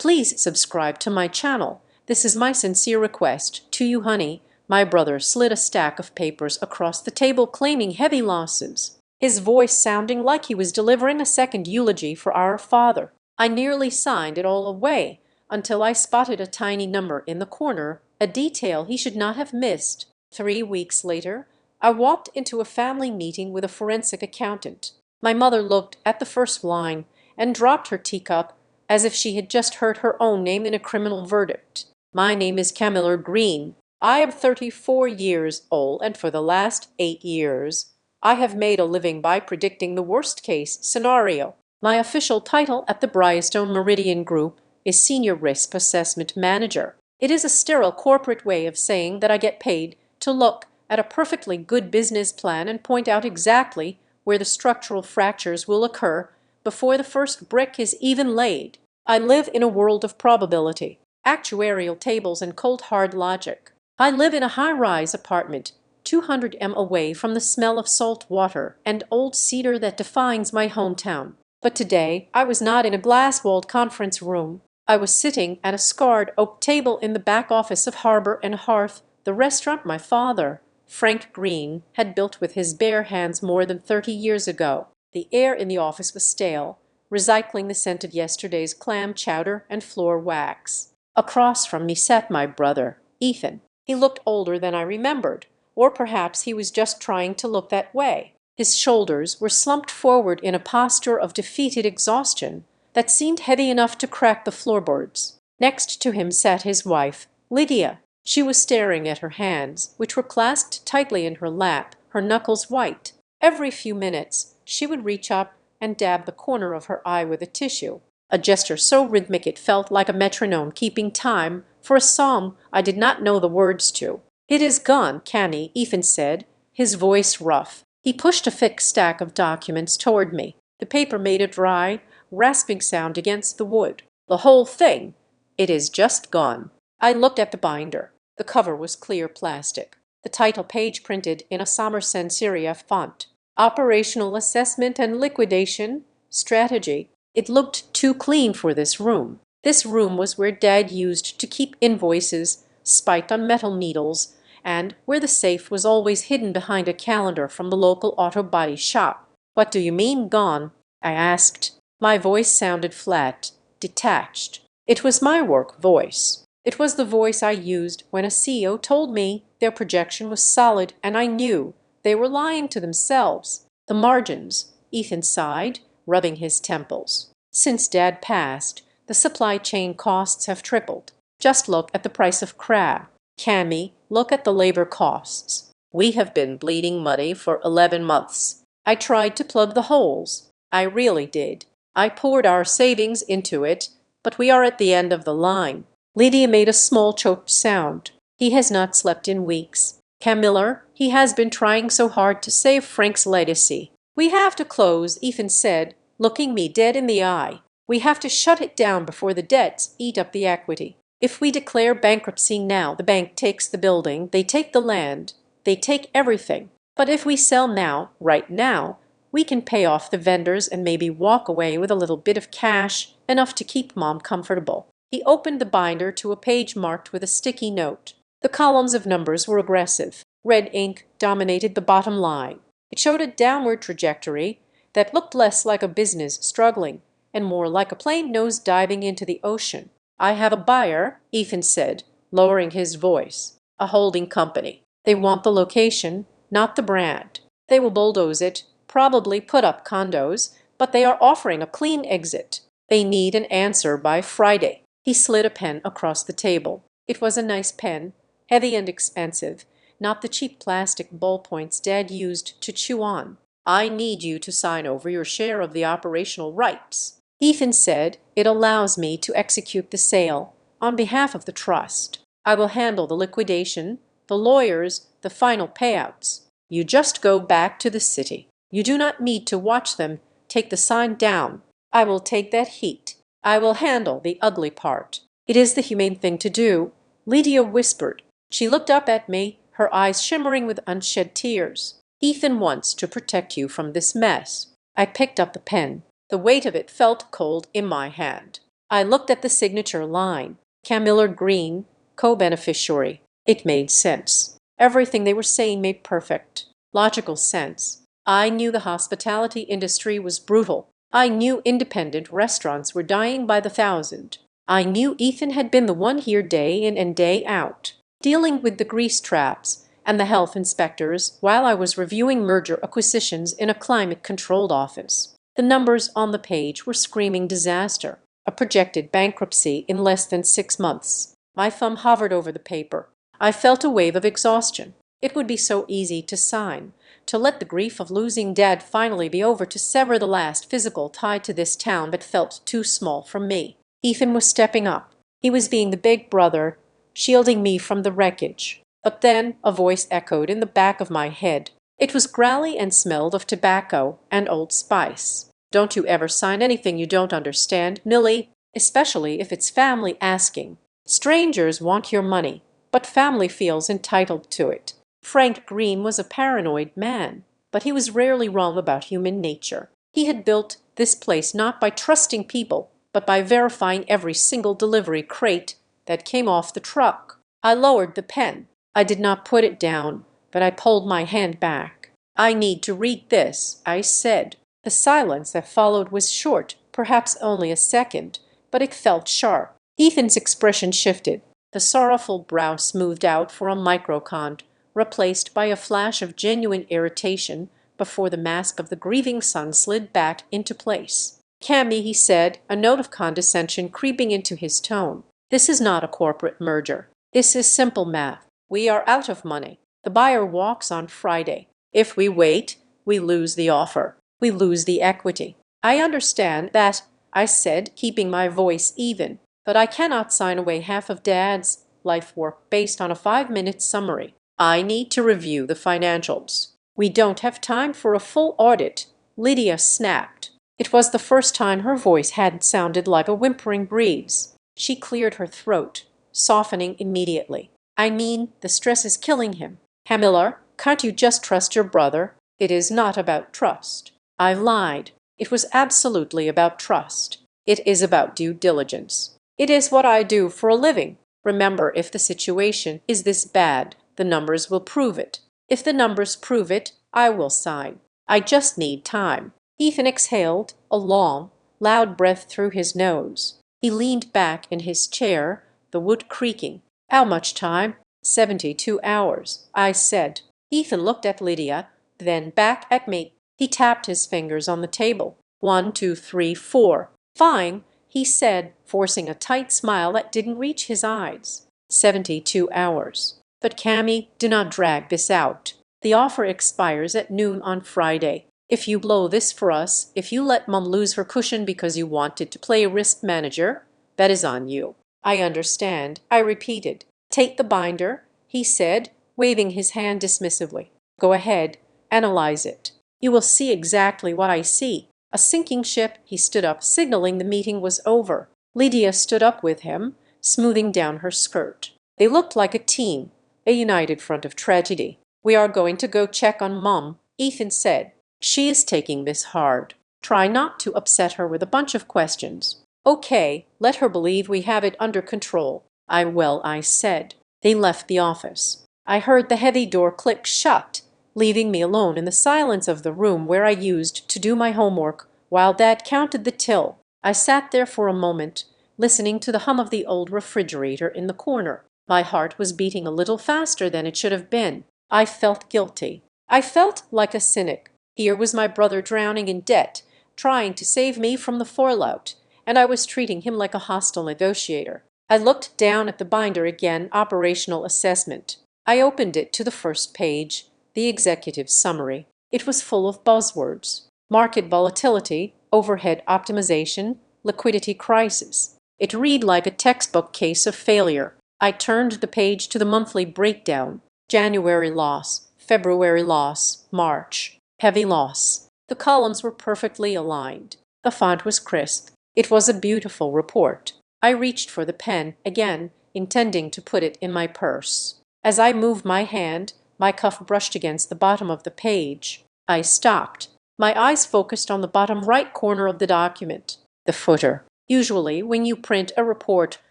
Please subscribe to my channel. This is my sincere request to you, honey." My brother slid a stack of papers across the table claiming heavy losses, his voice sounding like he was delivering a second eulogy for our father. I nearly signed it all away until I spotted a tiny number in the corner, a detail he should not have missed. 3 weeks later, I walked into a family meeting with a forensic accountant. My mother looked at the first line and dropped her teacup as if she had just heard her own name in a criminal verdict. "My name is Camilla Green. I am 34 years old, and for the last 8 years I have made a living by predicting the worst-case scenario. My official title at the Brightstone Meridian Group is Senior Risk Assessment Manager. It is a sterile corporate way of saying that I get paid to look at a perfectly good business plan and point out exactly where the structural fractures will occur before the first brick is even laid. I live in a world of probability, actuarial tables, and cold hard logic. I live in a high-rise apartment 200 m away from the smell of salt water and old cedar that defines my hometown. But today I was not in a glass-walled conference room. I was sitting at a scarred oak table in the back office of Harbor and Hearth, the restaurant my father, Frank Green, had built with his bare hands more than 30 years ago. The air in the office was stale, recycling the scent of yesterday's clam chowder and floor wax. Across from me sat my brother, Ethan. He looked older than I remembered, or perhaps he was just trying to look that way. His shoulders were slumped forward in a posture of defeated exhaustion that seemed heavy enough to crack the floorboards. Next to him sat his wife, Lydia. She was staring at her hands, which were clasped tightly in her lap, her knuckles white. Every few minutes she would reach up and dab the corner of her eye with a tissue, a gesture so rhythmic it felt like a metronome keeping time for a song I did not know the words to. "It is gone, Canny," Ethan said, his voice rough. He pushed a thick stack of documents toward me. The paper made a dry, rasping sound against the wood. "The whole thing. It is just gone." I looked at the binder. The cover was clear plastic, the title page printed in a sans serif font. "Operational Assessment and Liquidation Strategy." It looked too clean for this room. This room was where Dad used to keep invoices spiked on metal needles, and where the safe was always hidden behind a calendar from the local auto body shop. "What do you mean, gone?" I asked. My voice sounded flat, detached. It was my work voice. It was the voice I used when a CEO told me their projection was solid and I knew they were lying to themselves. "The margins," Ethan sighed, rubbing his temples. "Since Dad passed, the supply chain costs have tripled. Just look at the price of crab. Cammy, look at the labor costs. We have been bleeding money for 11 months. I tried to plug the holes. I really did. I poured our savings into it, but we are at the end of the line." Lydia made a small choked sound. "He has not slept in weeks. Camilla, he has been trying so hard to save Frank's legacy." "We have to close," Ethan said, looking me dead in the eye. "We have to shut it down before the debts eat up the equity. If we declare bankruptcy now, the bank takes the building, they take the land, they take everything. But if we sell now, right now, we can pay off the vendors and maybe walk away with a little bit of cash, enough to keep Mom comfortable." He opened the binder to a page marked with a sticky note. The columns of numbers were aggressive. Red ink dominated the bottom line. It showed a downward trajectory that looked less like a business struggling and more like a plane nose diving into the ocean. "I have a buyer," Ethan said, lowering his voice. "A holding company. They want the location, not the brand. They will bulldoze it, probably put up condos, but they are offering a clean exit. They need an answer by Friday." He slid a pen across the table. It was a nice pen, heavy and expensive, not the cheap plastic ballpoints Dad used to chew on. "I need you to sign over your share of the operational rights." Ethan said, "It allows me to execute the sale on behalf of the trust. I will handle the liquidation, the lawyers, the final payouts. You just go back to the city. You do not need to watch them take the sign down. I will take that heat. I will handle the ugly part." "It is the humane thing to do," Lydia whispered. She looked up at me, her eyes shimmering with unshed tears. "Ethan wants to protect you from this mess." I picked up the pen. The weight of it felt cold in my hand. I looked at the signature line. Camilla Green, co-beneficiary. It made sense. Everything they were saying made perfect, logical sense. I knew the hospitality industry was brutal. I knew independent restaurants were dying by the thousand. I knew Ethan had been the one here day in and day out, dealing with the grease traps and the health inspectors while I was reviewing merger acquisitions in a climate-controlled office. The numbers on the page were screaming disaster, a projected bankruptcy in less than 6 months. My thumb hovered over the paper. I felt a wave of exhaustion. It would be so easy to sign, to let the grief of losing Dad finally be over, to sever the last physical tie to this town that felt too small for me. Ethan was stepping up. He was being the big brother, shielding me from the wreckage. But then a voice echoed in the back of my head. It was growly and smelled of tobacco and Old Spice. Don't you ever sign anything you don't understand, Nilly, especially if it's family asking. Strangers want your money, but family feels entitled to it. Frank Green was a paranoid man, but he was rarely wrong about human nature. He had built this place not by trusting people, but by verifying every single delivery crate that came off the truck. I lowered the pen. I did not put it down, but I pulled my hand back. I need to read this, I said. The silence that followed was short, perhaps only a second, but it felt sharp. Ethan's expression shifted. The sorrowful brow smoothed out for a microcond, replaced by a flash of genuine irritation before the mask of the grieving son slid back into place. Cammy, he said, a note of condescension creeping into his tone. This is not a corporate merger. This is simple math. We are out of money. The buyer walks on Friday. If we wait, we lose the offer. We lose the equity. I understand that, I said, keeping my voice even, but I cannot sign away half of Dad's life work based on a 5-minute summary. I need to review the financials. We don't have time for a full audit, Lydia snapped. It was the first time her voice hadn't sounded like a whimpering breeze. She cleared her throat, softening immediately. I mean, the stress is killing him. Camilla, can't you just trust your brother? It is not about trust. I lied. It was absolutely about trust. It is about due diligence. It is what I do for a living. Remember, if the situation is this bad, the numbers will prove it. If the numbers prove it, I will sign. I just need time. Ethan exhaled a long, loud breath through his nose. He leaned back in his chair, the wood creaking. How much time? 72 hours, I said. Ethan looked at Lydia, then back at me. He tapped his fingers on the table. 1, 2, 3, 4. Fine, he said, forcing a tight smile that didn't reach his eyes. 72 hours. But Cammy, do not drag this out. The offer expires at noon on Friday. If you blow this for us, if you let Mom lose her cushion because you wanted to play risk manager, that is on you. I understand, I repeated. Take the binder, he said, waving his hand dismissively. Go ahead, analyze it. You will see exactly what I see. A sinking ship. He stood up, signaling the meeting was over. Lydia stood up with him, smoothing down her skirt. They looked like a team, a united front of tragedy. We are going to go check on Mom, Ethan said. She is taking this hard. Try not to upset her with a bunch of questions. Okay, let her believe we have it under control. I said. They left the office. I heard the heavy door click shut, leaving me alone in the silence of the room where I used to do my homework while Dad counted the till. I sat there for a moment, listening to the hum of the old refrigerator in the corner. My heart was beating a little faster than it should have been. I felt guilty. I felt like a cynic. Here was my brother drowning in debt, trying to save me from the fallout, and I was treating him like a hostile negotiator. I looked down at the binder again, operational assessment. I opened it to the first page, the executive summary. It was full of buzzwords. Market volatility, overhead optimization, liquidity crisis. It read like a textbook case of failure. I turned the page to the monthly breakdown. January loss, February loss, March, heavy loss. The columns were perfectly aligned. The font was crisp. It was a beautiful report. I reached for the pen again, intending to put it in my purse. As I moved my hand, my cuff brushed against the bottom of the page. I stopped. My eyes focused on the bottom right corner of the document. The footer. Usually, when you print a report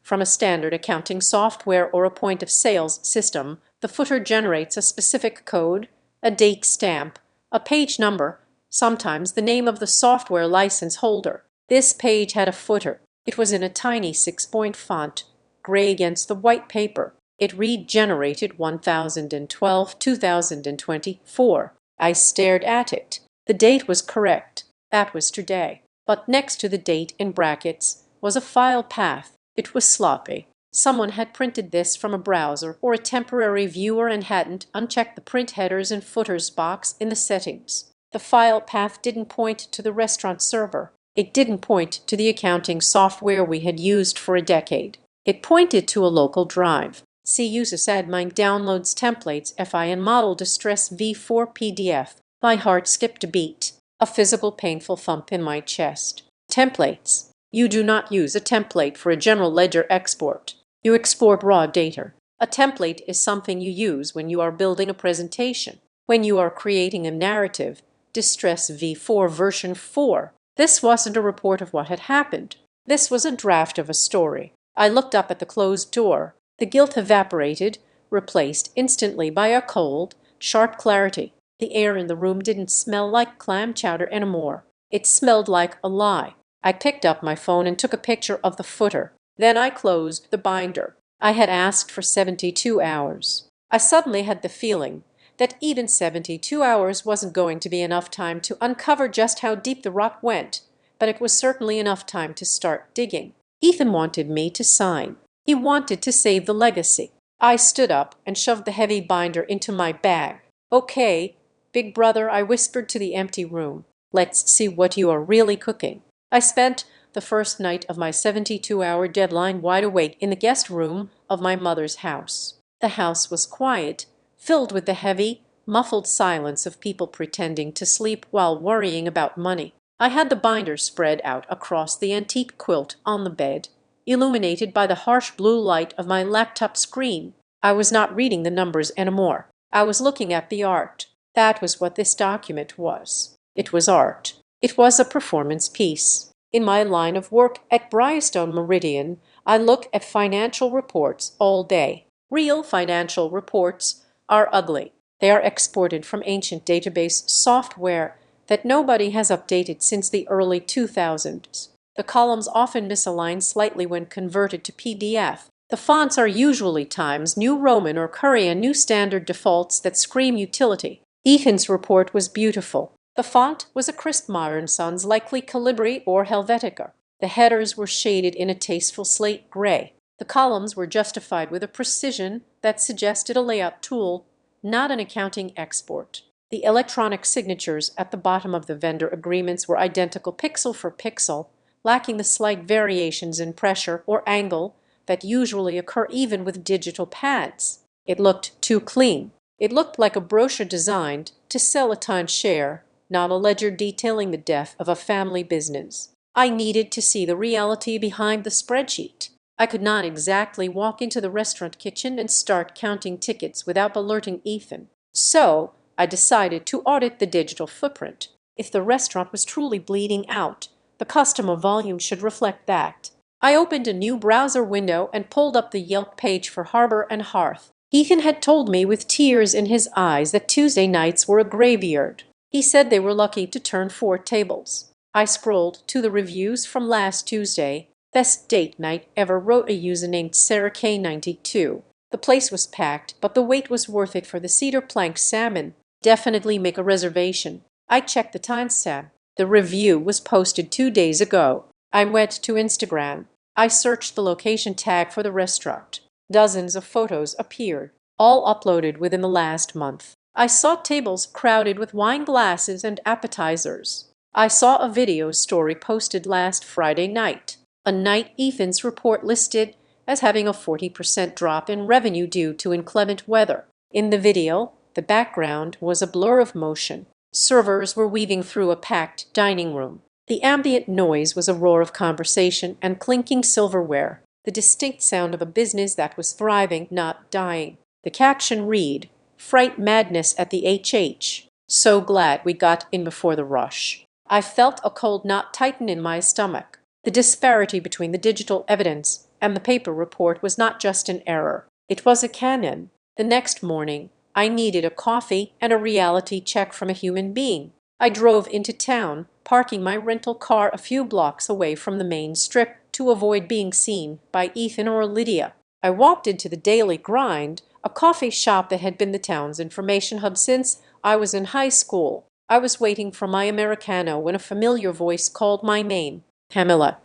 from a standard accounting software or a point of sales system, the footer generates a specific code, a date stamp, a page number, sometimes the name of the software license holder. This page had a footer. It was in a tiny 6-point font, gray against the white paper. It read generated 1012-2024. I stared at it. The date was correct. That was today. But next to the date in brackets was a file path. It was sloppy. Someone had printed this from a browser or a temporary viewer and hadn't unchecked the print headers and footers box in the settings. The file path didn't point to the restaurant server. It didn't point to the accounting software we had used for a decade. It pointed to a local drive. See uses admin downloads templates FIN model distress V4 PDF. My heart skipped a beat. A physical painful thump in my chest. Templates. You do not use a template for a general ledger export. You export raw data. A template is something you use when you are building a presentation. When you are creating a narrative. Distress V4 version 4. This wasn't a report of what had happened. This was a draft of a story. I looked up at the closed door. The gilt evaporated, replaced instantly by a cold, sharp clarity. The air in the room didn't smell like clam chowder anymore. It smelled like a lie. I picked up my phone and took a picture of the footer. Then I closed the binder. I had asked for 72 hours. I suddenly had the feeling that even 72 hours wasn't going to be enough time to uncover just how deep the rot went, but it was certainly enough time to start digging. Ethan wanted me to sign. He wanted to save the legacy. I stood up and shoved the heavy binder into my bag. "Okay, big brother," I whispered to the empty room. "Let's see what you are really cooking." I spent the first night of my 72-hour deadline wide awake in the guest room of my mother's house. The house was quiet, filled with the heavy, muffled silence of people pretending to sleep while worrying about money. I had the binder spread out across the antique quilt on the bed, illuminated by the harsh blue light of my laptop screen. I was not reading the numbers anymore. I was looking at the art. That was what this document was. It was art. It was a performance piece. In my line of work at Brightstone Meridian, I look at financial reports all day. Real financial reports are ugly. They are exported from ancient database software that nobody has updated since the early 2000s. The columns often misalign slightly when converted to PDF. The fonts are usually Times New Roman or Courier New Standard defaults that scream utility. Ethan's report was beautiful. The font was a crisp Modern Sans, likely Calibri or Helvetica. The headers were shaded in a tasteful slate gray. The columns were justified with a precision that suggested a layout tool, not an accounting export. The electronic signatures at the bottom of the vendor agreements were identical pixel for pixel, lacking the slight variations in pressure or angle that usually occur even with digital pads. It looked too clean. It looked like a brochure designed to sell a timeshare, not a ledger detailing the death of a family business. I needed to see the reality behind the spreadsheet. I could not exactly walk into the restaurant kitchen and start counting tickets without alerting Ethan. So I decided to audit the digital footprint. If the restaurant was truly bleeding out, the customer volume should reflect that. I opened a new browser window and pulled up the Yelp page for Harbor and Hearth. Ethan had told me with tears in his eyes that Tuesday nights were a graveyard. He said they were lucky to turn 4 tables. I scrolled to the reviews from last Tuesday. "Best date night ever," wrote a user named Sarah K92. The place was packed, but the wait was worth it for the cedar plank salmon. Definitely make a reservation. I checked the timestamp. The review was posted 2 days ago. I went to Instagram. I searched the location tag for the restaurant. Dozens of photos appeared, all uploaded within the last month. I saw tables crowded with wine glasses and appetizers. I saw a video story posted last Friday night, a night Ethan's report listed as having a 40% drop in revenue due to inclement weather. In the video, the background was a blur of motion. Servers were weaving through a packed dining room. The ambient noise was a roar of conversation and clinking silverware, the distinct sound of a business that was thriving, not dying. The caption read, "Fright madness at the HH. So glad we got in before the rush." I felt a cold knot tighten in my stomach. The disparity between the digital evidence and the paper report was not just an error, it was a canon. The next morning, I needed a coffee and a reality check from a human being. I drove into town, parking my rental car a few blocks away from the main strip to avoid being seen by Ethan or Lydia. I walked into the Daily Grind, a coffee shop that had been the town's information hub since I was in high school. I was waiting for my Americano when a familiar voice called my name. Camilla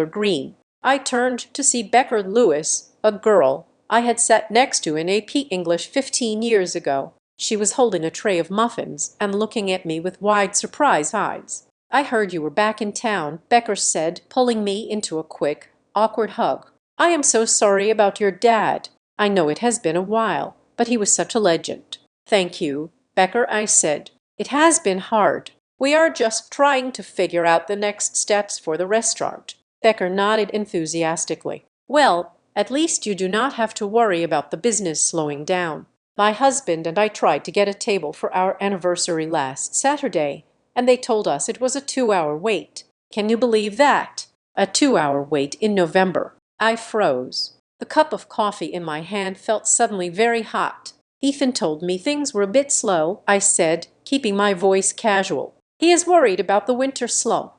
Green. I turned to see Becker Lewis, a girl I had sat next to in AP English 15 years ago. She was holding a tray of muffins and looking at me with wide surprise eyes. "I heard you were back in town," Becker said, pulling me into a quick, awkward hug. "I am so sorry about your dad. I know it has been a while, but he was such a legend." "Thank you, Becker," I said. "It has been hard. We are just trying to figure out the next steps for the restaurant." Becker nodded enthusiastically. "Well, at least you do not have to worry about the business slowing down. My husband and I tried to get a table for our anniversary last Saturday, and they told us it was a 2-hour wait. Can you believe that? A 2-hour wait in November." I froze. The cup of coffee in my hand felt suddenly very hot. "Ethan told me things were a bit slow," I said, keeping my voice casual. "He is worried about the winter slow."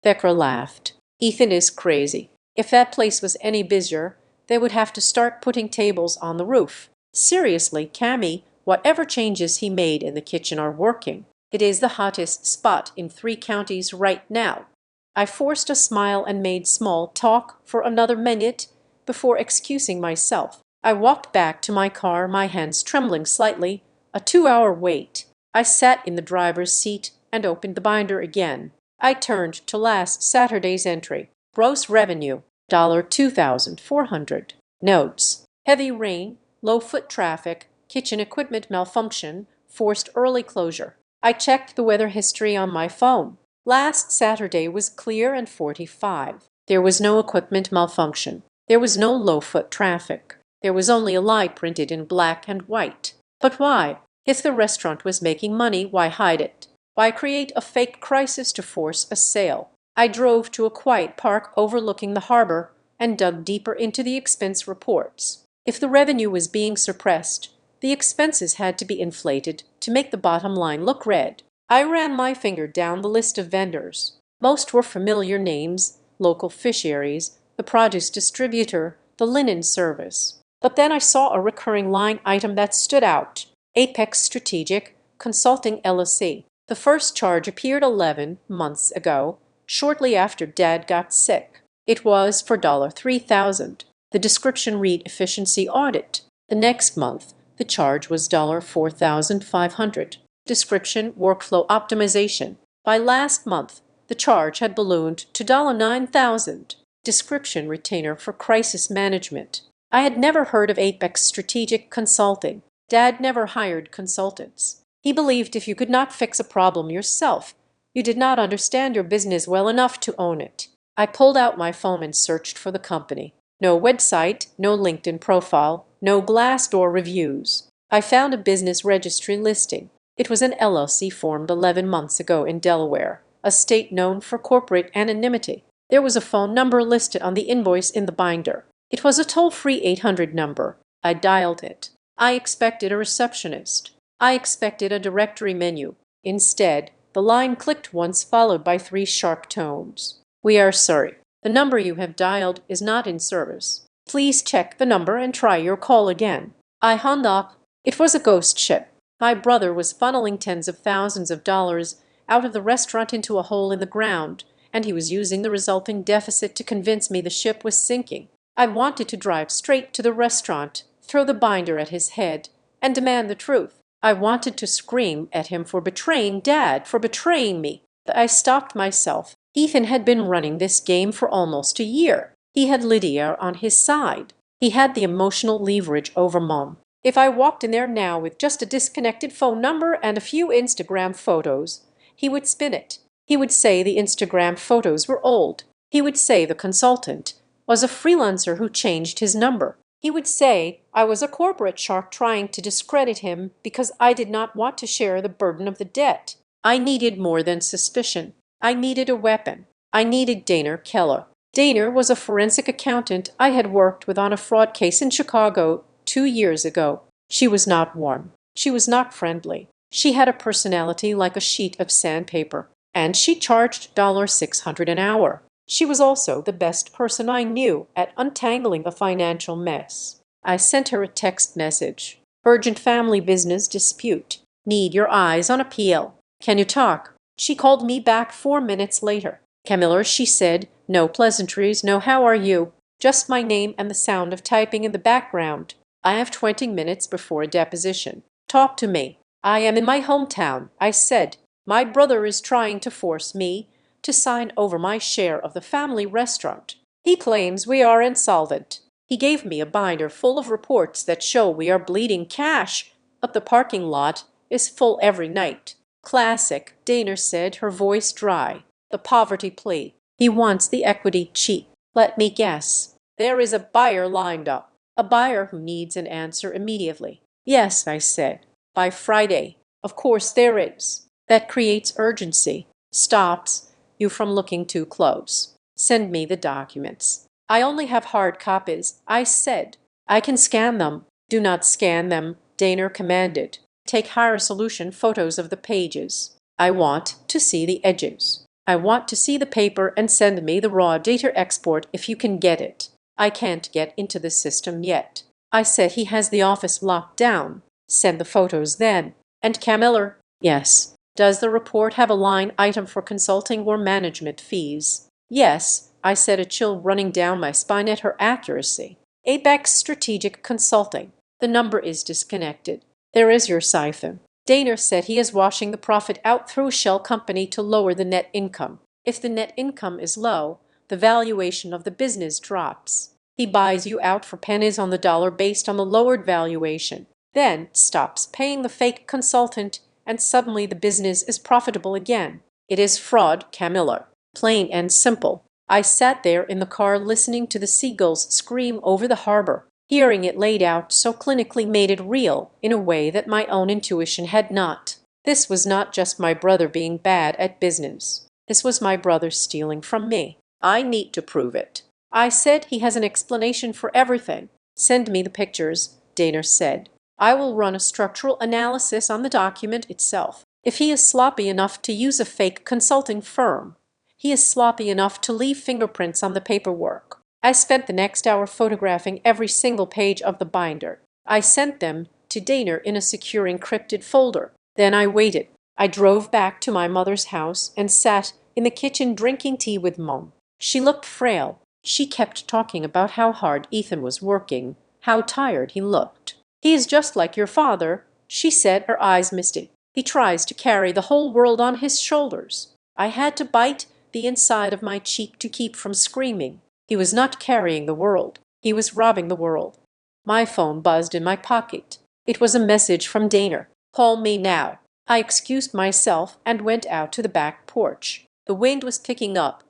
Becker laughed. "Ethan is crazy. If that place was any busier, they would have to start putting tables on the roof. Seriously, Cammy, whatever changes he made in the kitchen are working. It is the hottest spot in 3 counties right now." I forced a smile and made small talk for another minute before excusing myself. I walked back to my car, my hands trembling slightly. A 2-hour wait. I sat in the driver's seat and opened the binder again. I turned to last Saturday's entry. Gross revenue, $2,400. Notes: heavy rain, low foot traffic, kitchen equipment malfunction, forced early closure. I checked the weather history on my phone. Last Saturday was clear and 45. There was no equipment malfunction. There was no low foot traffic. There was only a lie printed in black and white. But why? If the restaurant was making money, why hide it? Why create a fake crisis to force a sale? I drove to a quiet park overlooking the harbor and dug deeper into the expense reports. If the revenue was being suppressed, the expenses had to be inflated to make the bottom line look red. I ran my finger down the list of vendors. Most were familiar names: local fisheries, the produce distributor, the linen service. But then I saw a recurring line item that stood out: Apex Strategic Consulting LLC. The first charge appeared 11 months ago, shortly after Dad got sick. It was for $3,000. The description read Efficiency Audit. The next month, the charge was $4,500. Description Workflow Optimization. By last month, the charge had ballooned to $9,000. Description Retainer for Crisis Management. I had never heard of Apex Strategic Consulting. Dad never hired consultants. He believed if you could not fix a problem yourself, you did not understand your business well enough to own it. I pulled out my phone and searched for the company. No website, no LinkedIn profile, no Glassdoor reviews. I found a business registry listing. It was an LLC formed 11 months ago in Delaware, a state known for corporate anonymity. There was a phone number listed on the invoice in the binder. It was a toll-free 800 number. I dialed it. I expected a receptionist. I expected a directory menu. Instead, the line clicked once, followed by 3 sharp tones. "We are sorry. The number you have dialed is not in service. Please check the number and try your call again." I hung up. It was a ghost ship. My brother was funneling tens of thousands of dollars out of the restaurant into a hole in the ground, and he was using the resulting deficit to convince me the ship was sinking. I wanted to drive straight to the restaurant, throw the binder at his head, and demand the truth. I wanted to scream at him for betraying Dad, for betraying me. But I stopped myself. Ethan had been running this game for almost a year. He had Lydia on his side. He had the emotional leverage over Mom. If I walked in there now with just a disconnected phone number and a few Instagram photos, he would spin it. He would say the Instagram photos were old. He would say the consultant was a freelancer who changed his number. He would say I was a corporate shark trying to discredit him because I did not want to share the burden of the debt. I needed more than suspicion. I needed a weapon. I needed Dana Keller. Daner was a forensic accountant I had worked with on a fraud case in Chicago 2 years ago. She was not warm. She was not friendly. She had a personality like a sheet of sandpaper, and she charged $600 an hour. She was also the best person I knew at untangling a financial mess. I sent her a text message. Urgent family business dispute. Need your eyes on appeal. Can you talk? She called me back 4 minutes later. Camilla, she said, no pleasantries, no how are you, just my name and the sound of typing in the background. I have 20 minutes before a deposition. Talk to me. I am in my hometown, I said. My brother is trying to force me to sign over my share of the family restaurant. He claims we are insolvent. He gave me a binder full of reports that show we are bleeding cash, but the parking lot is full every night. Classic, Daner said, her voice dry. The poverty plea. He wants the equity cheap. Let me guess. There is a buyer lined up. A buyer who needs an answer immediately. Yes, I said. By Friday. Of course there is. That creates urgency. Stops you from looking too close. Send me the documents. I only have hard copies, I said. I can scan them. Do not scan them, Daner commanded. Take higher resolution photos of the pages. I want to see the edges. I want to see the paper and send me the raw data export if you can get it. I can't get into the system yet. I said he has the office locked down. Send the photos then. And Camilla, yes. Does the report have a line item for consulting or management fees? Yes, I said, a chill running down my spine at her accuracy. Apex Strategic Consulting. The number is disconnected. There is your siphon. Daner said he is washing the profit out through a shell company to lower the net income. If the net income is low, the valuation of the business drops. He buys you out for pennies on the dollar based on the lowered valuation, then stops paying the fake consultant, and suddenly the business is profitable again. It is fraud, Camilla. Plain and simple. I sat there in the car listening to the seagulls scream over the harbor. Hearing it laid out so clinically made it real in a way that my own intuition had not. This was not just my brother being bad at business. This was my brother stealing from me. I need to prove it. I said he has an explanation for everything. Send me the pictures, Daner said. I will run a structural analysis on the document itself. If he is sloppy enough to use a fake consulting firm, he is sloppy enough to leave fingerprints on the paperwork. I spent the next hour photographing every single page of the binder. I sent them to Daner in a secure encrypted folder. Then I waited. I drove back to my mother's house and sat in the kitchen drinking tea with Mom. She looked frail. She kept talking about how hard Ethan was working, how tired he looked. He is just like your father, she said, her eyes misty. He tries to carry the whole world on his shoulders. I had to bite the inside of my cheek to keep from screaming. He was not carrying the world. He was robbing the world. My phone buzzed in my pocket. It was a message from Daner. Call me now. I excused myself and went out to the back porch. The wind was picking up,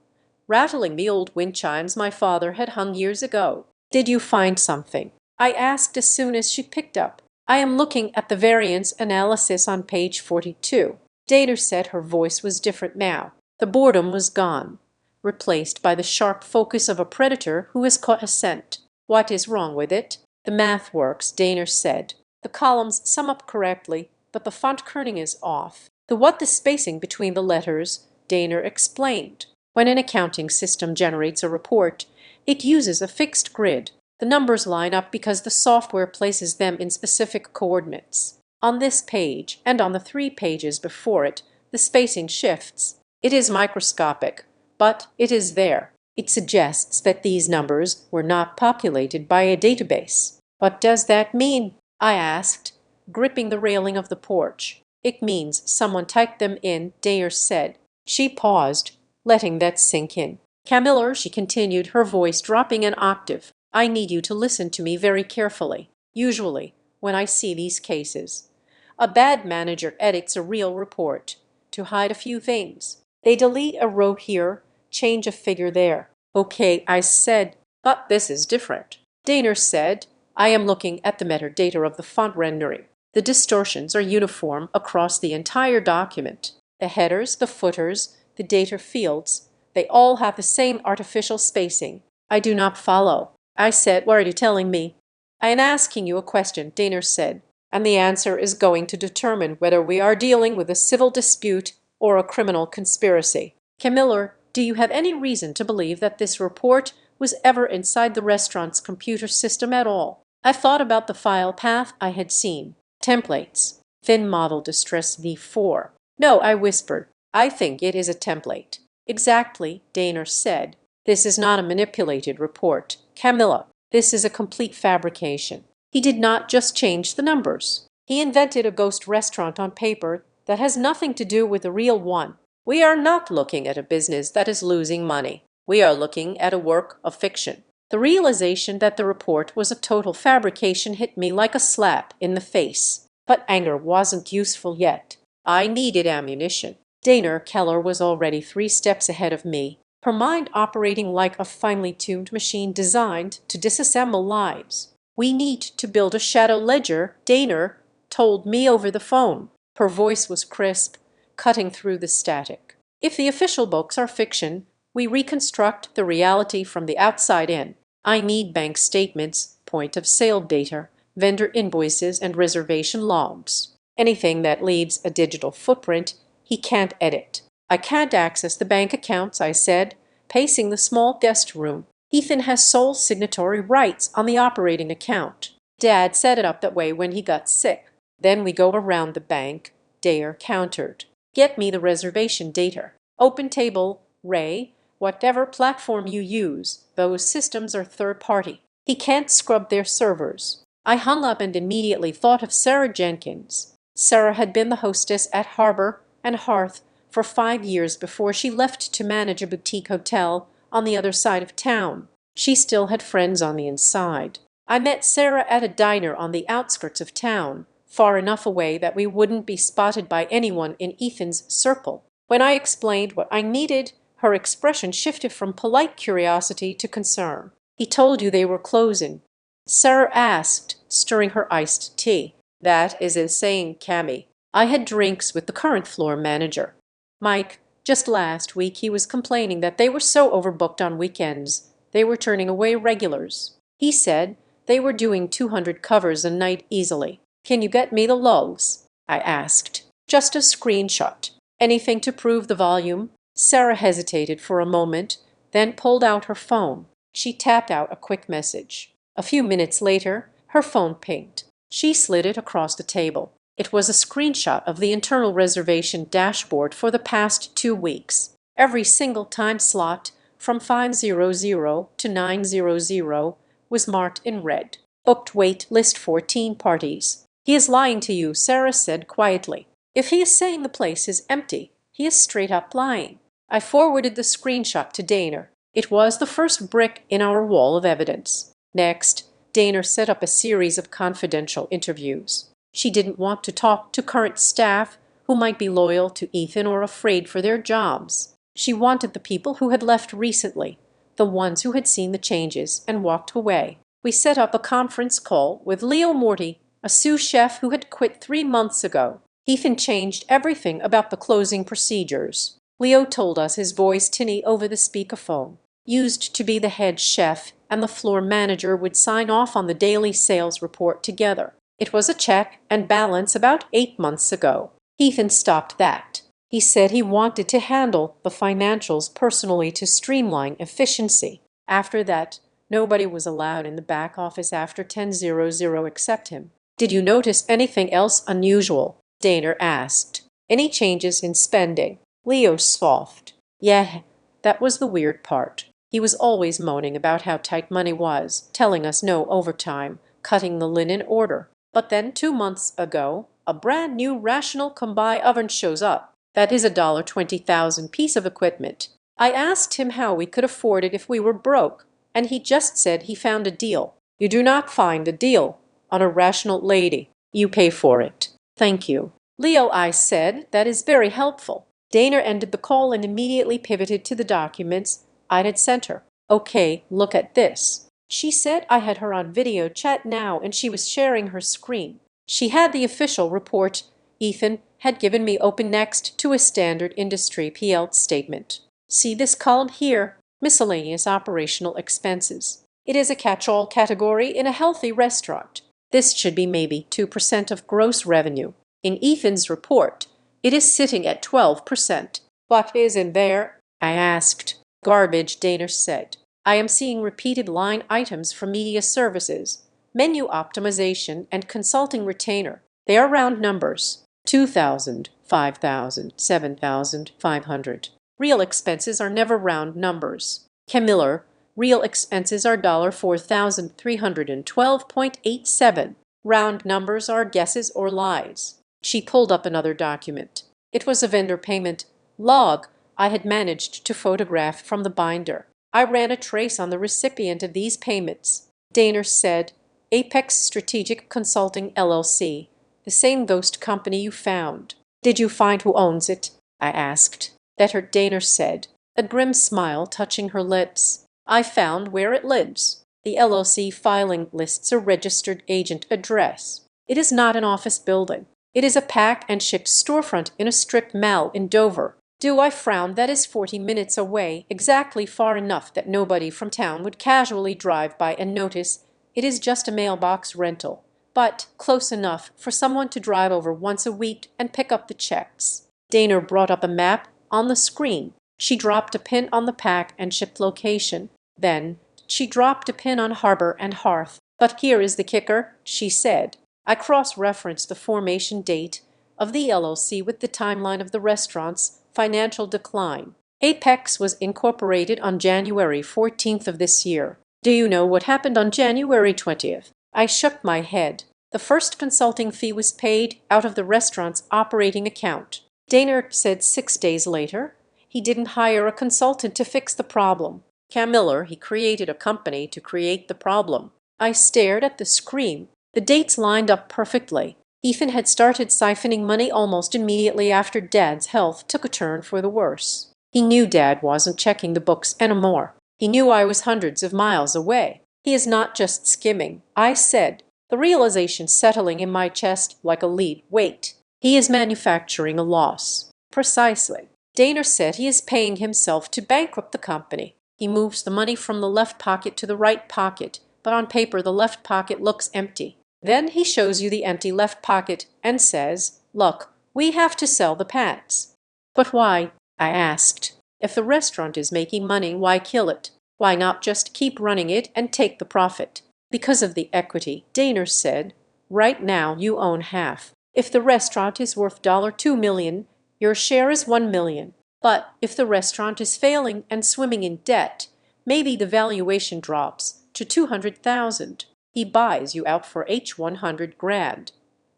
rattling the old wind chimes my father had hung years ago. Did you find something? I asked as soon as she picked up. I am looking at the variance analysis on page 42. Daner said, her voice was different now. The boredom was gone, replaced by the sharp focus of a predator who has caught a scent. What is wrong with it? The math works, Daner said. The columns sum up correctly, but the font kerning is off. The spacing between the letters, Daner explained. When an accounting system generates a report, it uses a fixed grid. The numbers line up because the software places them in specific coordinates. On this page, and on the 3 pages before it, the spacing shifts. It is microscopic, but it is there. It suggests that these numbers were not populated by a database. What does that mean? I asked, gripping the railing of the porch. It means someone typed them in, Daner said. She paused, letting that sink in. Camilla, she continued, her voice dropping an octave. I need you to listen to me very carefully. Usually, when I see these cases, a bad manager edits a real report to hide a few things. They delete a row here, change a figure there. Okay, I said, but this is different. Daner said, I am looking at the metadata of the font rendering. The distortions are uniform across the entire document. The headers, the footers, the data fields, They all have the same artificial spacing. I do not follow. I said, what are you telling me? I am asking you a question, Daner said, and the answer is going to determine whether we are dealing with a civil dispute or a criminal conspiracy. Camiller, do you have any reason to believe that this report was ever inside the restaurant's computer system at all? I thought about the file path I had seen. Templates. Thin model distress V4. No, I whispered. I think it is a template. Exactly, Daner said. This is not a manipulated report. Camilla, this is a complete fabrication. He did not just change the numbers. He invented a ghost restaurant on paper that has nothing to do with the real one. We are not looking at a business that is losing money. We are looking at a work of fiction. The realization that the report was a total fabrication hit me like a slap in the face. But anger wasn't useful yet. I needed ammunition. Daner Keller was already 3 steps ahead of me, her mind operating like a finely tuned machine designed to disassemble lives. We need to build a shadow ledger, Daner told me over the phone. Her voice was crisp, cutting through the static. If the official books are fiction, we reconstruct the reality from the outside in. I need bank statements, point of sale data, vendor invoices, and reservation logs. Anything that leaves a digital footprint, he can't edit. I can't access the bank accounts, I said, pacing the small guest room. Ethan has sole signatory rights on the operating account. Dad set it up that way when he got sick. Then we go around the bank, Dare countered. Get me the reservation data. Open table, Ray, whatever platform you use, those systems are third party. He can't scrub their servers. I hung up and immediately thought of Sarah Jenkins. Sarah had been the hostess at Harbor and Hearth for 5 years before she left to manage a boutique hotel on the other side of town. She still had friends on the inside. I met Sarah at a diner on the outskirts of town, far enough away that we wouldn't be spotted by anyone in Ethan's circle. When I explained what I needed, her expression shifted from polite curiosity to concern. He told you they were closing? Sarah asked, stirring her iced tea. That is insane, Cammy. I had drinks with the current floor manager, Mike. Just last week he was complaining that they were so overbooked on weekends, they were turning away regulars. He said they were doing 200 covers a night easily. Can you get me the logs? I asked. Just a screenshot. Anything to prove the volume? Sarah hesitated for a moment, then pulled out her phone. She tapped out a quick message. A few minutes later, her phone pinged. She slid it across the table. It was a screenshot of the internal reservation dashboard for the past 2 weeks. Every single time slot from 5:00 to 9:00 was marked in red. Booked wait list 14 parties. He is lying to you, Sarah said quietly. If he is saying the place is empty, he is straight up lying. I forwarded the screenshot to Daner. It was the first brick in our wall of evidence. Next, Daner set up a series of confidential interviews. She didn't want to talk to current staff who might be loyal to Ethan or afraid for their jobs. She wanted the people who had left recently, the ones who had seen the changes and walked away. We set up a conference call with Leo Morty, a sous chef who had quit 3 months ago. Ethan changed everything about the closing procedures. Leo told us, his voice tinny over the speakerphone. Used to be the head chef and the floor manager would sign off on the daily sales report together. It was a check and balance about 8 months ago. Ethan stopped that. He said he wanted to handle the financials personally to streamline efficiency. After that, nobody was allowed in the back office after 10:00 except him. Did you notice anything else unusual? Daner asked. Any changes in spending? Leo scoffed. Yeah, that was the weird part. He was always moaning about how tight money was, telling us no overtime, cutting the linen order. But then 2 months ago, a brand new rational combi oven shows up. That is a $20,000 piece of equipment. I asked him how we could afford it if we were broke, and he just said he found a deal. You do not find a deal on a rational lady. You pay for it. Thank you. Leo, I said, that is very helpful. Daner ended the call and immediately pivoted to the documents I had sent her. Okay, look at this. She said I had her on video chat now and she was sharing her screen. She had the official report Ethan had given me open next to a standard industry PL statement. See this column here, miscellaneous operational expenses. It is a catch-all category in a healthy restaurant. This should be maybe 2% of gross revenue. In Ethan's report, it is sitting at 12%. What is in there? I asked. Garbage, Daner said. I am seeing repeated line items from media services, menu optimization, and consulting retainer. They are round numbers. 2,000, 5,000, 7,500. Real expenses are never round numbers. Camiller, real expenses are $4,312.87. Round numbers are guesses or lies. She pulled up another document. It was a vendor payment log I had managed to photograph from the binder. I ran a trace on the recipient of these payments. Daner said, Apex Strategic Consulting LLC, the same ghost company you found. Did you find who owns it? I asked. Better, Daner said, a grim smile touching her lips. I found where it lives. The LLC filing lists a registered agent address. It is not an office building. It is a pack and ship storefront in a strip mall in Dover. Do I frown? That is 40 minutes away, exactly far enough that nobody from town would casually drive by and notice it is just a mailbox rental, but close enough for someone to drive over once a week and pick up the checks. Daner brought up a map on the screen. She dropped a pin on the pack and ship location. Then she dropped a pin on harbor and hearth. But here is the kicker, she said. I cross-referenced the formation date of the LLC with the timeline of the restaurant's financial decline. Apex was incorporated on January 14th of this year. Do you know what happened on January 20th? I shook my head. The first consulting fee was paid out of the restaurant's operating account. Daner said 6 days later, he didn't hire a consultant to fix the problem. Camiller, he created a company to create the problem. I stared at the screen. The dates lined up perfectly. Ethan had started siphoning money almost immediately after Dad's health took a turn for the worse. He knew Dad wasn't checking the books anymore. He knew I was hundreds of miles away. He is not just skimming, I said, the realization settling in my chest like a lead weight. He is manufacturing a loss. Precisely. Daner said he is paying himself to bankrupt the company. He moves the money from the left pocket to the right pocket, but on paper the left pocket looks empty. Then he shows you the empty left pocket and says, look, we have to sell the pants. But why? I asked. If the restaurant is making money, why kill it? Why not just keep running it and take the profit? Because of the equity, Daner said. Right now you own half. If the restaurant is worth $2 million, your share is $1 million. But if the restaurant is failing and swimming in debt, maybe the valuation drops to $200,000. He buys you out for $100 grand,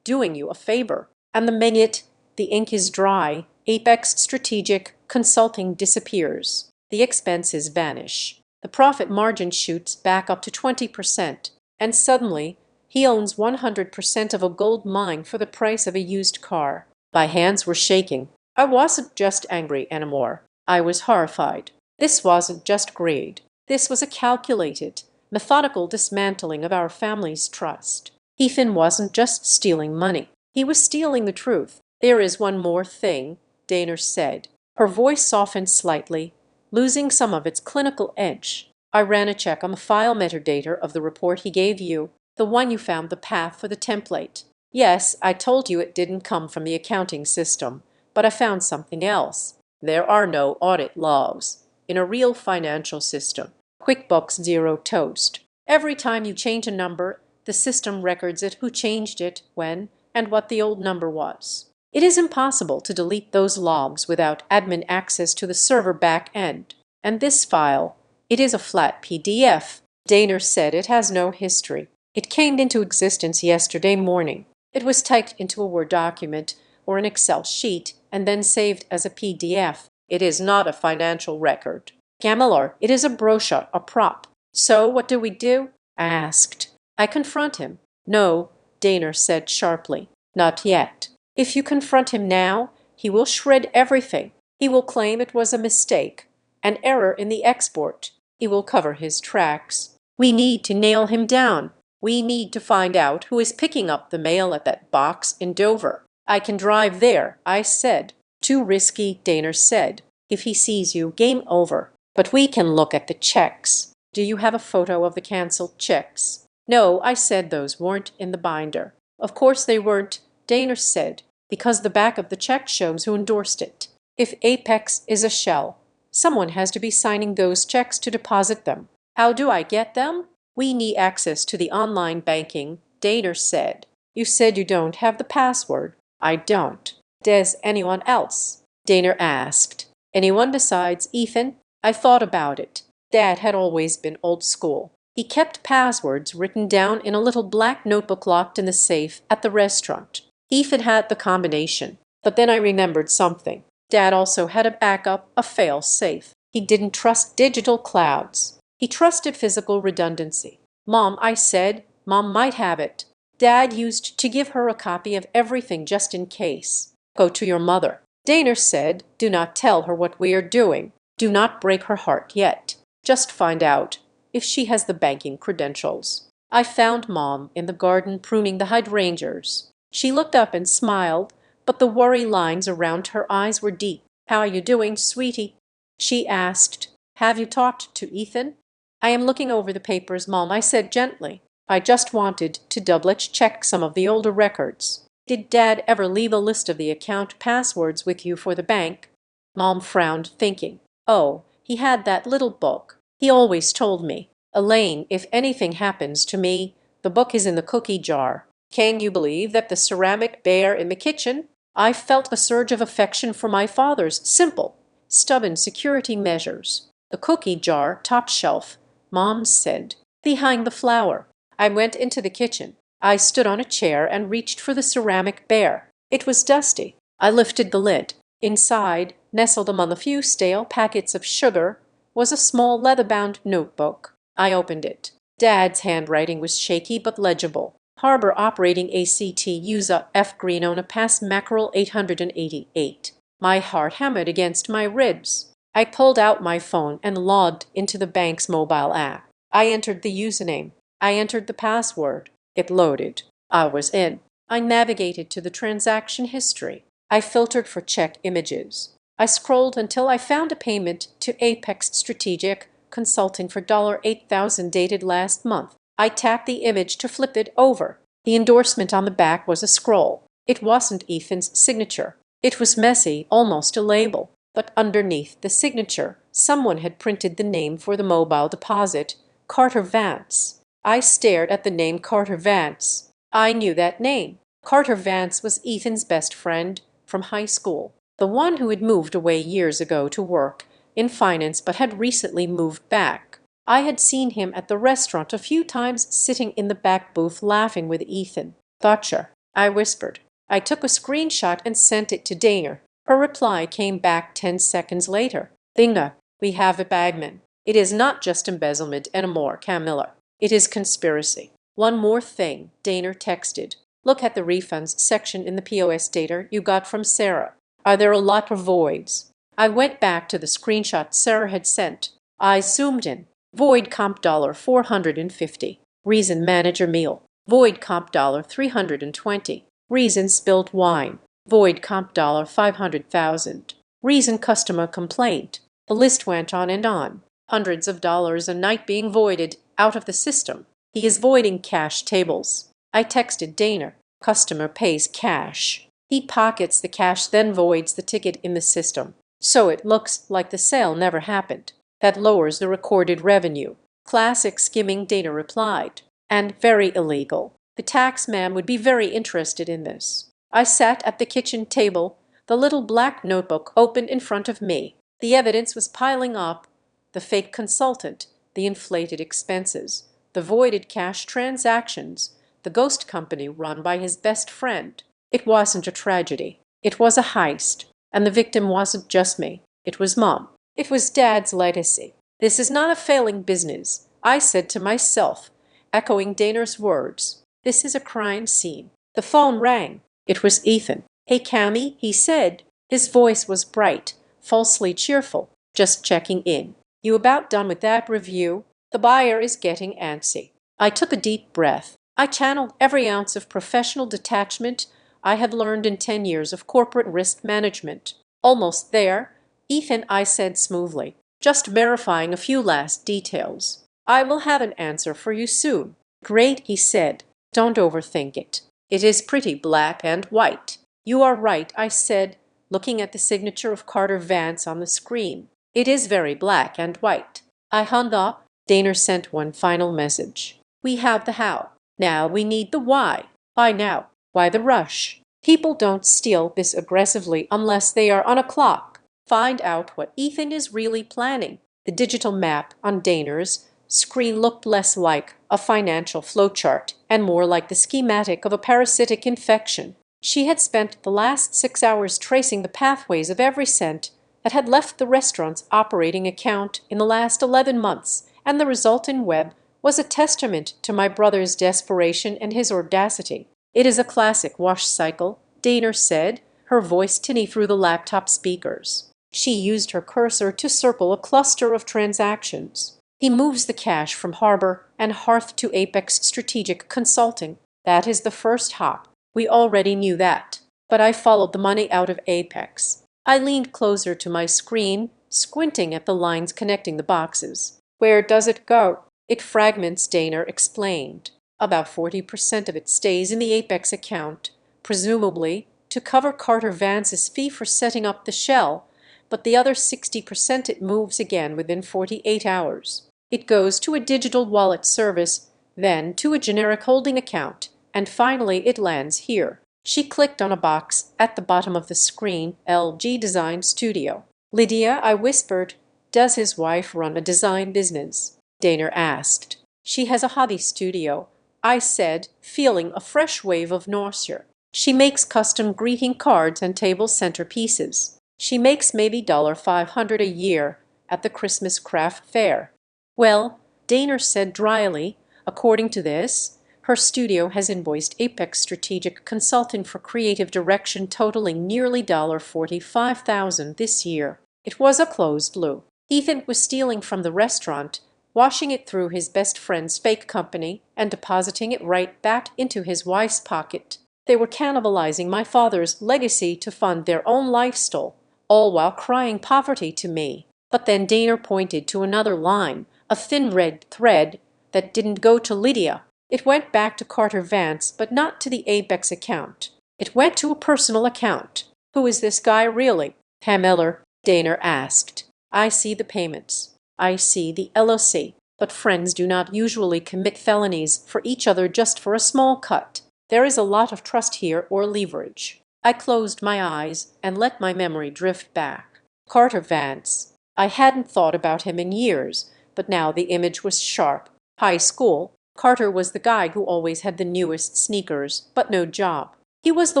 doing you a favor. And the minute the ink is dry, Apex Strategic Consulting disappears. The expenses vanish. The profit margin shoots back up to 20%. And suddenly, he owns 100% of a gold mine for the price of a used car. My hands were shaking. I wasn't just angry anymore. I was horrified. This wasn't just greed. This was a calculated, methodical dismantling of our family's trust. Ethan wasn't just stealing money. He was stealing the truth. There is one more thing, Daner said. Her voice softened slightly, losing some of its clinical edge. I ran a check on the file metadata of the report he gave you, the one you found the path for the template. Yes, I told you it didn't come from the accounting system, but I found something else. There are no audit logs in a real financial system. QuickBooks Zero Toast. Every time you change a number, the system records it, who changed it, when, and what the old number was. It is impossible to delete those logs without admin access to the server back end. And this file, it is a flat PDF. Daner said it has no history. It came into existence yesterday morning. It was typed into a Word document or an Excel sheet and then saved as a PDF. It is not a financial record. Camiller, it is a brochure, a prop. So what do we do? I asked. I confront him. No, Daner said sharply. Not yet. If you confront him now, he will shred everything. He will claim it was a mistake, an error in the export. He will cover his tracks. We need to nail him down. We need to find out who is picking up the mail at that box in Dover. I can drive there, I said. Too risky, Daner said. If he sees you, game over. But we can look at the checks. Do you have a photo of the canceled checks? No, I said those weren't in the binder. Of course they weren't, Daner said, because the back of the check shows who endorsed it. If Apex is a shell, someone has to be signing those checks to deposit them. How do I get them? We need access to the online banking, Daner said. You said you don't have the password. I don't. Does anyone else? Daner asked. Anyone besides Ethan? I thought about it. Dad had always been old school. He kept passwords written down in a little black notebook locked in the safe at the restaurant. Ethan had the combination. But then I remembered something. Dad also had a backup, a fail-safe. He didn't trust digital clouds. He trusted physical redundancy. Mom, I said, Mom might have it. Dad used to give her a copy of everything just in case. Go to your mother. Daner said, do not tell her what we are doing. Do not break her heart yet. Just find out if she has the banking credentials. I found Mom in the garden pruning the hydrangeas. She looked up and smiled, but the worry lines around her eyes were deep. How are you doing, sweetie? She asked. Have you talked to Ethan? I am looking over the papers, Mom, I said gently. I just wanted to double-check some of the older records. Did Dad ever leave a list of the account passwords with you for the bank? Mom frowned, thinking. Oh, he had that little book. He always told me, Elaine, if anything happens to me, the book is in the cookie jar. Can you believe that the ceramic bear in the kitchen? I felt a surge of affection for my father's simple, stubborn security measures. The cookie jar, top shelf, Mom said, behind the flour. I went into the kitchen. I stood on a chair and reached for the ceramic bear. It was dusty. I lifted the lid. Inside, nestled among a few stale packets of sugar, was a small leather-bound notebook. I opened it. Dad's handwriting was shaky but legible. Harbor operating ACT user F. Greenona pass mackerel 888. My heart hammered against my ribs. I pulled out my phone and logged into the bank's mobile app. I entered the username. I entered the password. It loaded. I was in. I navigated to the transaction history. I filtered for check images. I scrolled until I found a payment to Apex Strategic Consulting for $8,000 dated last month. I tapped the image to flip it over. The endorsement on the back was a scroll. It wasn't Ethan's signature. It was messy, almost a label. But underneath the signature, someone had printed the name for the mobile deposit, Carter Vance. I stared at the name Carter Vance. I knew that name. Carter Vance was Ethan's best friend from high school, the one who had moved away years ago to work in finance but had recently moved back. I had seen him at the restaurant a few times sitting in the back booth laughing with Ethan. Gotcha, I whispered. I took a screenshot and sent it to Daner. Her reply came back 10 seconds later. Bingo, we have a bagman. It is not just embezzlement anymore, Camilla. It is conspiracy. One more thing, Daner texted. Look at the refunds section in the POS data you got from Sarah. Are there a lot of voids? I went back to the screenshot Sarah had sent. I zoomed in. Void comp $450. Reason manager meal. Void comp $320. Reason spilled wine. Void comp $500,000. Reason customer complaint. The list went on and on. Hundreds of dollars a night being voided out of the system. He is voiding cash tables. I texted Daner. Customer pays cash. He pockets the cash, then voids the ticket in the system. So it looks like the sale never happened. That lowers the recorded revenue. Classic skimming, Daner replied. And very illegal. The tax man would be very interested in this. I sat at the kitchen table, the little black notebook open in front of me. The evidence was piling up. The fake consultant, the inflated expenses, the voided cash transactions, the ghost company run by his best friend. It wasn't a tragedy. It was a heist. And the victim wasn't just me. It was Mom. It was Dad's legacy. This is not a failing business, I said to myself, echoing Daner's words. This is a crime scene. The phone rang. It was Ethan. Hey, Cammy, he said. His voice was bright, falsely cheerful. Just checking in. You about done with that review? The buyer is getting antsy. I took a deep breath. I channeled every ounce of professional detachment I had learned in 10 years of corporate risk management. Almost there, Ethan, I said smoothly, just verifying a few last details. I will have an answer for you soon. Great, he said. Don't overthink it. It is pretty black and white. You are right, I said, looking at the signature of Carter Vance on the screen. It is very black and white. I hung up. Daner sent one final message. We have the how. Now we need the why. Why now? Why the rush? People don't steal this aggressively unless they are on a clock. Find out what Ethan is really planning. The digital map on Daner's screen looked less like a financial flowchart and more like the schematic of a parasitic infection. She had spent the last 6 hours tracing the pathways of every cent that had left the restaurant's operating account in the last 11 months, and the resultant web was a testament to my brother's desperation and his audacity. It is a classic wash cycle, Daner said, her voice tinny through the laptop speakers. She used her cursor to circle a cluster of transactions. He moves the cash from Harbor and Hearth to Apex Strategic Consulting. That is the first hop. We already knew that. But I followed the money out of Apex. I leaned closer to my screen, squinting at the lines connecting the boxes. Where does it go? It fragments, Daner explained. About 40% of it stays in the Apex account, presumably to cover Carter Vance's fee for setting up the shell, but the other 60% it moves again within 48 hours. It goes to a digital wallet service, then to a generic holding account, and finally it lands here. She clicked on a box at the bottom of the screen, LG Design Studio. Lydia, I whispered, does his wife run a design business? Daner asked. She has a hobby studio, I said, feeling a fresh wave of nausea. She makes custom greeting cards and table centerpieces. She makes maybe $500 a year at the Christmas craft fair. Well, Daner said dryly, according to this, her studio has invoiced Apex Strategic Consulting for creative direction totaling nearly $45,000 this year. It was a closed loop. Ethan was stealing from the restaurant, washing it through his best friend's fake company, and depositing it right back into his wife's pocket. They were cannibalizing my father's legacy to fund their own lifestyle, all while crying poverty to me. But then Daner pointed to another line, a thin red thread that didn't go to Lydia. It went back to Carter Vance, but not to the Apex account. It went to a personal account. Who is this guy really? Pamela, Daner asked. I see the payments. I see the LOC. But friends do not usually commit felonies for each other just for a small cut. There is a lot of trust here or leverage. I closed my eyes and let my memory drift back. Carter Vance. I hadn't thought about him in years, but now the image was sharp. High school. Carter was the guy who always had the newest sneakers, but no job. He was the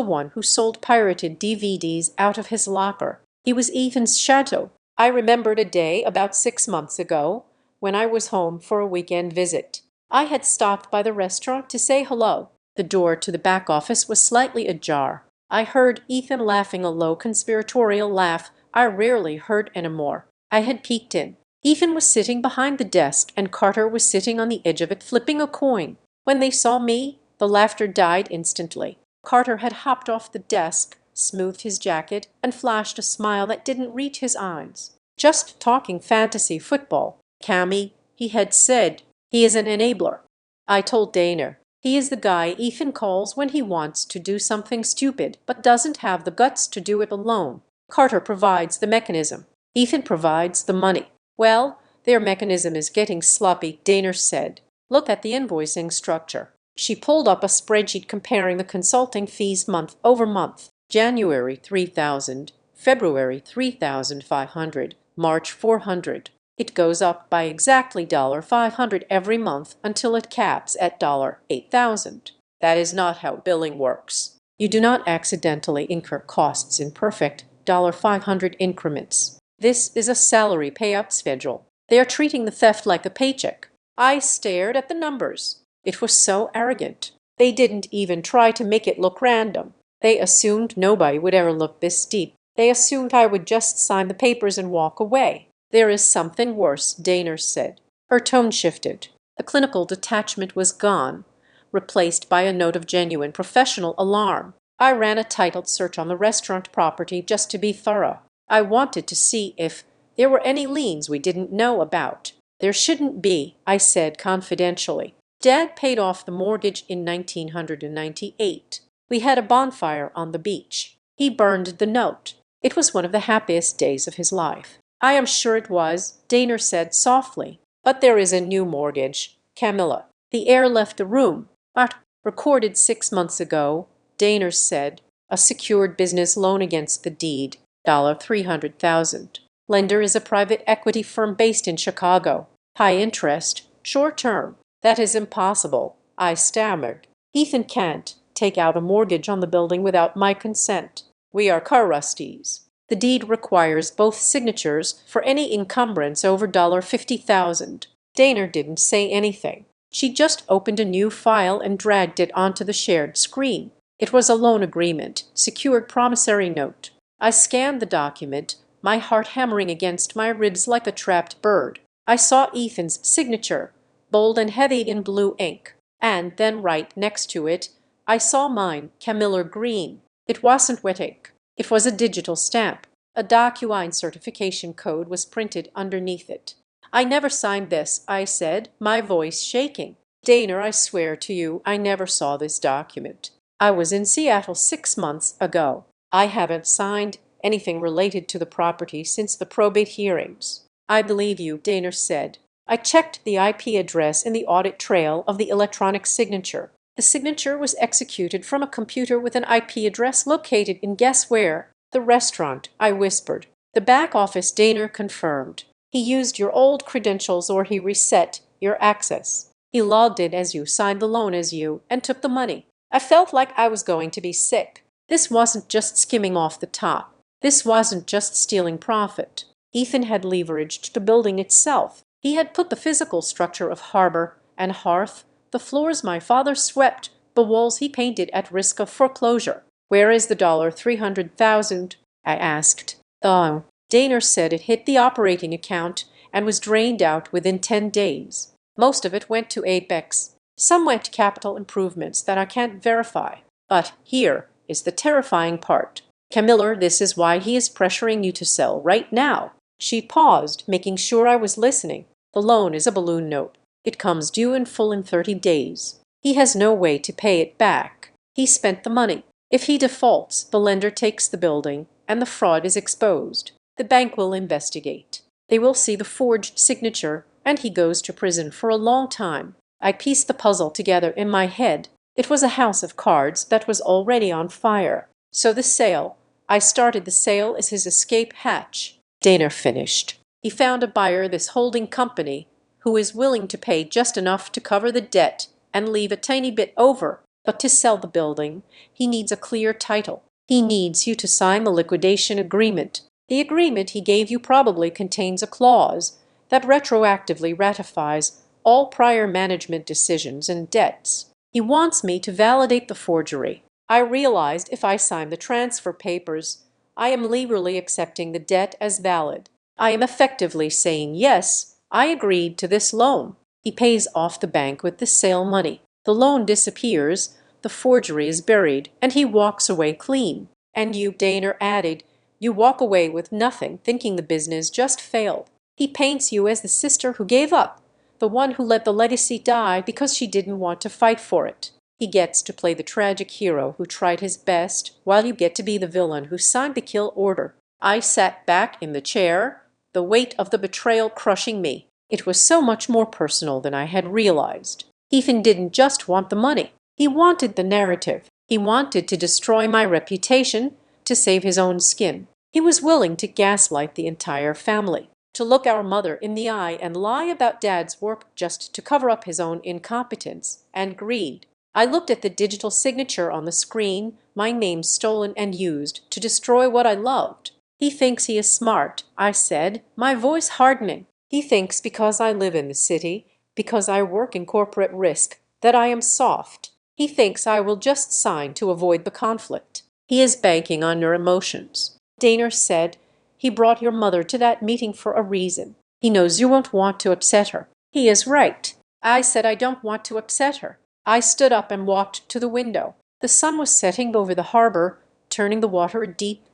one who sold pirated DVDs out of his locker. He was Ethan's shadow. I remembered a day about 6 months ago when I was home for a weekend visit. I had stopped by the restaurant to say hello. The door to the back office was slightly ajar. I heard Ethan laughing a low conspiratorial laugh I rarely heard anymore. I had peeked in. Ethan was sitting behind the desk and Carter was sitting on the edge of it flipping a coin. When they saw me, the laughter died instantly. Carter had hopped off the desk, smoothed his jacket, and flashed a smile that didn't reach his eyes. Just talking fantasy football. Cammy, he had said. He is an enabler. I told Daner. He is the guy Ethan calls when he wants to do something stupid, but doesn't have the guts to do it alone. Carter provides the mechanism. Ethan provides the money. Well, their mechanism is getting sloppy, Daner said. Look at the invoicing structure. She pulled up a spreadsheet comparing the consulting fees month over month. January $3,000, February $3,500, March $400. It goes up by exactly $500 every month until it caps at $8,000. That is not how billing works. You do not accidentally incur costs in perfect $500 increments. This is a salary pay-up schedule. They are treating the theft like a paycheck. I stared at the numbers. It was so arrogant. They didn't even try to make it look random. They assumed nobody would ever look this deep. They assumed I would just sign the papers and walk away. There is something worse, Daner said. Her tone shifted. The clinical detachment was gone, replaced by a note of genuine professional alarm. I ran a titled search on the restaurant property just to be thorough. I wanted to see if there were any liens we didn't know about. There shouldn't be, I said confidentially. Dad paid off the mortgage in 1998. We had a bonfire on the beach. He burned the note. It was one of the happiest days of his life. I am sure it was, Daner said softly. But there is a new mortgage, Camilla. The heir left the room. But recorded 6 months ago, Daner said. A secured business loan against the deed, $300,000. Lender is a private equity firm based in Chicago. High interest, short term. That is impossible, I stammered. Ethan can't take out a mortgage on the building without my consent. We are car-rusties. The deed requires both signatures for any encumbrance over $50,000. Daner didn't say anything. She just opened a new file and dragged it onto the shared screen. It was a loan agreement, secured promissory note. I scanned the document, my heart hammering against my ribs like a trapped bird. I saw Ethan's signature, bold and heavy in blue ink. And then right next to it, I saw mine, Camilla Green. It wasn't wet ink. It was a digital stamp. A DocuSign certification code was printed underneath it. I never signed this, I said, my voice shaking. Daner, I swear to you, I never saw this document. I was in Seattle 6 months ago. I haven't signed anything related to the property since the probate hearings. I believe you, Daner said. I checked the IP address in the audit trail of the electronic signature. The signature was executed from a computer with an IP address located in guess where? The restaurant, I whispered. The back office, Daner confirmed. He used your old credentials or he reset your access. He logged in as you, signed the loan as you, and took the money. I felt like I was going to be sick. This wasn't just skimming off the top. This wasn't just stealing profit. Ethan had leveraged the building itself. He had put the physical structure of harbor and hearth, the floors my father swept, the walls he painted at risk of foreclosure. Where is the $300,000? I asked. Oh, Daner said it hit the operating account and was drained out within 10 days. Most of it went to Apex. Some went to capital improvements that I can't verify. But here is the terrifying part. Camilla, this is why he is pressuring you to sell right now. She paused, making sure I was listening. The loan is a balloon note. It comes due in full in 30 days. He has no way to pay it back. He spent the money. If he defaults, the lender takes the building, and the fraud is exposed. The bank will investigate. They will see the forged signature, and he goes to prison for a long time. I pieced the puzzle together in my head. It was a house of cards that was already on fire. So the sale. I started the sale as his escape hatch. Daner finished. He found a buyer, this holding company, who is willing to pay just enough to cover the debt and leave a tiny bit over. But to sell the building, he needs a clear title. He needs you to sign the liquidation agreement. The agreement he gave you probably contains a clause that retroactively ratifies all prior management decisions and debts. He wants me to validate the forgery. I realized if I sign the transfer papers, I am legally accepting the debt as valid. I am effectively saying, yes, I agreed to this loan. He pays off the bank with the sale money. The loan disappears, the forgery is buried, and he walks away clean. And you, Daner added, you walk away with nothing, thinking the business just failed. He paints you as the sister who gave up, the one who let the legacy die because she didn't want to fight for it. He gets to play the tragic hero who tried his best, while you get to be the villain who signed the kill order. I sat back in the chair, the weight of the betrayal crushing me. It was so much more personal than I had realized. Ethan didn't just want the money. He wanted the narrative. He wanted to destroy my reputation, to save his own skin. He was willing to gaslight the entire family, to look our mother in the eye and lie about Dad's work just to cover up his own incompetence and greed. I looked at the digital signature on the screen, my name stolen and used to destroy what I loved. He thinks he is smart, I said, my voice hardening. He thinks because I live in the city, because I work in corporate risk, that I am soft. He thinks I will just sign to avoid the conflict. He is banking on your emotions. Daner said, he brought your mother to that meeting for a reason. He knows you won't want to upset her. He is right. I said I don't want to upset her. I stood up and walked to the window. The sun was setting over the harbor, turning the water a deep,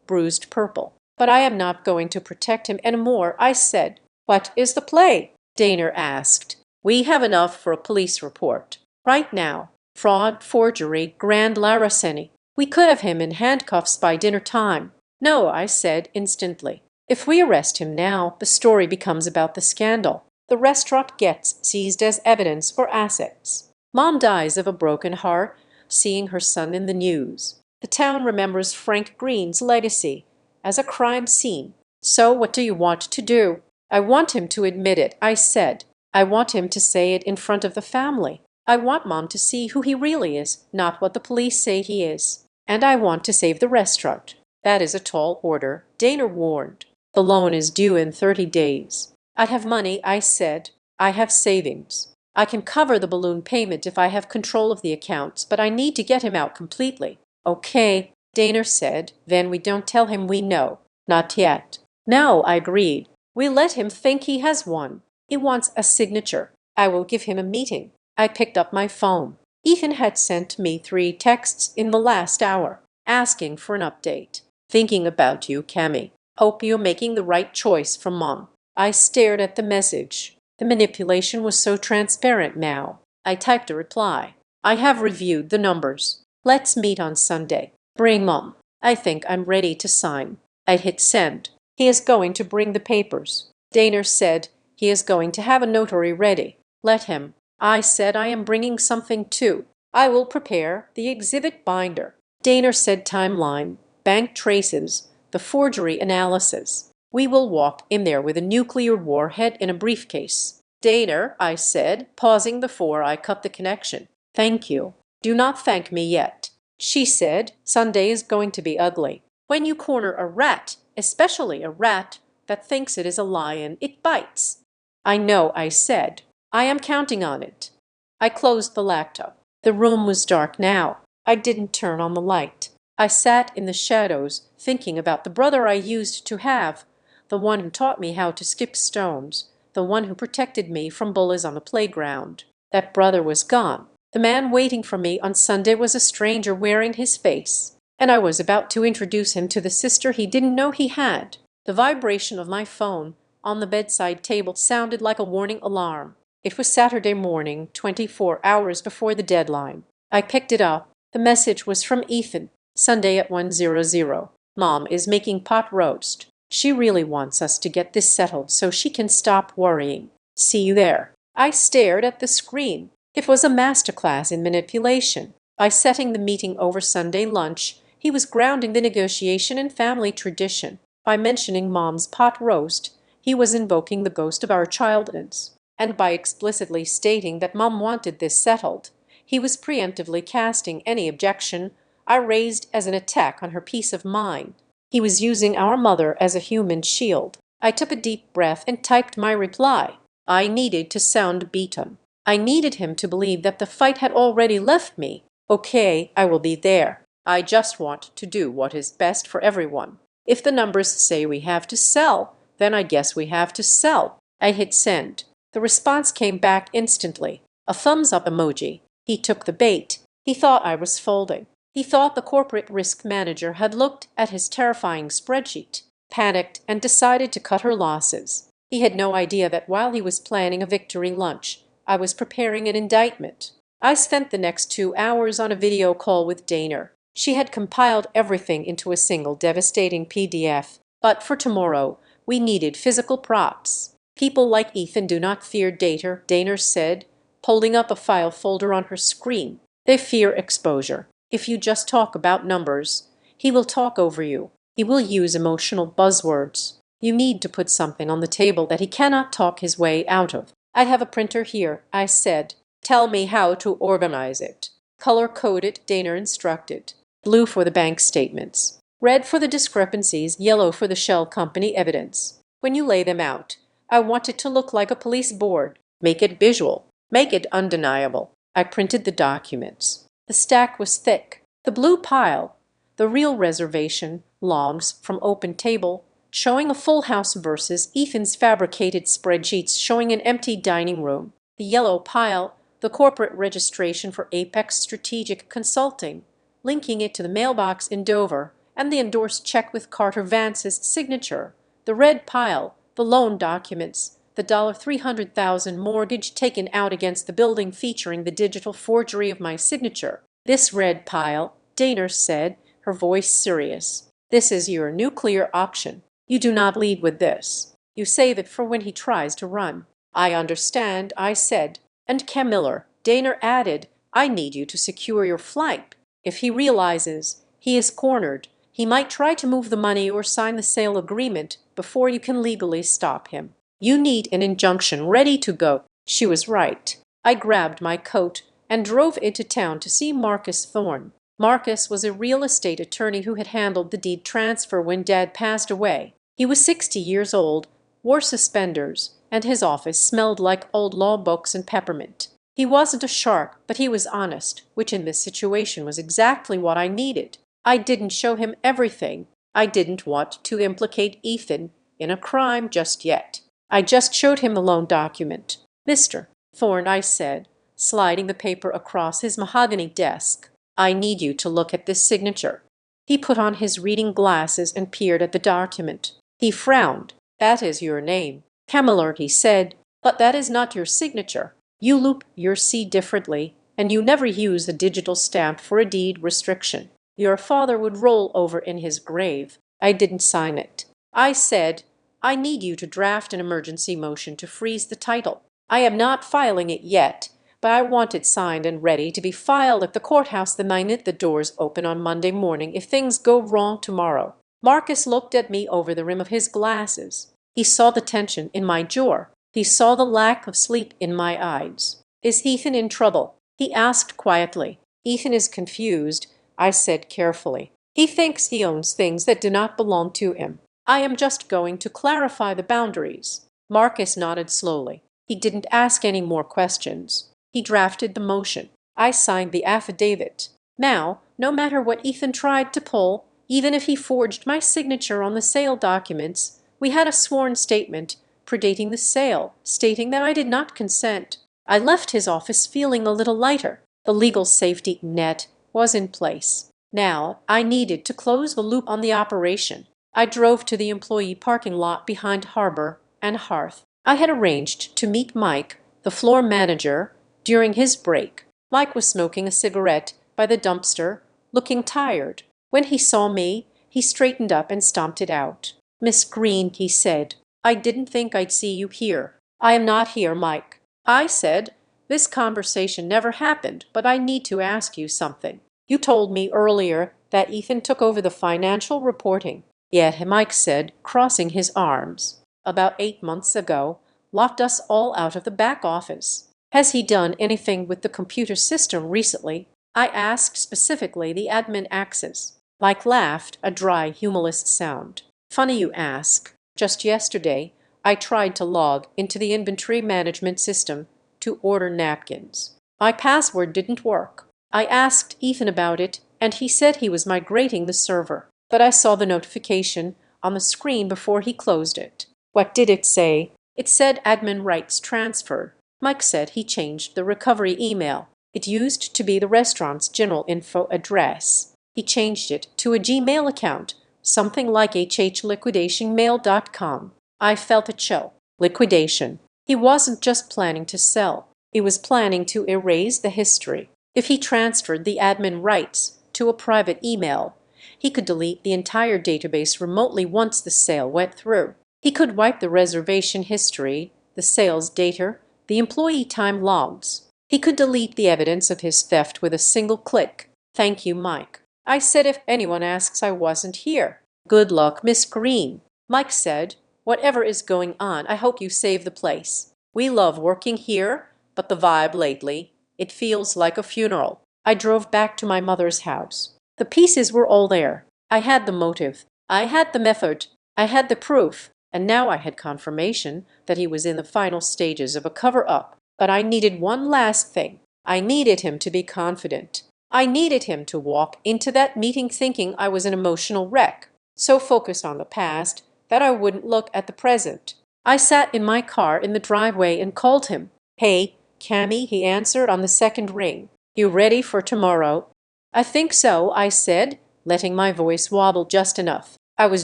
bruised purple. But I am not going to protect him anymore, I said. What is the play? Daner asked. We have enough for a police report. Right now. Fraud, forgery, grand larceny. We could have him in handcuffs by dinner time. No, I said instantly. If we arrest him now, the story becomes about the scandal. The restaurant gets seized as evidence or assets. Mom dies of a broken heart, seeing her son in the news. The town remembers Frank Green's legacy as a crime scene. So what do you want to do? I want him to admit it, I said. I want him to say it in front of the family. I want Mom to see who he really is, not what the police say he is. And I want to save the restaurant. That is a tall order, Daner warned. The loan is due in 30 days. I have money, I said. I have savings. I can cover the balloon payment if I have control of the accounts, but I need to get him out completely. Okay, Daner said. Then we don't tell him we know. Not yet. No, I agreed. We let him think he has won. He wants a signature. I will give him a meeting. I picked up my phone. Ethan had sent me 3 texts in the last hour, asking for an update. Thinking about you, Cammy. Hope you're making the right choice for Mom. I stared at the message. The manipulation was so transparent now. I typed a reply. I have reviewed the numbers. Let's meet on Sunday. Bring Mom. I think I'm ready to sign. I hit send. He is going to bring the papers. Daner said he is going to have a notary ready. Let him. I said I am bringing something too. I will prepare the exhibit binder. Daner said timeline, bank traces, the forgery analysis. We will walk in there with a nuclear warhead in a briefcase. Daner, I said, pausing before I cut the connection. Thank you. Do not thank me yet. She said, Sunday is going to be ugly. When you corner a rat, especially a rat that thinks it is a lion, it bites. I know, I said. I am counting on it. I closed the laptop. The room was dark now. I didn't turn on the light. I sat in the shadows, thinking about the brother I used to have, the one who taught me how to skip stones, the one who protected me from bullies on the playground. That brother was gone. The man waiting for me on Sunday was a stranger wearing his face, and I was about to introduce him to the sister he didn't know he had. The vibration of my phone on the bedside table sounded like a warning alarm. It was Saturday morning, 24 hours before the deadline. I picked it up. The message was from Ethan. Sunday at 1:00. Mom is making pot roast. She really wants us to get this settled so she can stop worrying. See you there. I stared at the screen. It was a masterclass in manipulation. By setting the meeting over Sunday lunch, he was grounding the negotiation in family tradition. By mentioning Mom's pot roast, he was invoking the ghost of our childhoods. And by explicitly stating that Mom wanted this settled, he was preemptively casting any objection I raised as an attack on her peace of mind. He was using our mother as a human shield. I took a deep breath and typed my reply. I needed to sound beaten. I needed him to believe that the fight had already left me. Okay, I will be there. I just want to do what is best for everyone. If the numbers say we have to sell, then I guess we have to sell. I hit send. The response came back instantly. A thumbs up emoji. He took the bait. He thought I was folding. He thought the corporate risk manager had looked at his terrifying spreadsheet, panicked, and decided to cut her losses. He had no idea that while he was planning a victory lunch, I was preparing an indictment. I spent the next 2 hours on a video call with Daner. She had compiled everything into a single devastating PDF. But for tomorrow, we needed physical props. People like Ethan do not fear data, Daner said, holding up a file folder on her screen. They fear exposure. If you just talk about numbers, he will talk over you. He will use emotional buzzwords. You need to put something on the table that he cannot talk his way out of. I have a printer here, I said. Tell me how to organize it. Color-code it, Daner instructed. Blue for the bank statements. Red for the discrepancies, yellow for the shell company evidence. When you lay them out, I want it to look like a police board. Make it visual. Make it undeniable. I printed the documents. The stack was thick. The blue pile, the real reservation, logs from open table, showing a full house versus Ethan's fabricated spreadsheets showing an empty dining room. The yellow pile, the corporate registration for Apex Strategic Consulting, linking it to the mailbox in Dover, and the endorsed check with Carter Vance's signature, the red pile, the loan documents, the $300,000 mortgage taken out against the building featuring the digital forgery of my signature. This red pile, Daner said, her voice serious. This is your nuclear option. You do not lead with this. You save it for when he tries to run. I understand, I said. And Camiller, Daner added, I need you to secure your flight. If he realizes he is cornered, he might try to move the money or sign the sale agreement before you can legally stop him. You need an injunction ready to go. She was right. I grabbed my coat and drove into town to see Marcus Thorne. Marcus was a real estate attorney who had handled the deed transfer when Dad passed away. He was 60 years old, wore suspenders, and his office smelled like old law books and peppermint. He wasn't a shark, but he was honest, which in this situation was exactly what I needed. I didn't show him everything. I didn't want to implicate Ethan in a crime just yet. I just showed him the loan document. Mr. Thorne, I said, sliding the paper across his mahogany desk, I need you to look at this signature. He put on his reading glasses and peered at the document. He frowned. That is your name. Camiller, he said, but that is not your signature. You loop your C differently, and you never use a digital stamp for a deed restriction. Your father would roll over in his grave. I didn't sign it. I said, I need you to draft an emergency motion to freeze the title. I am not filing it yet, but I want it signed and ready to be filed at the courthouse the minute the doors open on Monday morning if things go wrong tomorrow. Marcus looked at me over the rim of his glasses. He saw the tension in my jaw. He saw the lack of sleep in my eyes. Is Ethan in trouble? He asked quietly. Ethan is confused, I said carefully. He thinks he owns things that do not belong to him. I am just going to clarify the boundaries. Marcus nodded slowly. He didn't ask any more questions. He drafted the motion. I signed the affidavit. Now, no matter what Ethan tried to pull, even if he forged my signature on the sale documents, we had a sworn statement predating the sale, stating that I did not consent. I left his office feeling a little lighter. The legal safety net was in place. Now, I needed to close the loop on the operation. I drove to the employee parking lot behind Harbor and Hearth. I had arranged to meet Mike, the floor manager, during his break. Mike was smoking a cigarette by the dumpster, looking tired. When he saw me, he straightened up and stomped it out. Miss Green, he said, I didn't think I'd see you here. I am not here, Mike. I said, this conversation never happened, but I need to ask you something. You told me earlier that Ethan took over the financial reporting. Yeah, Mike said, crossing his arms. About 8 months ago, locked us all out of the back office. Has he done anything with the computer system recently? I asked specifically the admin access. Mike laughed, a dry, humorless sound. Funny you ask. Just yesterday, I tried to log into the inventory management system to order napkins. My password didn't work. I asked Ethan about it, and he said he was migrating the server. But I saw the notification on the screen before he closed it. What did it say? It said admin rights transferred. Mike said he changed the recovery email. It used to be the restaurant's general info address. He changed it to a Gmail account, something like hhliquidationmail.com. I felt a chill. Liquidation. He wasn't just planning to sell. He was planning to erase the history. If he transferred the admin rights to a private email, he could delete the entire database remotely once the sale went through. He could wipe the reservation history, the sales data, the employee time logs. He could delete the evidence of his theft with a single click. Thank you, Mike. I said if anyone asks, I wasn't here. Good luck, Miss Green. Mike said, whatever is going on, I hope you save the place. We love working here, but the vibe lately, it feels like a funeral. I drove back to my mother's house. The pieces were all there. I had the motive. I had the method. I had the proof. And now I had confirmation that he was in the final stages of a cover-up. But I needed one last thing. I needed him to be confident. I needed him to walk into that meeting thinking I was an emotional wreck, so focused on the past that I wouldn't look at the present. I sat in my car in the driveway and called him. Hey, Cammy, he answered on the second ring. You ready for tomorrow? I think so, I said, letting my voice wobble just enough. I was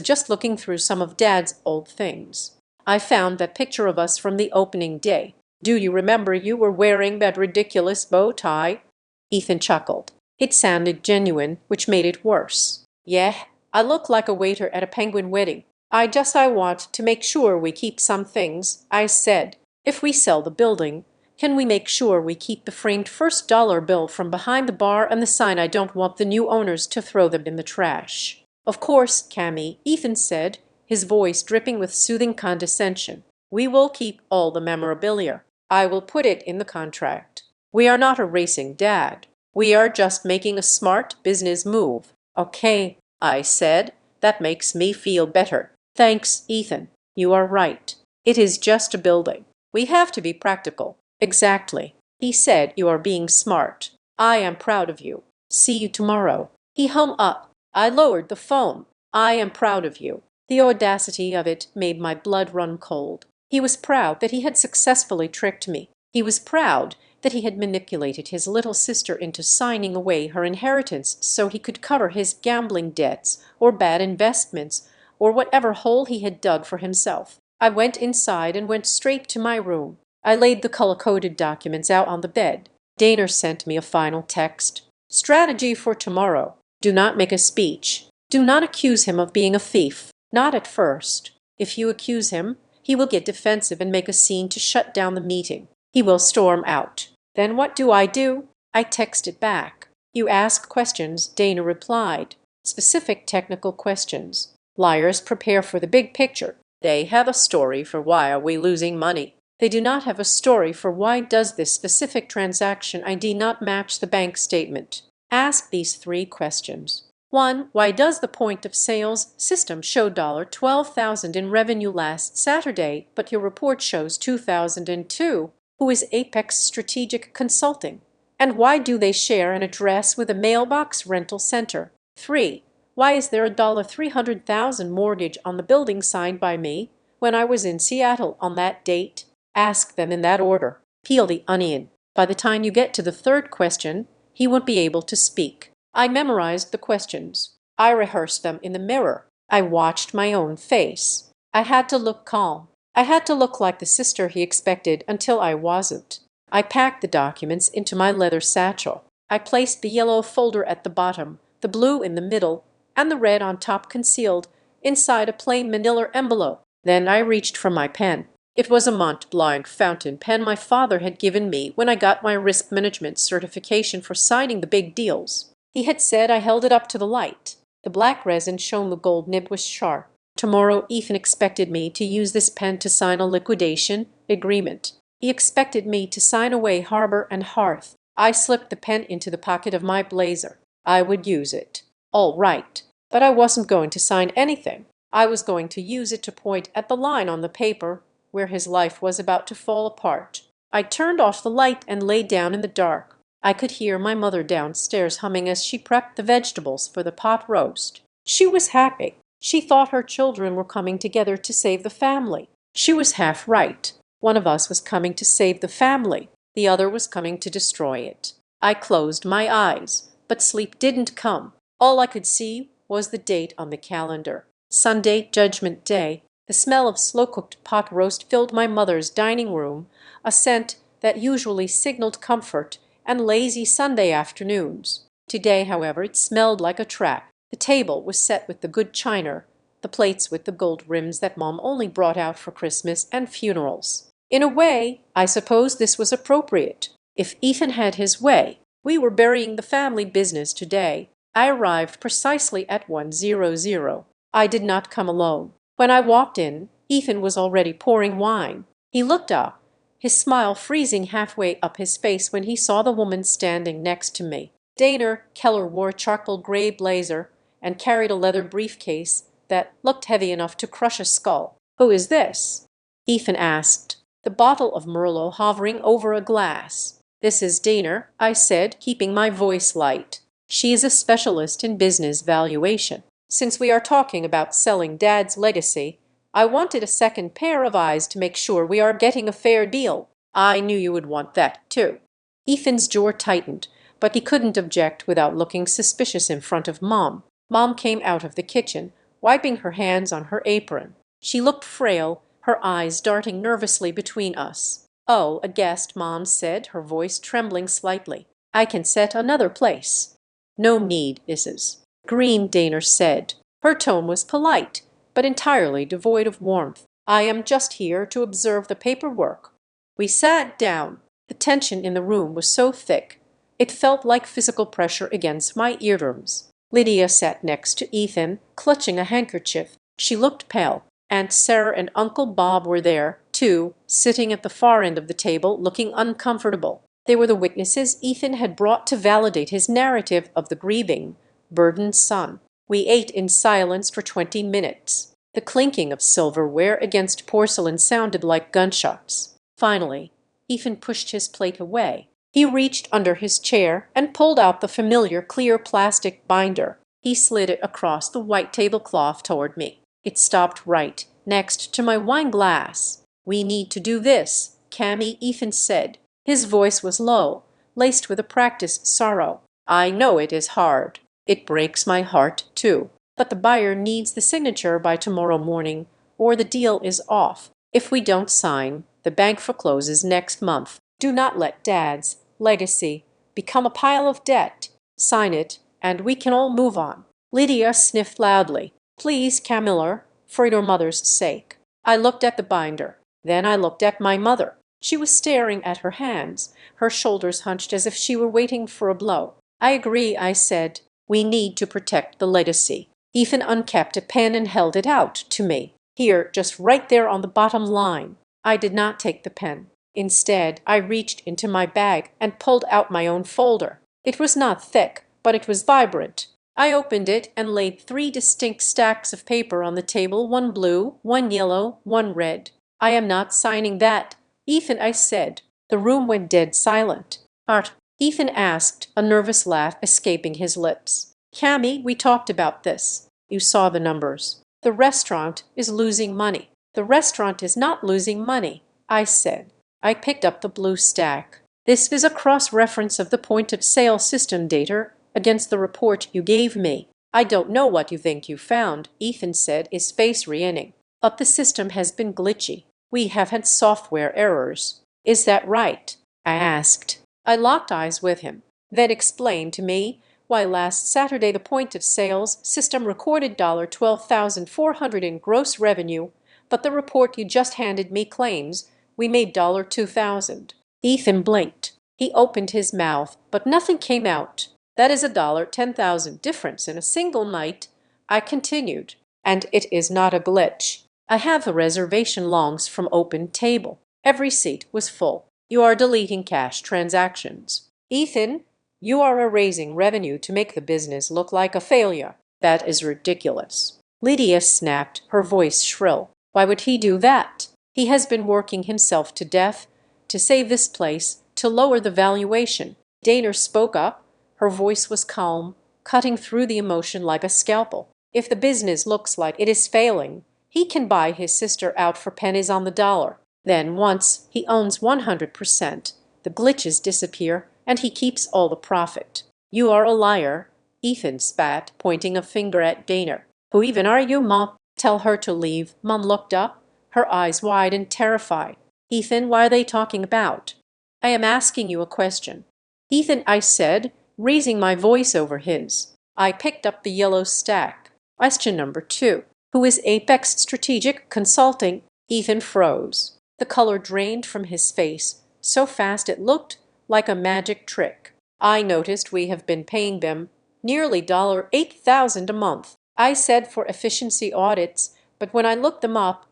just looking through some of Dad's old things. I found that picture of us from the opening day. Do you remember you were wearing that ridiculous bow tie? Ethan chuckled. It sounded genuine, which made it worse. Yeah, I look like a waiter at a penguin wedding. I want to make sure we keep some things, I said. If we sell the building, can we make sure we keep the framed first dollar bill from behind the bar and the sign? I don't want the new owners to throw them in the trash. Of course, Cammy, Ethan said, his voice dripping with soothing condescension. We will keep all the memorabilia. I will put it in the contract. We are not erasing Dad. We are just making a smart business move. Okay, I said. That makes me feel better. Thanks, Ethan. You are right. It is just a building. We have to be practical. Exactly. He said. You are being smart. I am proud of you. See you tomorrow. He hung up. I lowered the phone. I am proud of you. The audacity of it made my blood run cold. He was proud that he had successfully tricked me. He was proud that he had manipulated his little sister into signing away her inheritance so he could cover his gambling debts or bad investments or whatever hole he had dug for himself. I went inside and went straight to my room. I laid the color-coded documents out on the bed. Dana sent me a final text. Strategy for tomorrow. Do not make a speech. Do not accuse him of being a thief. Not at first. If you accuse him, he will get defensive and make a scene to shut down the meeting. He will storm out. Then what do? I texted back. You ask questions, Dana replied. Specific technical questions. Liars prepare for the big picture. They have a story for why are we losing money. They do not have a story for why does this specific transaction ID not match the bank statement. Ask these 3 questions. 1. Why does the point of sales system show $12,000 in revenue last Saturday, but your report shows 2002? Who is Apex Strategic Consulting? And why do they share an address with a mailbox rental center? 3. Why is there a $300,000 mortgage on the building signed by me when I was in Seattle on that date? Ask them in that order. Peel the onion. By the time you get to the 3rd question, he won't be able to speak. I memorized the questions. I rehearsed them in the mirror. I watched my own face. I had to look calm. I had to look like the sister he expected until I wasn't. I packed the documents into my leather satchel. I placed the yellow folder at the bottom, the blue in the middle, and the red on top concealed inside a plain manila envelope. Then I reached for my pen. It was a Mont Blanc fountain pen my father had given me when I got my risk management certification for signing the big deals. He had said I held it up to the light. The black resin shone, the gold nib was sharp. Tomorrow Ethan expected me to use this pen to sign a liquidation agreement. He expected me to sign away Harbor and Hearth. I slipped the pen into the pocket of my blazer. I would use it. All right. But I wasn't going to sign anything. I was going to use it to point at the line on the paper where his life was about to fall apart. I turned off the light and lay down in the dark. I could hear my mother downstairs humming as she prepped the vegetables for the pot roast. She was happy. She thought her children were coming together to save the family. She was half right. One of us was coming to save the family. The other was coming to destroy it. I closed my eyes, but sleep didn't come. All I could see was the date on the calendar. Sunday, Judgment Day. The smell of slow-cooked pot roast filled my mother's dining room, a scent that usually signaled comfort and lazy Sunday afternoons. Today, however, it smelled like a trap. The table was set with the good china, the plates with the gold rims that Mom only brought out for Christmas and funerals. In a way, I suppose this was appropriate. If Ethan had his way, we were burying the family business today. I arrived precisely at 1:00. I did not come alone. When I walked in, Ethan was already pouring wine. He looked up, his smile freezing halfway up his face when he saw the woman standing next to me. Dana Keller wore a charcoal gray blazer and carried a leather briefcase that looked heavy enough to crush a skull. "Who is this?" Ethan asked, the bottle of Merlot hovering over a glass. "This is Dana," I said, keeping my voice light. "She is a specialist in business valuation. Since we are talking about selling Dad's legacy, I wanted a second pair of eyes to make sure we are getting a fair deal. I knew you would want that, too." Ethan's jaw tightened, but he couldn't object without looking suspicious in front of Mom. Mom came out of the kitchen, wiping her hands on her apron. She looked frail, her eyes darting nervously between us. "Oh, a guest," Mom said, her voice trembling slightly. "I can set another place." "No need, Mrs. Green," Daner said. Her tone was polite, but entirely devoid of warmth. "I am just here to observe the paperwork." We sat down. The tension in the room was so thick, it felt like physical pressure against my eardrums. Lydia sat next to Ethan, clutching a handkerchief. She looked pale. Aunt Sarah and Uncle Bob were there, too, sitting at the far end of the table, looking uncomfortable. They were the witnesses Ethan had brought to validate his narrative of the grieving, burdened son. We ate in silence for 20 minutes. The clinking of silverware against porcelain sounded like gunshots. Finally, Ethan pushed his plate away. He reached under his chair and pulled out the familiar clear plastic binder. He slid it across the white tablecloth toward me. It stopped right next to my wine glass. "We need to do this, Cammy," Ethan said. His voice was low, laced with a practiced sorrow. "I know it is hard. It breaks my heart, too. But the buyer needs the signature by tomorrow morning, or the deal is off. If we don't sign, the bank forecloses next month. Do not let Dad's legacy become a pile of debt. Sign it, and we can all move on." Lydia sniffed loudly. "Please, Camilla, for your mother's sake." I looked at the binder. Then I looked at my mother. She was staring at her hands, her shoulders hunched as if she were waiting for a blow. "I agree," I said. "We need to protect the legacy." Ethan uncapped a pen and held it out to me. "Here, just right there on the bottom line." I did not take the pen. Instead, I reached into my bag and pulled out my own folder. It was not thick, but it was vibrant. I opened it and laid 3 distinct stacks of paper on the table, one blue, one yellow, one red. "I am not signing that, Ethan," I said. The room went dead silent. "Art?" Ethan asked, a nervous laugh escaping his lips. "Cammy, we talked about this. You saw the numbers. The restaurant is losing money." "The restaurant is not losing money," I said. I picked up the blue stack. "This is a cross-reference of the point-of-sale system data against the report you gave me." "I don't know what you think you found," Ethan said, his face re-inning. "But the system has been glitchy. We have had software errors." "Is that right?" I asked. I locked eyes with him, then explained to me why last Saturday the point-of-sales system recorded $12,400 in gross revenue, but the report you just handed me claims we made $2,000. Ethan blinked. He opened his mouth, but nothing came out. "That is $10,000 difference in a single night," I continued. "And it is not a glitch. I have the reservation logs from Open Table. Every seat was full. You are deleting cash transactions. Ethan, you are erasing revenue to make the business look like a failure. That is ridiculous." Lydia snapped, her voice shrill. "Why would he do that? He has been working himself to death to save this place, to lower the valuation." Daner spoke up. Her voice was calm, cutting through the emotion like a scalpel. "If the business looks like it is failing, he can buy his sister out for pennies on the dollar. Then once he owns 100%, the glitches disappear and he keeps all the profit." "You are a liar," Ethan spat, pointing a finger at Daner. "Who even are you, Mom?" "Tell her to leave." Mom looked up, her eyes wide and terrified. "Ethan, what are they talking about?" "I am asking you a question." "Ethan," I said, raising my voice over his. I picked up the yellow stack. "Question number 2. Who is Apex Strategic Consulting?" Ethan froze. The color drained from his face so fast it looked like a magic trick. "I noticed we have been paying them nearly $8,000 a month." I said, "for efficiency audits, but when I looked them up,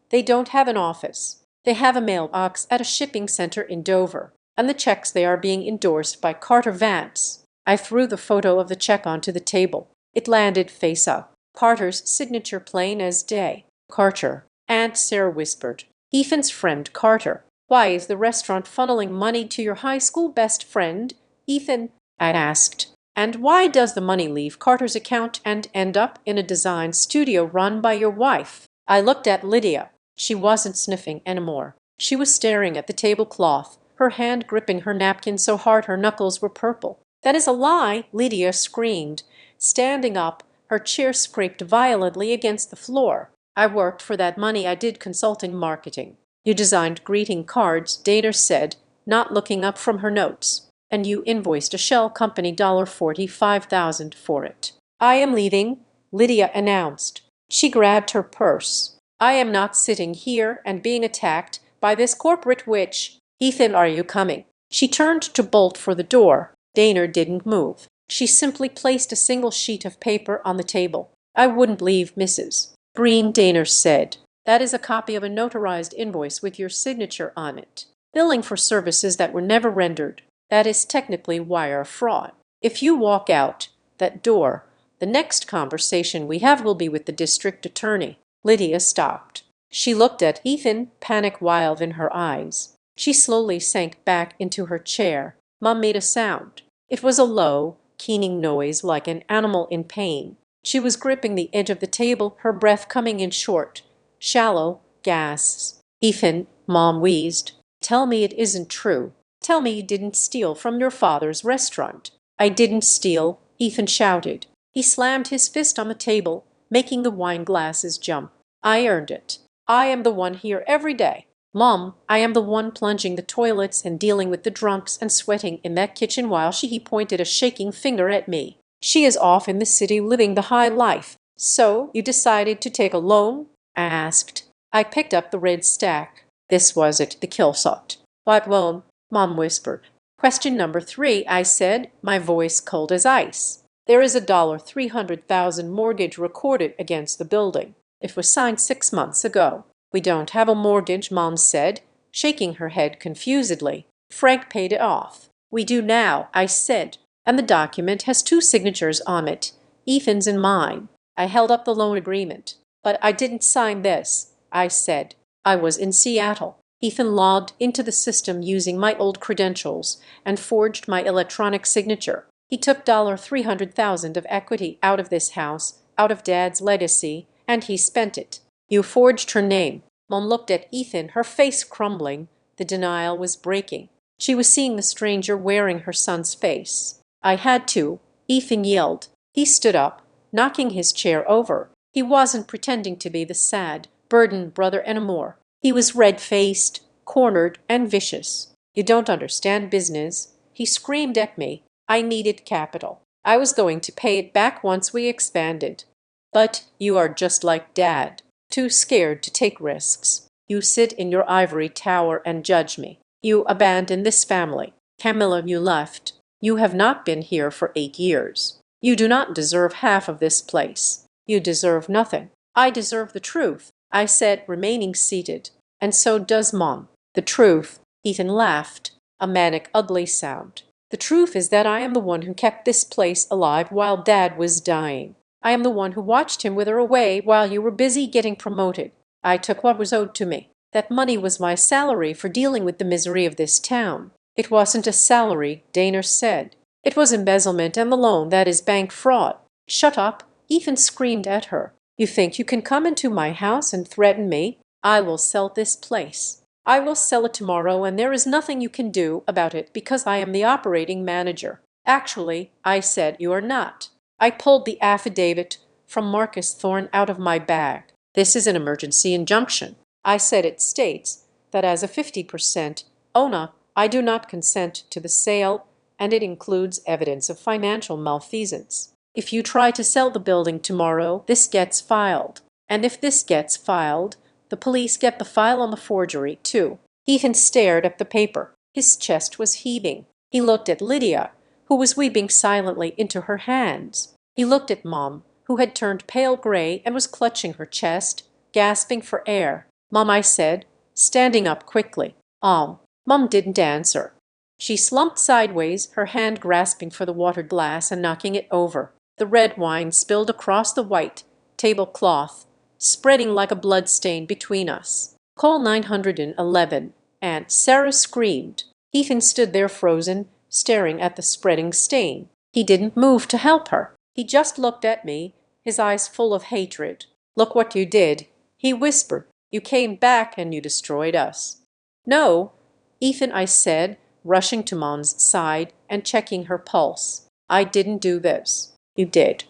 they don't have an office. They have a mailbox at a shipping center in Dover, and the checks they are being endorsed by Carter Vance." I threw the photo of the check onto the table. It landed face up, Carter's signature plain as day. "Carter," Aunt Sarah whispered. "Ethan's friend Carter. Why is the restaurant funneling money to your high school best friend, Ethan?" I asked. "And why does the money leave Carter's account and end up in a design studio run by your wife?" I looked at Lydia. She wasn't sniffing anymore. She was staring at the tablecloth, her hand gripping her napkin so hard her knuckles were purple. "That is a lie!" Lydia screamed, standing up, Her chair scraped violently against the floor. I worked for that money. I did consulting marketing. You designed greeting cards, Dana said, not looking up from her notes. And you invoiced a shell company $45,000 for it. I am leaving, Lydia announced. She grabbed her purse. I am not sitting here and being attacked by this corporate witch. Ethan, are you coming? She turned to bolt for the door. Dana didn't move. She simply placed a single sheet of paper on the table. I wouldn't leave, Mrs. Green, Dana said. That is a copy of a notarized invoice with your signature on it. Billing for services that were never rendered. That is technically wire fraud. If you walk out that door, the next conversation we have will be with the district attorney. Lydia stopped. She looked at Ethan, panic wild in her eyes. She slowly sank back into her chair. Mom made a sound. It was a low, keening noise like an animal in pain. She was gripping the edge of the table, her breath coming in short, shallow gasps. Ethan, Mom wheezed. Tell me it isn't true. Tell me you didn't steal from your father's restaurant. I didn't steal, Ethan shouted. He slammed his fist on the table, making the wine glasses jump. I earned it. I am the one here every day. Mom, I am the one plunging the toilets and dealing with the drunks and sweating in that kitchen while he pointed a shaking finger at me. She is off in the city living the high life. So you decided to take a loan? I asked. I picked up the red stack. This was it, the kill sought. What loan? Mom whispered. Question number 3, I said, my voice cold as ice. There is a $300,000 mortgage recorded against the building. It was signed 6 months ago. We don't have a mortgage, Mom said, shaking her head confusedly. Frank paid it off. We do now, I said, and the document has 2 signatures on it, Ethan's and mine. I held up the loan agreement. But I didn't sign this, I said. I was in Seattle. Ethan logged into the system using my old credentials and forged my electronic signature. He took $300,000 of equity out of this house, out of Dad's legacy, and he spent it. You forged her name. Mom looked at Ethan, her face crumbling. The denial was breaking. She was seeing the stranger wearing her son's face. I had to, Ethan yelled. He stood up, knocking his chair over. He wasn't pretending to be the sad, burdened brother anymore. He was red-faced, cornered, and vicious. You don't understand business. He screamed at me. I needed capital. I was going to pay it back once we expanded. But you are just like Dad, too scared to take risks. You sit in your ivory tower and judge me. You abandoned this family. Camilla, you left. You have not been here for 8 years. You do not deserve half of this place. You deserve nothing. I deserve the truth, I said, remaining seated. And so does Mom. The truth, Ethan laughed, a manic, ugly sound. The truth is that I am the one who kept this place alive while Dad was dying. I am the one who watched him wither away while you were busy getting promoted. I took what was owed to me. That money was my salary for dealing with the misery of this town. It wasn't a salary, Dana said. It was embezzlement and the loan, that is bank fraud. Shut up, Ethan screamed at her. You think you can come into my house and threaten me? I will sell this place. I will sell it tomorrow, and there is nothing you can do about it because I am the operating manager. Actually, I said, you are not. I pulled the affidavit from Marcus Thorne out of my bag. This is an emergency injunction. I said it states that as a 50% owner, I do not consent to the sale, and it includes evidence of financial malfeasance. If you try to sell the building tomorrow, this gets filed. And if this gets filed, the police get the file on the forgery, too. Ethan stared at the paper. His chest was heaving. He looked at Lydia, who was weeping silently into her hands. He looked at Mom, who had turned pale gray and was clutching her chest, gasping for air. Mom, I said, standing up quickly. Mom didn't answer. She slumped sideways, her hand grasping for the water glass and knocking it over. The red wine spilled across the white tablecloth, spreading like a blood stain between us. Call 911, and Sarah screamed. Ethan stood there frozen, staring at the spreading stain. He didn't move to help her. He just looked at me, his eyes full of hatred. Look what you did, he whispered. You came back and you destroyed us. No, Ethan, I said, rushing to Mom's side and checking her pulse. I didn't do this. You did.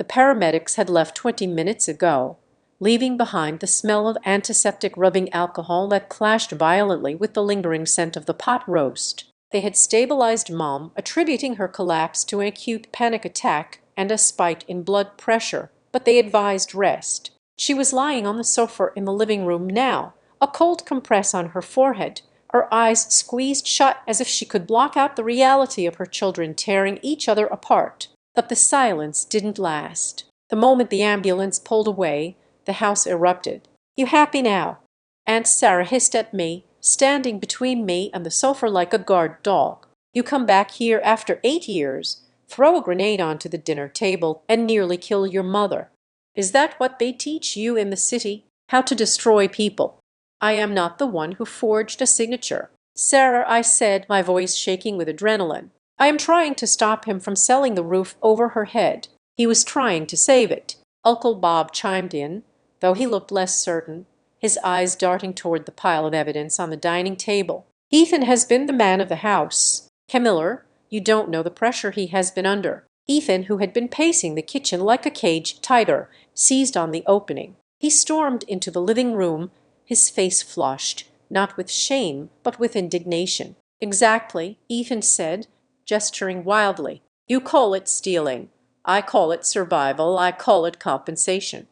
The paramedics had left 20 minutes ago, leaving behind the smell of antiseptic rubbing alcohol that clashed violently with the lingering scent of the pot roast. They had stabilized Mom, attributing her collapse to an acute panic attack and a spike in blood pressure, but they advised rest. She was lying on the sofa in the living room now, a cold compress on her forehead, her eyes squeezed shut as if she could block out the reality of her children tearing each other apart. But the silence didn't last. The moment the ambulance pulled away, the house erupted. "You happy now?" Aunt Sarah hissed at me, standing between me and the sofa like a guard dog. "You come back here after 8 years, throw a grenade onto the dinner table, and nearly kill your mother. Is that what they teach you in the city? How to destroy people?" "I am not the one who forged a signature, Sarah," I said, my voice shaking with adrenaline. "I am trying to stop him from selling the roof over her head. He was trying to save it." Uncle Bob chimed in, though he looked less certain, his eyes darting toward the pile of evidence on the dining table. "Ethan has been the man of the house. Camilla, you don't know the pressure he has been under." Ethan, who had been pacing the kitchen like a caged tiger, seized on the opening. He stormed into the living room, his face flushed, not with shame, but with indignation. "Exactly," Ethan said, gesturing wildly. "You call it stealing. I call it survival. I call it compensation."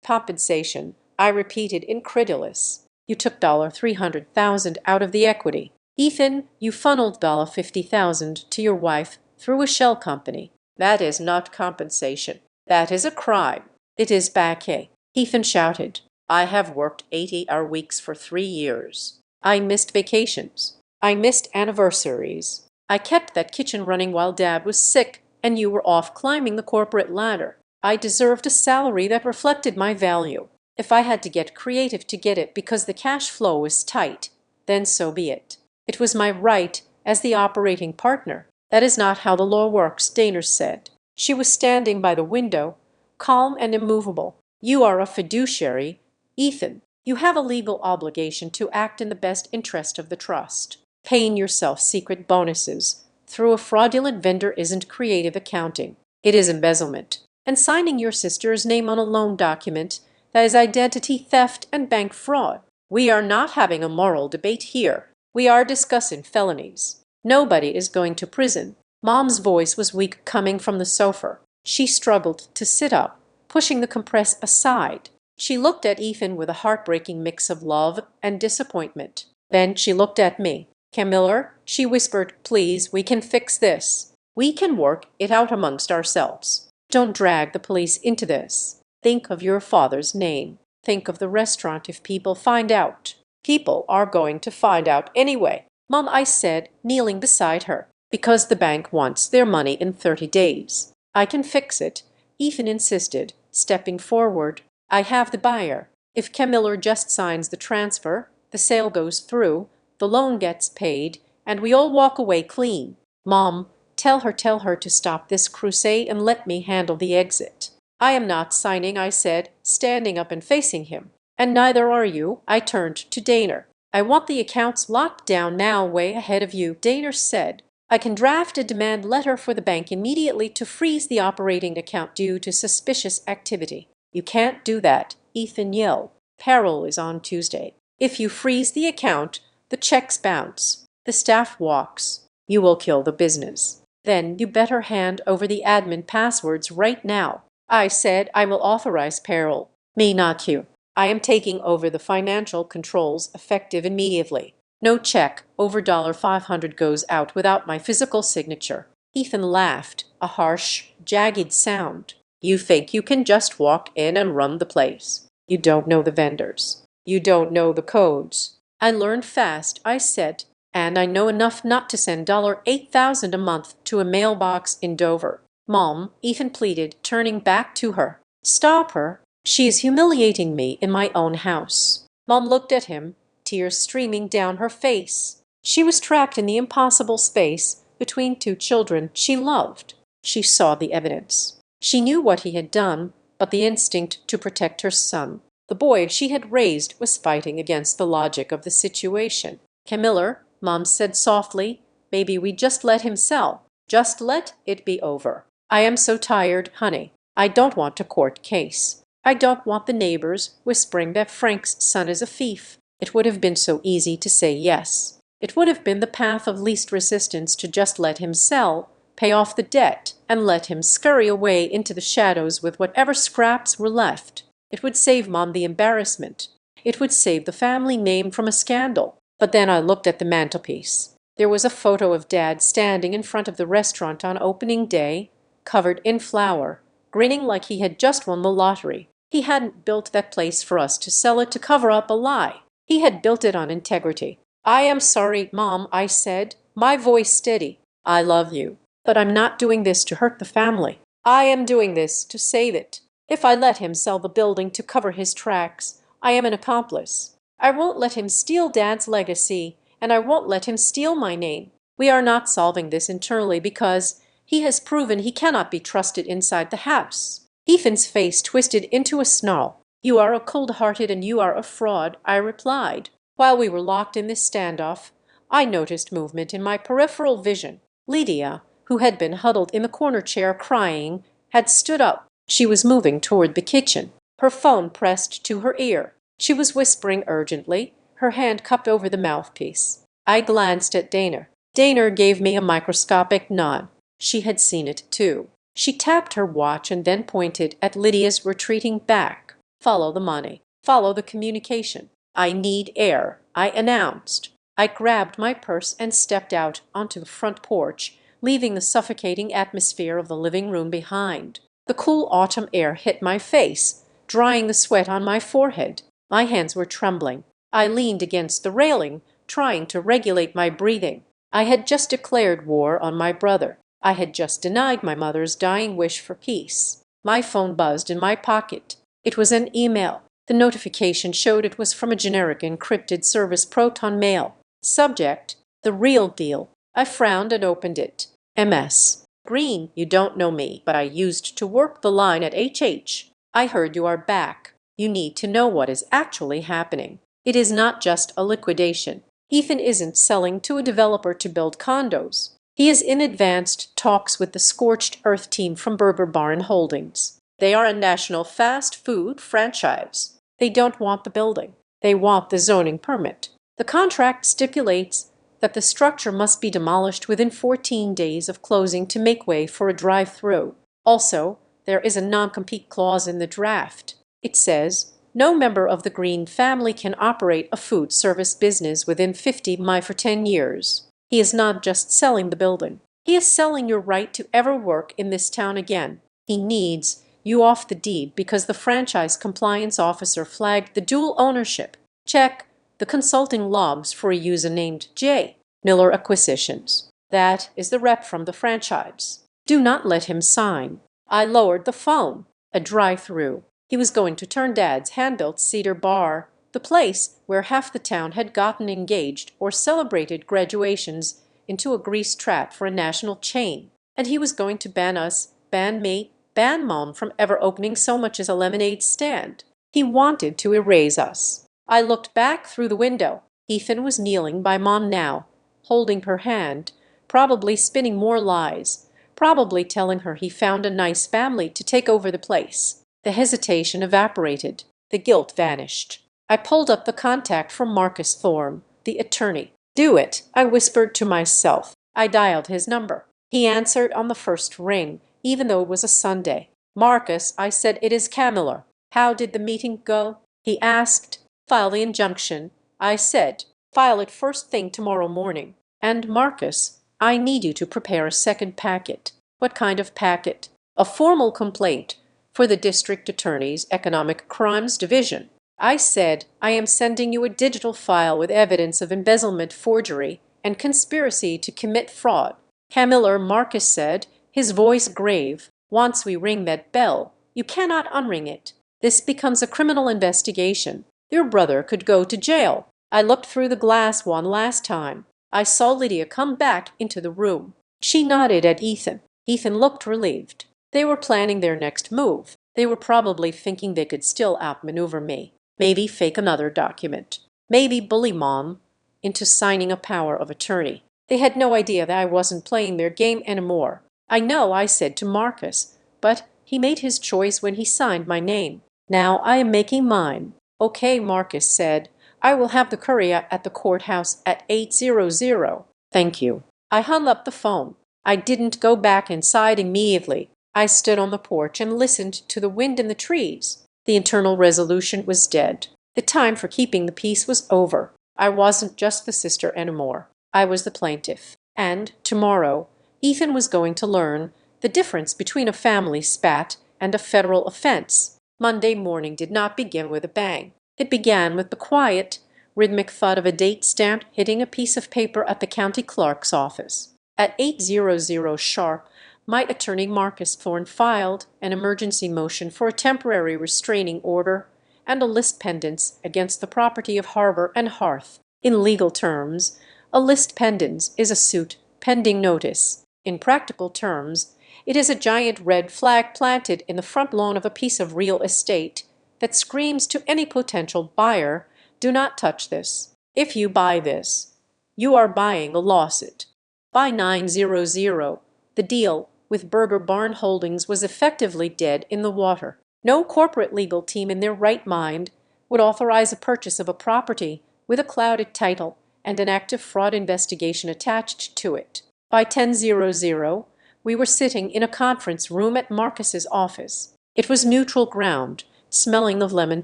"Compensation," I repeated, incredulous. "You took $300,000 out of the equity. Ethan, you funneled $50,000 to your wife through a shell company. That is not compensation. That is a crime. It is baquet," Ethan shouted. "I have worked 80-hour weeks for 3 years. I missed vacations. I missed anniversaries. I kept that kitchen running while Dad was sick and you were off climbing the corporate ladder. I deserved a salary that reflected my value. If I had to get creative to get it because the cash flow was tight, then so be it. It was my right as the operating partner." "That is not how the law works," Dana said. She was standing by the window, calm and immovable. "You are a fiduciary, Ethan. You have a legal obligation to act in the best interest of the trust. Paying yourself secret bonuses through a fraudulent vendor isn't creative accounting. It is embezzlement. And signing your sister's name on a loan document, that is identity theft and bank fraud. We are not having a moral debate here. We are discussing felonies. Nobody is going to prison." Mom's voice was weak coming from the sofa. She struggled to sit up, pushing the compress aside. She looked at Ethan with a heartbreaking mix of love and disappointment. Then she looked at me. "Camilla," she whispered, "please, we can fix this. We can work it out amongst ourselves. Don't drag the police into this. Think of your father's name. Think of the restaurant if people find out." "People are going to find out anyway, Mom," I said, kneeling beside her, "because the bank wants their money in 30 days. "I can fix it," Ethan insisted, stepping forward. "I have the buyer. If Camilla just signs the transfer, the sale goes through, the loan gets paid, and we all walk away clean. Mom, tell her to stop this crusade and let me handle the exit." "I am not signing," I said, standing up and facing him. "And neither are you." I turned to Dana. "I want the accounts locked down now, way ahead of you," Dana said. "I can draft a demand letter for the bank immediately to freeze the operating account due to suspicious activity." "You can't do that," Ethan yelled. "Payroll is on Tuesday. If you freeze the account, the checks bounce. The staff walks. You will kill the business. Then you better hand over the admin passwords right now." I said, "I will authorize payroll." "Me, not you. I am taking over the financial controls effective immediately. No check over $500 goes out without my physical signature." Ethan laughed, a harsh, jagged sound. "You think you can just walk in and run the place. You don't know the vendors. You don't know the codes." "I learned fast," I said, "and I know enough not to send $8,000 a month to a mailbox in Dover." "Mom," Ethan pleaded, turning back to her. "Stop her. She is humiliating me in my own house." Mom looked at him, tears streaming down her face. She was trapped in the impossible space between two children she loved. She saw the evidence. She knew what he had done, but the instinct to protect her son, the boy she had raised, was fighting against the logic of the situation. "Camilla," Mom said softly, "maybe we just let him sell. Just let it be over. I am so tired, honey." I don't want a court case. I don't want the neighbors whispering that Frank's son is a thief. It would have been so easy to say yes. It would have been the path of least resistance to just let him sell, pay off the debt, and let him scurry away into the shadows with whatever scraps were left. It would save Mom the embarrassment. It would save the family name from a scandal. But then I looked at the mantelpiece. There was a photo of Dad standing in front of the restaurant on opening day, covered in flour, grinning like he had just won the lottery. He hadn't built that place for us to sell it to cover up a lie. He had built it on integrity. "I am sorry, Mom," I said, my voice steady. "I love you, but I'm not doing this to hurt the family. I am doing this to save it. If I let him sell the building to cover his tracks, I am an accomplice. I won't let him steal Dad's legacy, and I won't let him steal my name. We are not solving this internally because he has proven he cannot be trusted inside the house." Ethan's face twisted into a snarl. "You are a cold-hearted and you are a fraud," I replied. While we were locked in this standoff, I noticed movement in my peripheral vision. Lydia, who had been huddled in the corner chair crying, had stood up. She was moving toward the kitchen, her phone pressed to her ear. She was whispering urgently, her hand cupped over the mouthpiece. I glanced at Dana. Dana gave me a microscopic nod. She had seen it too. She tapped her watch and then pointed at Lydia's retreating back. "Follow the money. Follow the communication. I need air," I announced. I grabbed my purse and stepped out onto the front porch, leaving the suffocating atmosphere of the living room behind. The cool autumn air hit my face, drying the sweat on my forehead. My hands were trembling. I leaned against the railing, trying to regulate my breathing. I had just declared war on my brother. I had just denied my mother's dying wish for peace. My phone buzzed in my pocket. It was an email. The notification showed it was from a generic encrypted service Proton Mail. Subject: "The Real Deal." I frowned and opened it. MS. "Green, you don't know me, but I used to work the line at HH. I heard you are back. You need to know what is actually happening. It is not just a liquidation. Ethan isn't selling to a developer to build condos. He is in advanced talks with the Scorched Earth team from Burger Barn Holdings. They are a national fast food franchise. They don't want the building. They want the zoning permit. The contract stipulates that the structure must be demolished within 14 days of closing to make way for a drive-through. Also, there is a non-compete clause in the draft. It says, no member of the Green family can operate a food service business within 50 mi for 10 years. He is not just selling the building. He is selling your right to ever work in this town again. He needs you off the deed because the franchise compliance officer flagged the dual ownership. Check the consulting logs for a user named J. Miller Acquisitions. That is the rep from the franchise. Do not let him sign." I lowered the phone. A drive-through. He was going to turn Dad's hand-built cedar bar, the place where half the town had gotten engaged or celebrated graduations, into a grease trap for a national chain. And he was going to ban us, ban me, ban Mom from ever opening so much as a lemonade stand. He wanted to erase us. I looked back through the window. Ethan was kneeling by Mom now, holding her hand, probably spinning more lies, probably telling her he found a nice family to take over the place. The hesitation evaporated. The guilt vanished. I pulled up the contact from Marcus Thorne, the attorney. "Do it," I whispered to myself. I dialed his number. He answered on the first ring, even though it was a Sunday. "Marcus," I said, "it is Camilla. How did the meeting go?" He asked. "File the injunction." I said, "File it first thing tomorrow morning. And Marcus, I need you to prepare a second packet." "What kind of packet?" "A formal complaint for the district attorney's economic crimes division." I said, "I am sending you a digital file with evidence of embezzlement, forgery, and conspiracy to commit fraud." "Camilla," Marcus said, his voice grave, "once we ring that bell, you cannot unring it. This becomes a criminal investigation. Your brother could go to jail." I looked through the glass one last time. I saw Lydia come back into the room. She nodded at Ethan. Ethan looked relieved. They were planning their next move. They were probably thinking they could still outmaneuver me. Maybe fake another document. Maybe bully Mom into signing a power of attorney. They had no idea that I wasn't playing their game anymore. "I know," I said to Marcus, "but He made his choice when he signed my name. Now I am making mine." "Okay," Marcus said. "I will have the courier at the courthouse at 8:00. Thank you." I hung up the phone. I didn't go back inside immediately. I stood on the porch and listened to the wind in the trees. The internal resolution was dead. The time for keeping the peace was over. I wasn't just the sister anymore. I was the plaintiff. And tomorrow, Ethan was going to learn the difference between a family spat and a federal offense. Monday morning did not begin with a bang. It began with the quiet, rhythmic thud of a date stamp hitting a piece of paper at the county clerk's office. At 8:00 sharp, my attorney Marcus Thorne filed an emergency motion for a temporary restraining order and a list pendants against the property of Harbor and Hearth. In legal terms, a list pendants is a suit pending notice. In practical terms, it is a giant red flag planted in the front lawn of a piece of real estate that screams to any potential buyer, "Do not touch this. If you buy this, you are buying a lawsuit." By 9:00, the deal with Burger Barn Holdings was effectively dead in the water. No corporate legal team in their right mind would authorize a purchase of a property with a clouded title and an active fraud investigation attached to it. By 10:00, we were sitting in a conference room at Marcus's office. It was neutral ground, smelling of lemon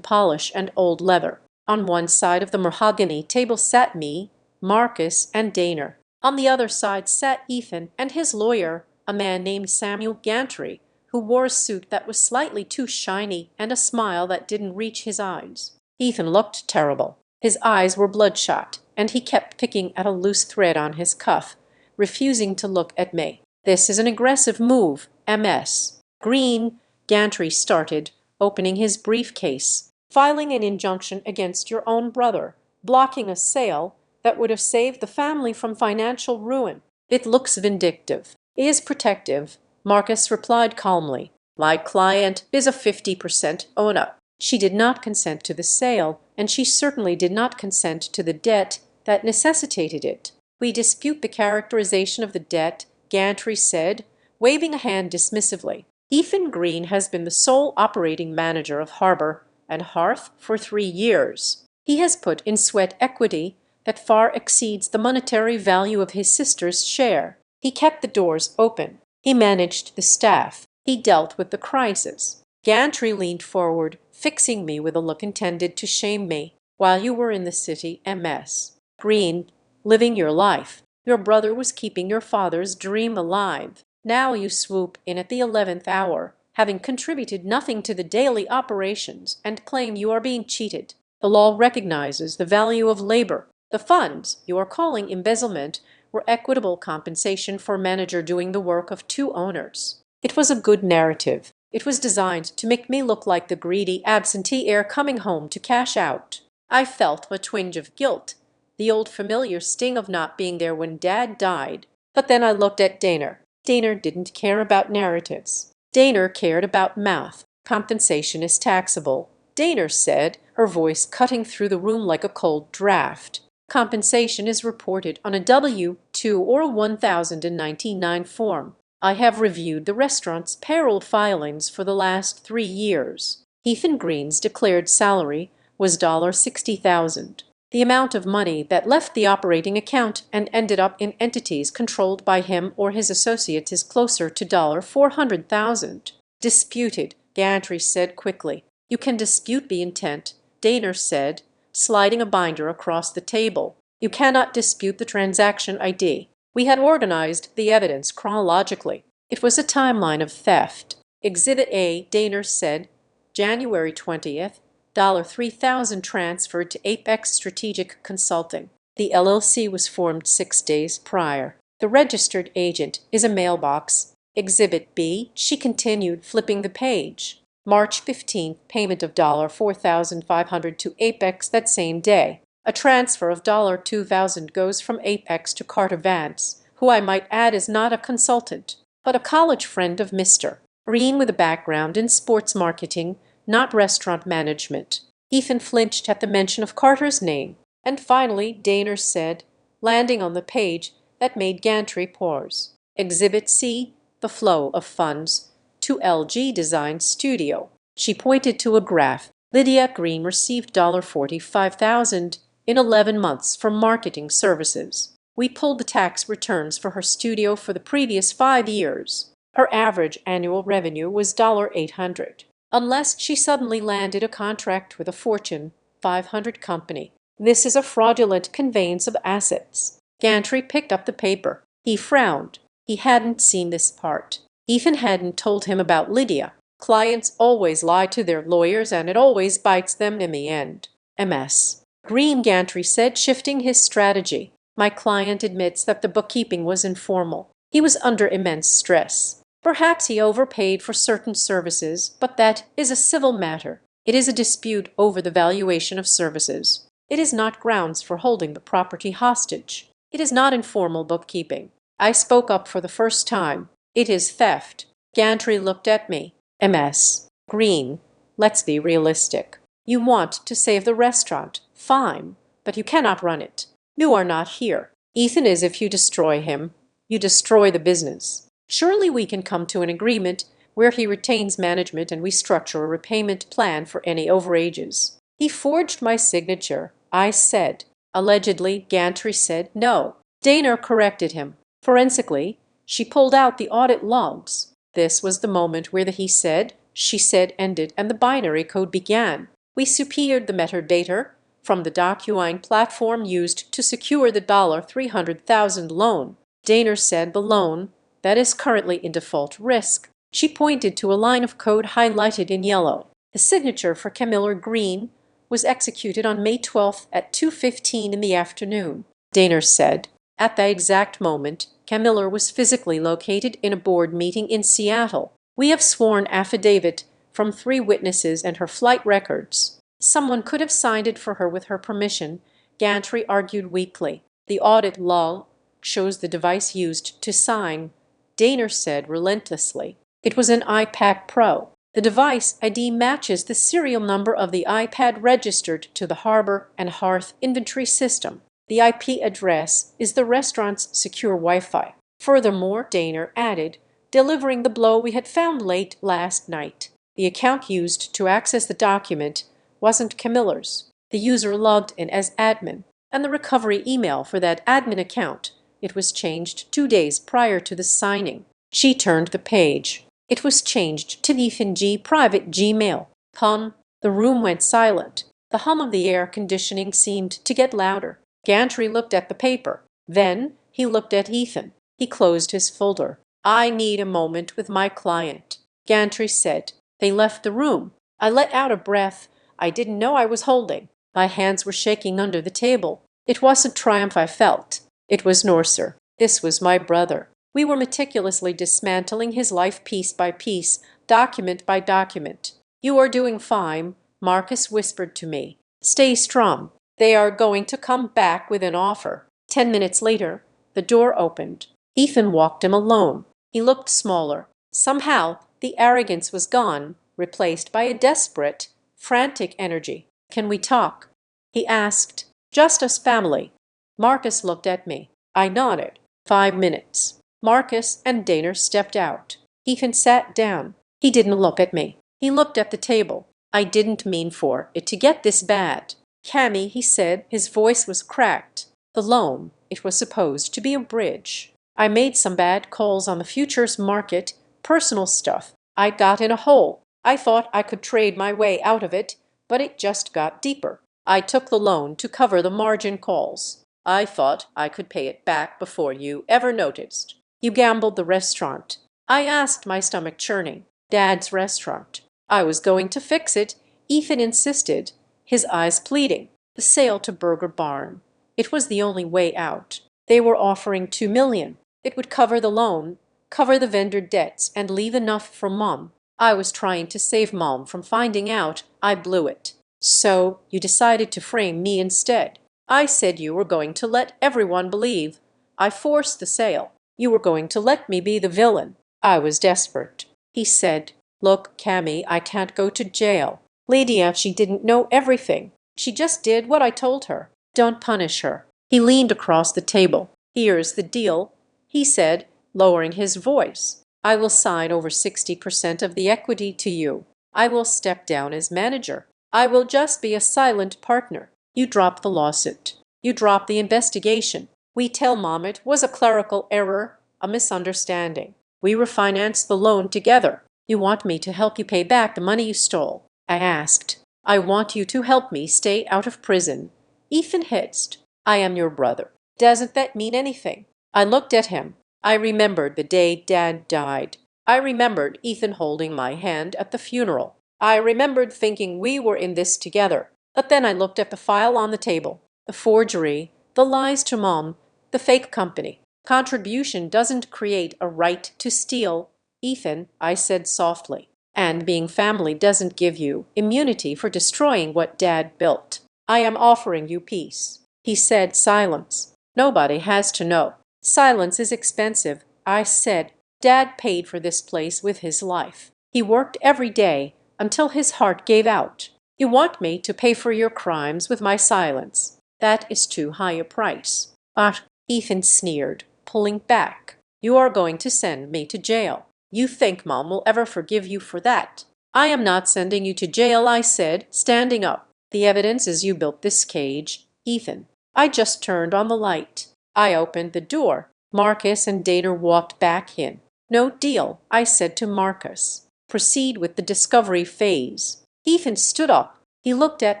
polish and old leather. On one side of the mahogany table sat me, Marcus, and Daner. On the other side sat Ethan and his lawyer, a man named Samuel Gantry, who wore a suit that was slightly too shiny and a smile that didn't reach his eyes. Ethan looked terrible. His eyes were bloodshot, and he kept picking at a loose thread on his cuff, refusing to look at me. "This is an aggressive move, MS. Green," Gantry started, opening his briefcase. "Filing an injunction against your own brother, blocking a sale that would have saved the family from financial ruin. It looks vindictive." "Is protective," Marcus replied calmly. "My client is a 50% owner. She did not consent to the sale, and she certainly did not consent to the debt that necessitated it." "We dispute the characterization of the debt," Gantry said, waving a hand dismissively. "Ethan Green has been the sole operating manager of Harbor and Hearth for 3 years. He has put in sweat equity that far exceeds the monetary value of his sister's share. He kept the doors open. He managed the staff. He dealt with the crisis." Gantry leaned forward, fixing me with a look intended to shame me. "While you were in the city, MS. Green, living your life, your brother was keeping your father's dream alive. Now you swoop in at the 11th hour, having contributed nothing to the daily operations, and claim you are being cheated. The law recognizes the value of labor. The funds you are calling embezzlement were equitable compensation for manager doing the work of 2 owners. It was a good narrative. It was designed to make me look like the greedy absentee heir coming home to cash out. I felt a twinge of guilt, the old familiar sting of not being there when Dad died. But then I looked at Daner. Daner didn't care about narratives. Daner cared about math. "Compensation is taxable," Daner said, her voice cutting through the room like a cold draft. "Compensation is reported on a W-2 or a 1099 form. I have reviewed the restaurant's payroll filings for the last 3 years. Ethan Green's declared salary was $60,000. The amount of money that left the operating account and ended up in entities controlled by him or his associates is closer to $400,000. "Disputed," Gantry said quickly. "You can dispute the intent," Daner said, sliding a binder across the table. "You cannot dispute the transaction ID." We had organized the evidence chronologically. It was a timeline of theft. Exhibit A, Daner said, January 20th, $3,000 transferred to Apex Strategic Consulting. The LLC was formed 6 days prior. The registered agent is a mailbox. Exhibit B, she continued, flipping the page. March 15th, payment of $4,500 to Apex that same day. A transfer of $2,000 goes from Apex to Carter Vance, who I might add is not a consultant, but a college friend of Mr. Green with a background in sports marketing, not restaurant management. Ethan flinched at the mention of Carter's name. And finally, Daner said, landing on the page that made Gantry pause. Exhibit C, the flow of funds to LG Design Studio. She pointed to a graph. Lydia Green received $45,000 in 11 months for marketing services. We pulled the tax returns for her studio for the previous 5 years. Her average annual revenue was $800. Unless she suddenly landed a contract with a Fortune 500 company. This is a fraudulent conveyance of assets. Gantry picked up the paper. He frowned. He hadn't seen this part. Ethan hadn't told him about Lydia. Clients always lie to their lawyers and it always bites them in the end. MS. Green, Gantry said, shifting his strategy. My client admits that the bookkeeping was informal. He was under immense stress. Perhaps he overpaid for certain services, but that is a civil matter. It is a dispute over the valuation of services. It is not grounds for holding the property hostage. It is not informal bookkeeping. I spoke up for the first time. It is theft. Gantry looked at me. MS. Green, let's be realistic. You want to save the restaurant. Fine. But you cannot run it. You are not here. Ethan is if you destroy him. You destroy the business. Surely we can come to an agreement where he retains management and we structure a repayment plan for any overages. He forged my signature. I said. Allegedly, Gantry said no. Daner corrected him. Forensically, she pulled out the audit logs. This was the moment where the he said, she said ended and the binary code began. We superied the metadata from the DocuSign platform used to secure the $300,000 loan. Daner said the loan, that is currently in default risk. She pointed to a line of code highlighted in yellow. The signature for Camilla Green was executed on May 12th at 2:15 in the afternoon. Daner said, at that exact moment, Camilla was physically located in a board meeting in Seattle. We have sworn affidavit from 3 witnesses and her flight records. Someone could have signed it for her with her permission, Gantry argued weakly. The audit log shows the device used to sign. Daner said relentlessly. It was an iPad Pro. The device ID matches the serial number of the iPad registered to the Harbor and Hearth inventory system. The IP address is the restaurant's secure Wi-Fi. Furthermore, Daner added, delivering the blow we had found late last night. The account used to access the document wasn't Camilla's. The user logged in as admin, and the recovery email for that admin account, it was changed 2 days prior to the signing. She turned the page. It was changed to Ethan G. private Gmail. The room went silent. The hum of the air conditioning seemed to get louder. Gantry looked at the paper. Then he looked at Ethan. He closed his folder. I need a moment with my client. Gantry said. They left the room. I let out a breath I didn't know I was holding. My hands were shaking under the table. It wasn't triumph I felt. It was Norser. This was my brother. We were meticulously dismantling his life piece by piece, document by document. You are doing fine, Marcus whispered to me. Stay strong. They are going to come back with an offer. 10 minutes later, the door opened. Ethan walked him alone. He looked smaller. Somehow, the arrogance was gone, replaced by a desperate, frantic energy. Can we talk? He asked. Just us family. Marcus looked at me. I nodded. 5 minutes. Marcus and Daner stepped out. Ethan sat down. He didn't look at me. He looked at the table. I didn't mean for it to get this bad. Cammy, he said, his voice was cracked. The loan, it was supposed to be a bridge. I made some bad calls on the futures market, personal stuff. I got in a hole. I thought I could trade my way out of it, but it just got deeper. I took the loan to cover the margin calls. I thought I could pay it back before you ever noticed. You gambled the restaurant. I asked, my stomach churning. Dad's restaurant. I was going to fix it. Ethan insisted, his eyes pleading. The sale to Burger Barn. It was the only way out. They were offering $2 million. It would cover the loan, cover the vendor debts, and leave enough for Mom. I was trying to save Mom from finding out I blew it. So you decided to frame me instead. I said you were going to let everyone believe. I forced the sale. You were going to let me be the villain. I was desperate. He said, look, Cammy, I can't go to jail. Lydia, she didn't know everything. She just did what I told her. Don't punish her. He leaned across the table. Here's the deal, he said, lowering his voice. I will sign over 60% of the equity to you. I will step down as manager. I will just be a silent partner. You drop the lawsuit. You drop the investigation. We tell Mom it was a clerical error, a misunderstanding. We refinance the loan together. You want me to help you pay back the money you stole? I asked. I want you to help me stay out of prison. Ethan hissed. I am your brother. Doesn't that mean anything? I looked at him. I remembered the day Dad died. I remembered Ethan holding my hand at the funeral. I remembered thinking we were in this together. But then I looked at the file on the table. The forgery, the lies to Mom, the fake company. Contribution doesn't create a right to steal, Ethan, I said softly. And being family doesn't give you immunity for destroying what Dad built. I am offering you peace. He said silence. Nobody has to know. Silence is expensive, I said. Dad paid for this place with his life. He worked every day until his heart gave out. You want me to pay for your crimes with my silence. That is too high a price. But, Ethan sneered, pulling back. You are going to send me to jail. You think Mom will ever forgive you for that? I am not sending you to jail, I said, standing up. The evidence is you built this cage, Ethan. I just turned on the light. I opened the door. Marcus and Dana walked back in. No deal, I said to Marcus. Proceed with the discovery phase. Ethan stood up. He looked at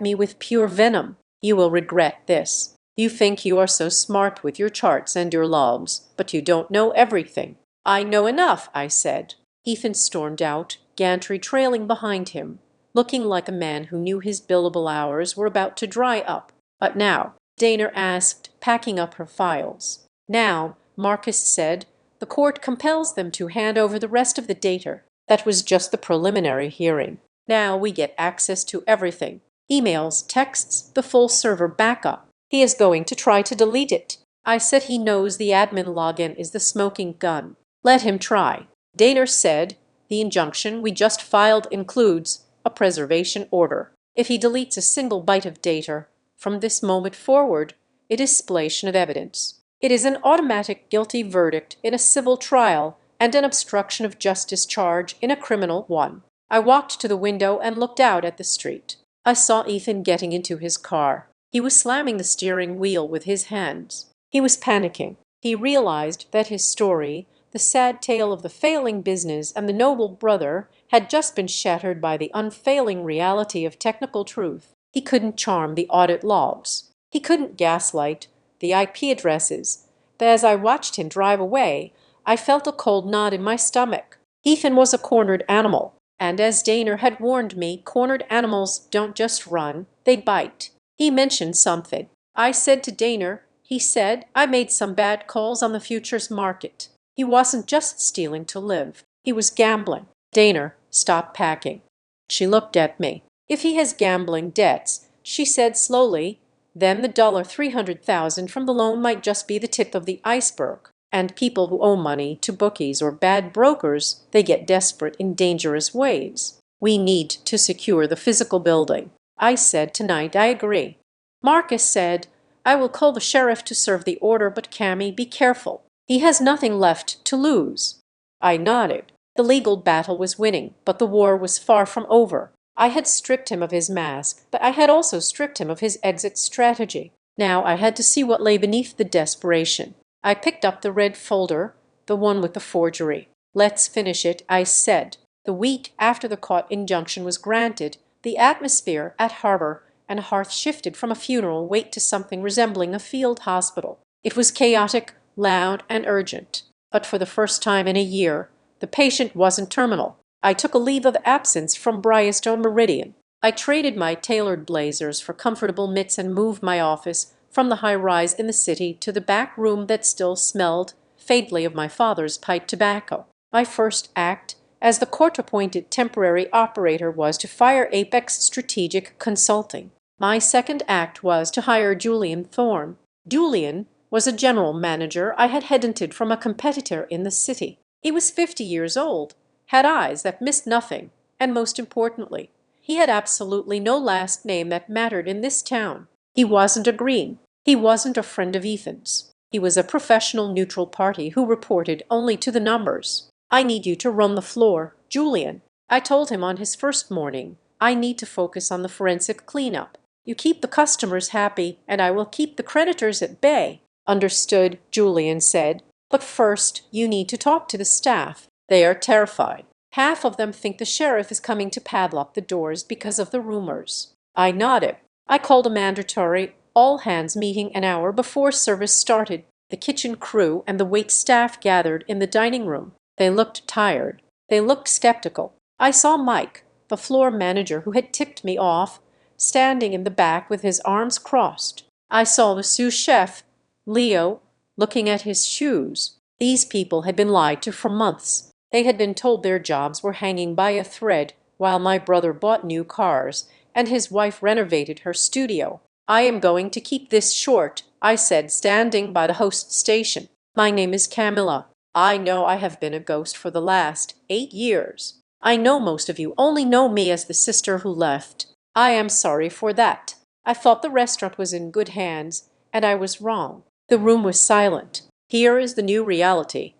me with pure venom. You will regret this. You think you are so smart with your charts and your logs, but you don't know everything. I know enough, I said. Ethan stormed out, gantry trailing behind him, looking like a man who knew his billable hours were about to dry up. But now, Dana asked, packing up her files. Now, Marcus said, the court compels them to hand over the rest of the data. That was just the preliminary hearing. Now we get access to everything. Emails, texts, the full server backup. He is going to try to delete it. I said he knows the admin login is the smoking gun. Let him try. Dana said, the injunction we just filed includes a preservation order. If he deletes a single byte of data, from this moment forward, it is spoliation of evidence. It is an automatic guilty verdict in a civil trial and an obstruction of justice charge in a criminal one. I walked to the window and looked out at the street. I saw Ethan getting into his car. He was slamming the steering wheel with his hands. He was panicking. He realized that his story, the sad tale of the failing business and the noble brother, had just been shattered by the unfailing reality of technical truth. He couldn't charm the audit logs. He couldn't gaslight the IP addresses. But as I watched him drive away, I felt a cold knot in my stomach. Ethan was a cornered animal. And as Dana had warned me, cornered animals don't just run, they bite. He mentioned something. I said to Dana, he said, I made some bad calls on the futures market. He wasn't just stealing to live. He was gambling. Dana stopped packing. She looked at me. If he has gambling debts, she said slowly, then the $300,000 from the loan might just be the tip of the iceberg. And people who owe money to bookies or bad brokers, they get desperate in dangerous ways. We need to secure the physical building. I said, tonight I agree. Marcus said, I will call the sheriff to serve the order, but Cammy, be careful. He has nothing left to lose. I nodded. The legal battle was winning, but the war was far from over. I had stripped him of his mask, but I had also stripped him of his exit strategy. Now I had to see what lay beneath the desperation. I picked up the red folder, the one with the forgery. Let's finish it, I said. The week after the court injunction was granted, the atmosphere at Harbor and Hearth shifted from a funeral wake to something resembling a field hospital. It was chaotic, loud, and urgent. But for the first time in a year, the patient wasn't terminal. I took a leave of absence from Bryanston Meridian. I traded my tailored blazers for comfortable mitts and moved my office from the high-rise in the city to the back room that still smelled faintly of my father's pipe tobacco. My first act as the court-appointed temporary operator was to fire Apex Strategic Consulting. My second act was to hire Julian Thorne. Julian was a general manager I had headhunted from a competitor in the city. He was 50 years old, had eyes that missed nothing, and most importantly, he had absolutely no last name that mattered in this town. He wasn't a Green. He wasn't a friend of Ethan's. He was a professional neutral party who reported only to the numbers. I need you to run the floor, Julian. I told him on his first morning. I need to focus on the forensic cleanup. You keep the customers happy, and I will keep the creditors at bay. Understood, Julian said. But first, you need to talk to the staff. They are terrified. Half of them think the sheriff is coming to padlock the doors because of the rumors. I nodded. I called a mandatory all-hands meeting an hour before service started. The kitchen crew and the wait staff gathered in the dining room. They looked tired. They looked skeptical. I saw Mike, the floor manager who had tipped me off, standing in the back with his arms crossed. I saw the sous chef, Leo, looking at his shoes. These people had been lied to for months. They had been told their jobs were hanging by a thread while my brother bought new cars and his wife renovated her studio. I am going to keep this short, I said, standing by the host station. My name is Camilla. I know I have been a ghost for the last 8 years. I know most of you only know me as the sister who left. I am sorry for that. I thought the restaurant was in good hands, and I was wrong. The room was silent. Here is the new reality,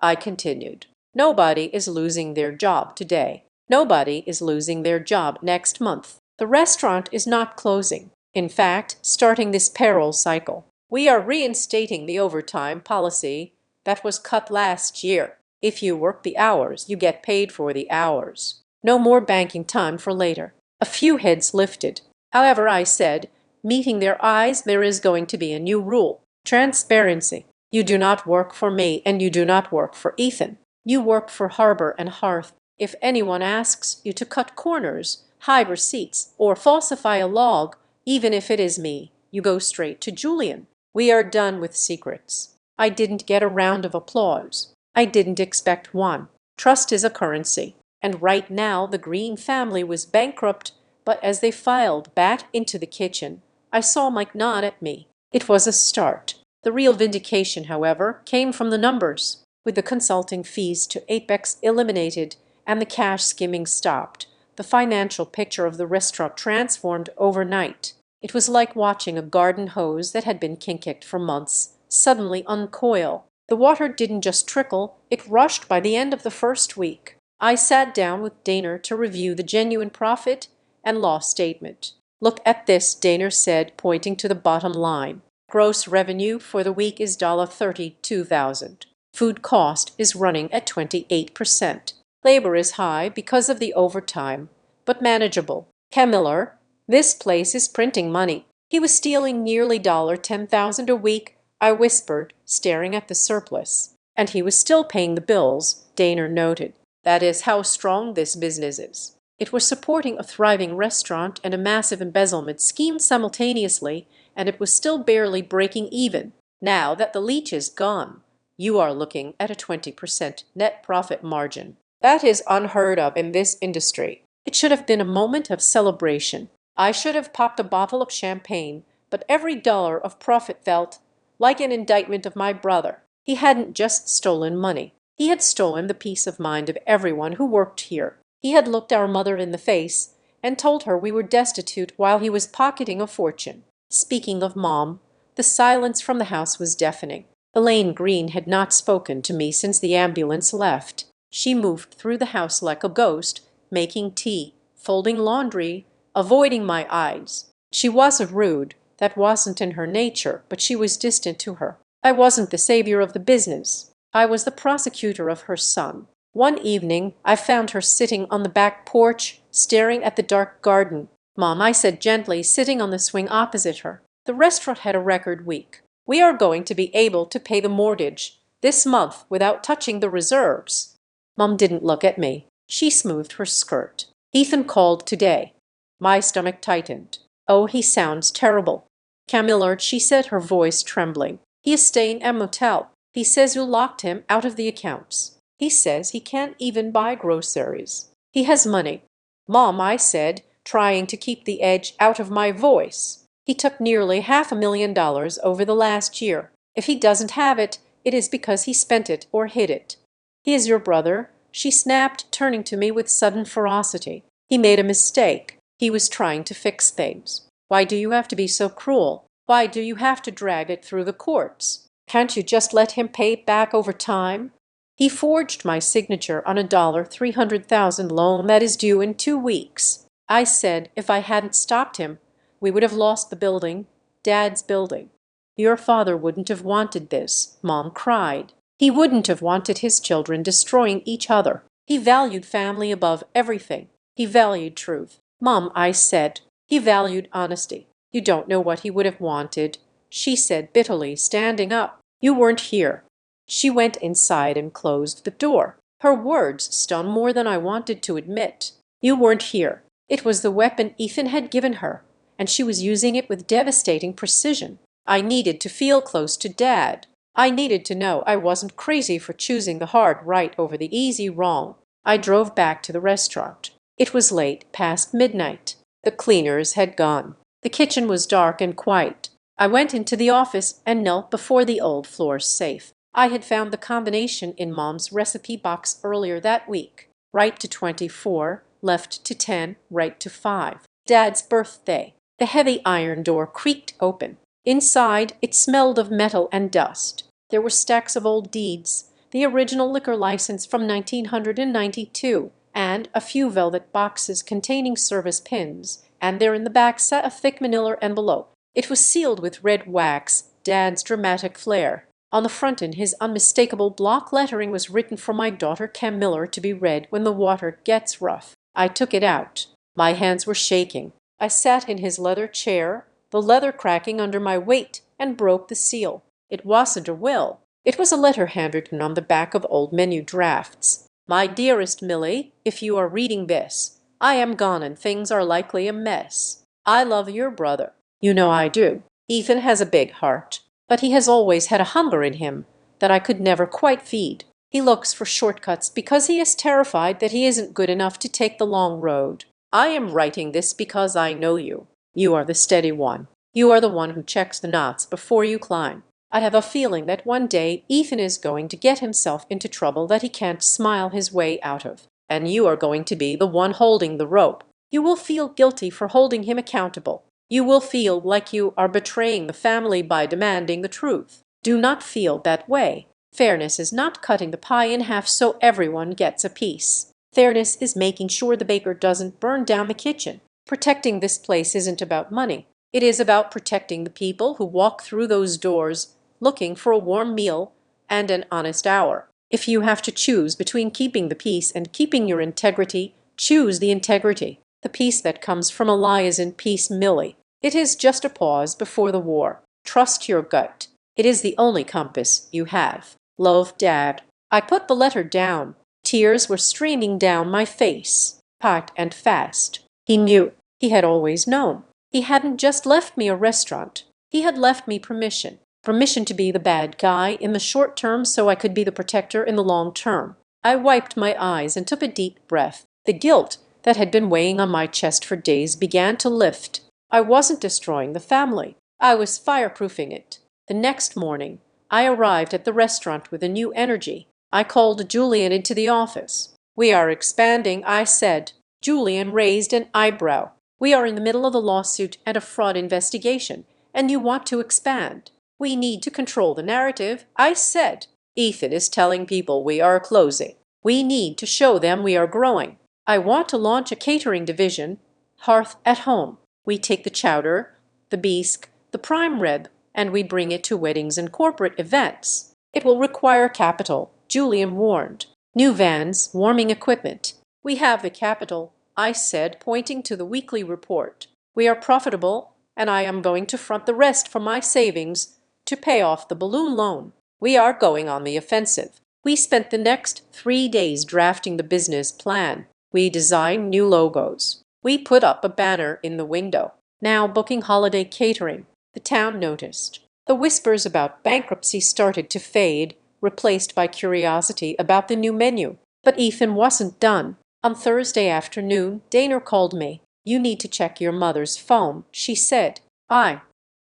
I continued. Nobody is losing their job today. Nobody is losing their job next month. The restaurant is not closing. In fact, starting this payroll cycle, we are reinstating the overtime policy that was cut last year. If you work the hours, you get paid for the hours. No more banking time for later. A few heads lifted. However, I said, meeting their eyes, there is going to be a new rule. Transparency. You do not work for me, and you do not work for Ethan. You work for Harbor and Hearth. If anyone asks you to cut corners, hide receipts, or falsify a log, even if it is me, you go straight to Julian. We are done with secrets. I didn't get a round of applause. I didn't expect one. Trust is a currency. And right now the Green family was bankrupt, but as they filed back into the kitchen, I saw Mike nod at me. It was a start. The real vindication, however, came from the numbers. With the consulting fees to Apex eliminated and the cash skimming stopped, the financial picture of the restaurant transformed overnight. It was like watching a garden hose that had been kinked for months suddenly uncoil. The water didn't just trickle, it rushed by the end of the first week. I sat down with Daner to review the genuine profit and loss statement. Look at this, Daner said, pointing to the bottom line. Gross revenue for the week is $32,000. Food cost is running at 28%. Labor is high because of the overtime, but manageable. Camiller, this place is printing money. He was stealing nearly $10,000 a week, I whispered, staring at the surplus. And he was still paying the bills, Daner noted. That is how strong this business is. It was supporting a thriving restaurant and a massive embezzlement scheme simultaneously, and it was still barely breaking even. Now that the leech is gone, you are looking at a 20% net profit margin. That is unheard of in this industry. It should have been a moment of celebration. I should have popped a bottle of champagne, but every dollar of profit felt like an indictment of my brother. He hadn't just stolen money. He had stolen the peace of mind of everyone who worked here. He had looked our mother in the face and told her we were destitute while he was pocketing a fortune. Speaking of Mom, the silence from the house was deafening. Elaine Green had not spoken to me since the ambulance left. She moved through the house like a ghost, making tea, folding laundry, avoiding my eyes. She wasn't rude. That wasn't in her nature, but she was distant to her. I wasn't the savior of the business. I was the prosecutor of her son. One evening, I found her sitting on the back porch, staring at the dark garden. Mom, I said gently, sitting on the swing opposite her. The restaurant had a record week. We are going to be able to pay the mortgage this month without touching the reserves. Mom didn't look at me. She smoothed her skirt. Ethan called today. My stomach tightened. Oh, he sounds terrible. Camillard, she said, her voice trembling. He is staying at a motel. He says you locked him out of the accounts. He says he can't even buy groceries. He has money. Mom, I said, trying to keep the edge out of my voice. He took nearly $500,000 over the last year. If he doesn't have it, it is because he spent it or hid it. He is your brother, she snapped, turning to me with sudden ferocity. He made a mistake. He was trying to fix things. Why do you have to be so cruel? Why do you have to drag it through the courts? Can't you just let him pay it back over time? He forged my signature on a $300,000 loan that is due in 2 weeks. I said if I hadn't stopped him, we would have lost the building, Dad's building. Your father wouldn't have wanted this, Mom cried. He wouldn't have wanted his children destroying each other. He valued family above everything. He valued truth. Mom, I said. He valued honesty. You don't know what he would have wanted, she said bitterly, standing up. You weren't here. She went inside and closed the door. Her words stung more than I wanted to admit. You weren't here. It was the weapon Ethan had given her, and she was using it with devastating precision. I needed to feel close to Dad. I needed to know I wasn't crazy for choosing the hard right over the easy wrong. I drove back to the restaurant. It was late, past midnight. The cleaners had gone. The kitchen was dark and quiet. I went into the office and knelt before the old floor safe. I had found the combination in Mom's recipe box earlier that week. Right to 24, left to 10, right to 5. Dad's birthday. The heavy iron door creaked open. Inside, it smelled of metal and dust. There were stacks of old deeds, the original liquor license from 1992, and a few velvet boxes containing service pins, and there in the back sat a thick manila envelope. It was sealed with red wax, Dad's dramatic flair. On the front in his unmistakable block lettering was written for my daughter Camilla to be read when the water gets rough. I took it out. My hands were shaking. I sat in his leather chair, the leather cracking under my weight, and broke the seal. It wasn't a will. It was a letter handwritten on the back of old menu drafts. My dearest Millie, if you are reading this, I am gone and things are likely a mess. I love your brother. You know I do. Ethan has a big heart, but he has always had a hunger in him that I could never quite feed. He looks for shortcuts because he is terrified that he isn't good enough to take the long road. I am writing this because I know you. You are the steady one. You are the one who checks the knots before you climb. I have a feeling that one day Ethan is going to get himself into trouble that he can't smile his way out of, and you are going to be the one holding the rope. You will feel guilty for holding him accountable. You will feel like you are betraying the family by demanding the truth. Do not feel that way. Fairness is not cutting the pie in half so everyone gets a piece. Fairness is making sure the baker doesn't burn down the kitchen. Protecting this place isn't about money. It is about protecting the people who walk through those doors looking for a warm meal and an honest hour. If you have to choose between keeping the peace and keeping your integrity, choose the integrity. The peace that comes from a lie is in peace, Millie. It is just a pause before the war. Trust your gut. It is the only compass you have. Love, Dad. I put the letter down. Tears were streaming down my face, hot and fast. He knew. He had always known. He hadn't just left me a restaurant. He had left me permission. Permission to be the bad guy in the short term so I could be the protector in the long term. I wiped my eyes and took a deep breath. The guilt that had been weighing on my chest for days began to lift. I wasn't destroying the family. I was fireproofing it. The next morning, I arrived at the restaurant with a new energy. I called Julian into the office. We are expanding, I said. Julian raised an eyebrow. We are in the middle of a lawsuit and a fraud investigation, and you want to expand. We need to control the narrative, I said. Ethan is telling people we are closing. We need to show them we are growing. I want to launch a catering division, Hearth at Home. We take the chowder, the bisque, the prime rib, and we bring it to weddings and corporate events. It will require capital, Julian warned. New vans, warming equipment. We have the capital, I said, pointing to the weekly report. We are profitable, and I am going to front the rest from my savings to pay off the balloon loan. We are going on the offensive. We spent the next 3 days drafting the business plan. We designed new logos. We put up a banner in the window. Now booking holiday catering. The town noticed. The whispers about bankruptcy started to fade, replaced by curiosity about the new menu. But Ethan wasn't done. On Thursday afternoon, Dana called me. You need to check your mother's phone, she said.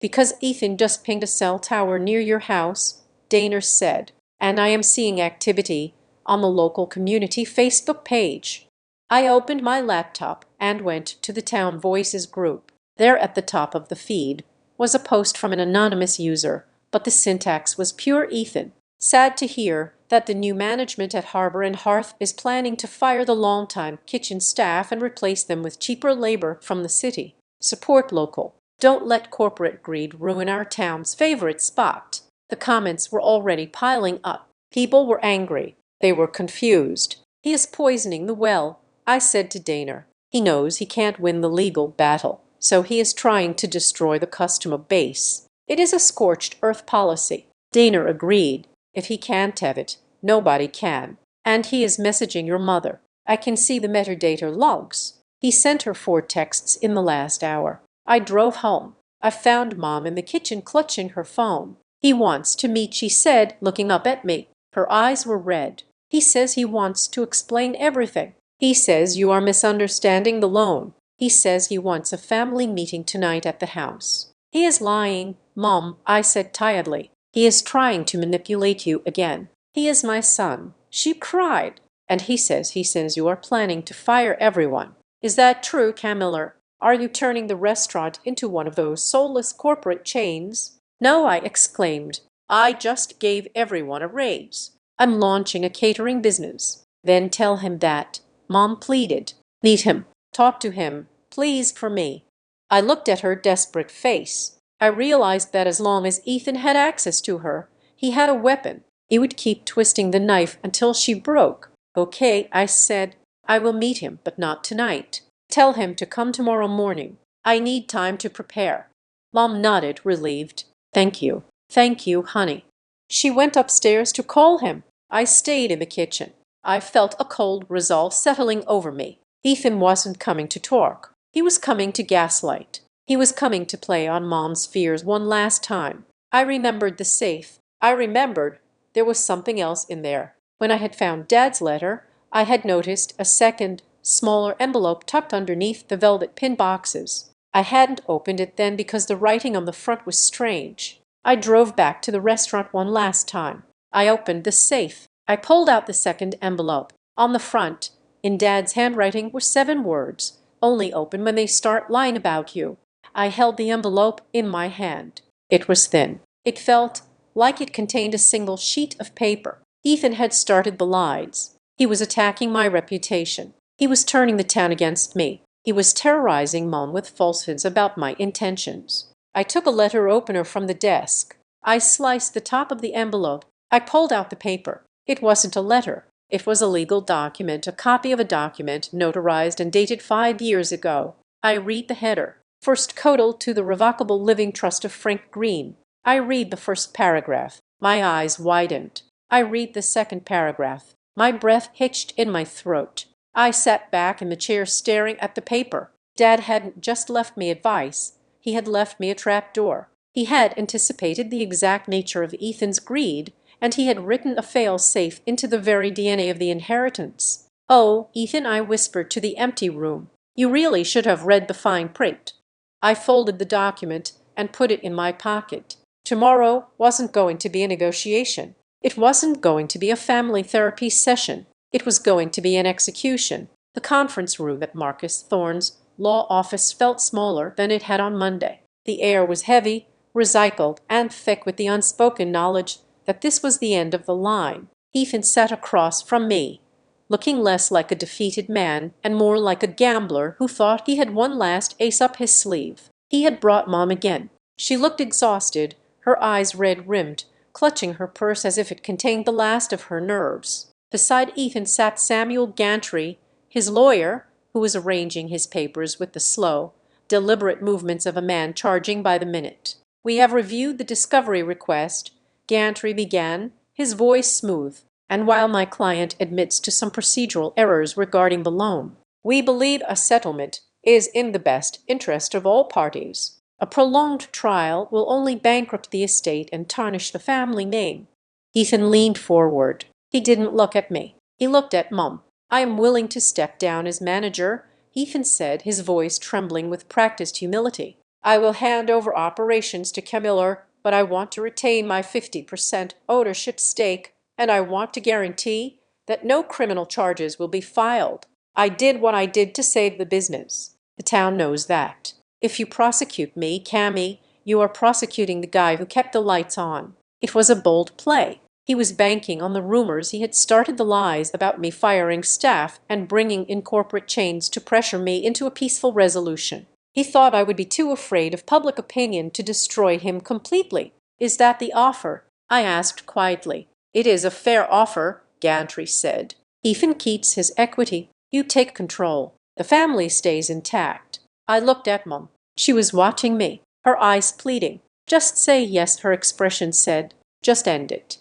Because Ethan just pinged a cell tower near your house, Dana said, and I am seeing activity on the local community Facebook page. I opened my laptop and went to the Town Voices group. There at the top of the feed was a post from an anonymous user, but the syntax was pure Ethan. Sad to hear that the new management at Harbor and Hearth is planning to fire the longtime kitchen staff and replace them with cheaper labor from the city. Support local. Don't let corporate greed ruin our town's favorite spot. The comments were already piling up. People were angry. They were confused. He is poisoning the well, I said to Daner. He knows he can't win the legal battle, so he is trying to destroy the customer base. It is a scorched earth policy. Daner agreed. If he can't have it, nobody can. And he is messaging your mother. I can see the metadata logs. He sent her 4 texts in the last hour. I drove home. I found Mom in the kitchen clutching her phone. He wants to meet, she said, looking up at me. Her eyes were red. He says he wants to explain everything. He says you are misunderstanding the loan. He says he wants a family meeting tonight at the house. He is lying, Mom, I said tiredly. He is trying to manipulate you again. He is my son. She cried. And he says you are planning to fire everyone. Is that true, Camilla? Are you turning the restaurant into one of those soulless corporate chains? No, I exclaimed. I just gave everyone a raise. I'm launching a catering business. Then tell him that. Mom pleaded. Meet him. Talk to him. Please, for me. I looked at her desperate face. I realized that as long as Ethan had access to her, he had a weapon. He would keep twisting the knife until she broke. Okay, I said. I will meet him, but not tonight. Tell him to come tomorrow morning. I need time to prepare. Mom nodded, relieved. Thank you. Thank you, honey. She went upstairs to call him. I stayed in the kitchen. I felt a cold resolve settling over me. Ethan wasn't coming to talk. He was coming to gaslight. He was coming to play on Mom's fears one last time. I remembered the safe. I remembered there was something else in there. When I had found Dad's letter, I had noticed a second, smaller envelope tucked underneath the velvet pin boxes. I hadn't opened it then because the writing on the front was strange. I drove back to the restaurant one last time. I opened the safe. I pulled out the second envelope. On the front, in Dad's handwriting, were 7 words. Only open when they start lying about you. I held the envelope in my hand. It was thin. It felt like it contained a single sheet of paper. Ethan had started the lies. He was attacking my reputation. He was turning the town against me. He was terrorizing Mom with falsehoods about my intentions. I took a letter opener from the desk. I sliced the top of the envelope. I pulled out the paper. It wasn't a letter. It was a legal document, a copy of a document notarized and dated 5 years ago. I read the header. First Codal to the Revocable Living Trust of Frank Green. I read the first paragraph. My eyes widened. I read the second paragraph. My breath hitched in my throat. I sat back in the chair staring at the paper. Dad hadn't just left me advice. He had left me a trapdoor. He had anticipated the exact nature of Ethan's greed, and he had written a fail-safe into the very DNA of the inheritance. Oh, Ethan, I whispered to the empty room. You really should have read the fine print. I folded the document and put it in my pocket. Tomorrow wasn't going to be a negotiation. It wasn't going to be a family therapy session. It was going to be an execution. The conference room at Marcus Thorne's law office felt smaller than it had on Monday. The air was heavy, recycled, and thick with the unspoken knowledge that this was the end of the line. Ethan sat across from me, looking less like a defeated man and more like a gambler who thought he had one last ace up his sleeve. He had brought Mom again. She looked exhausted, her eyes red-rimmed, clutching her purse as if it contained the last of her nerves. Beside Ethan sat Samuel Gantry, his lawyer, who was arranging his papers with the slow, deliberate movements of a man charging by the minute. We have reviewed the discovery request, Gantry began, his voice smooth, and while my client admits to some procedural errors regarding the loan, we believe a settlement is in the best interest of all parties. A prolonged trial will only bankrupt the estate and tarnish the family name. Ethan leaned forward. He didn't look at me. He looked at Mom. I am willing to step down as manager, Ethan said, his voice trembling with practiced humility. I will hand over operations to Camilla, but I want to retain my 50% ownership stake, and I want to guarantee that no criminal charges will be filed. I did what I did to save the business. The town knows that. If you prosecute me, Cammy, you are prosecuting the guy who kept the lights on. It was a bold play. He was banking on the rumors he had started the lies about me firing staff and bringing in corporate chains to pressure me into a peaceful resolution. He thought I would be too afraid of public opinion to destroy him completely. Is that the offer? I asked quietly. It is a fair offer, Gantry said. Ethan keeps his equity. You take control. The family stays intact. I looked at Mom. She was watching me, her eyes pleading. Just say yes, her expression said. Just end it.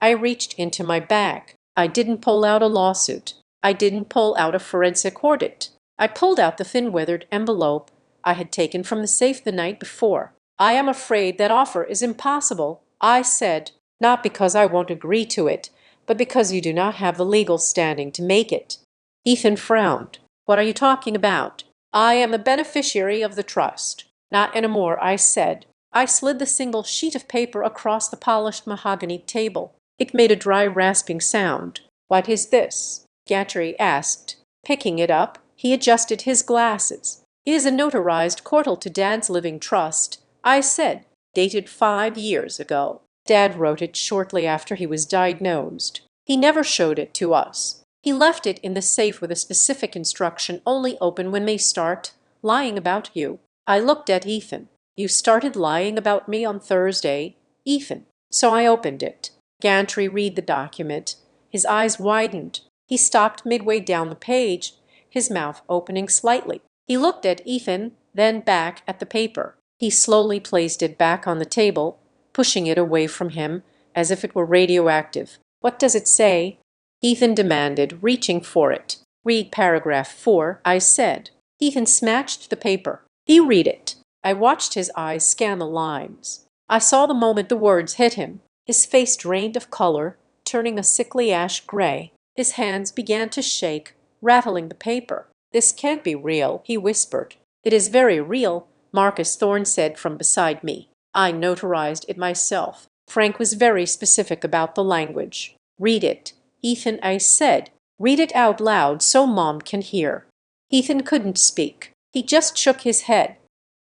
I reached into my bag. I didn't pull out a lawsuit. I didn't pull out a forensic audit. I pulled out the thin weathered envelope I had taken from the safe the night before. I am afraid that offer is impossible, I said, not because I won't agree to it, but because you do not have the legal standing to make it. Ethan frowned. What are you talking about? I am the beneficiary of the trust. Not anymore, I said. I slid the single sheet of paper across the polished mahogany table. It made a dry, rasping sound. What is this? Gantry asked. Picking it up, he adjusted his glasses. It is a notarized quartal to Dad's living trust, I said, dated 5 years ago. Dad wrote it shortly after he was diagnosed. He never showed it to us. He left it in the safe with a specific instruction only open when they start lying about you. I looked at Ethan. You started lying about me on Thursday, Ethan. So I opened it. Gantry read the document. His eyes widened. He stopped midway down the page, his mouth opening slightly. He looked at Ethan, then back at the paper. He slowly placed it back on the table, pushing it away from him as if it were radioactive. What does it say? Ethan demanded, reaching for it. Read paragraph 4, I said. Ethan snatched the paper. You read it. I watched his eyes scan the lines. I saw the moment the words hit him. His face drained of color, turning a sickly ash gray. His hands began to shake, rattling the paper. This can't be real, he whispered. It is very real, Marcus Thorne said from beside me. I notarized it myself. Frank was very specific about the language. Read it. Ethan, I said. Read it out loud so Mom can hear. Ethan couldn't speak. He just shook his head.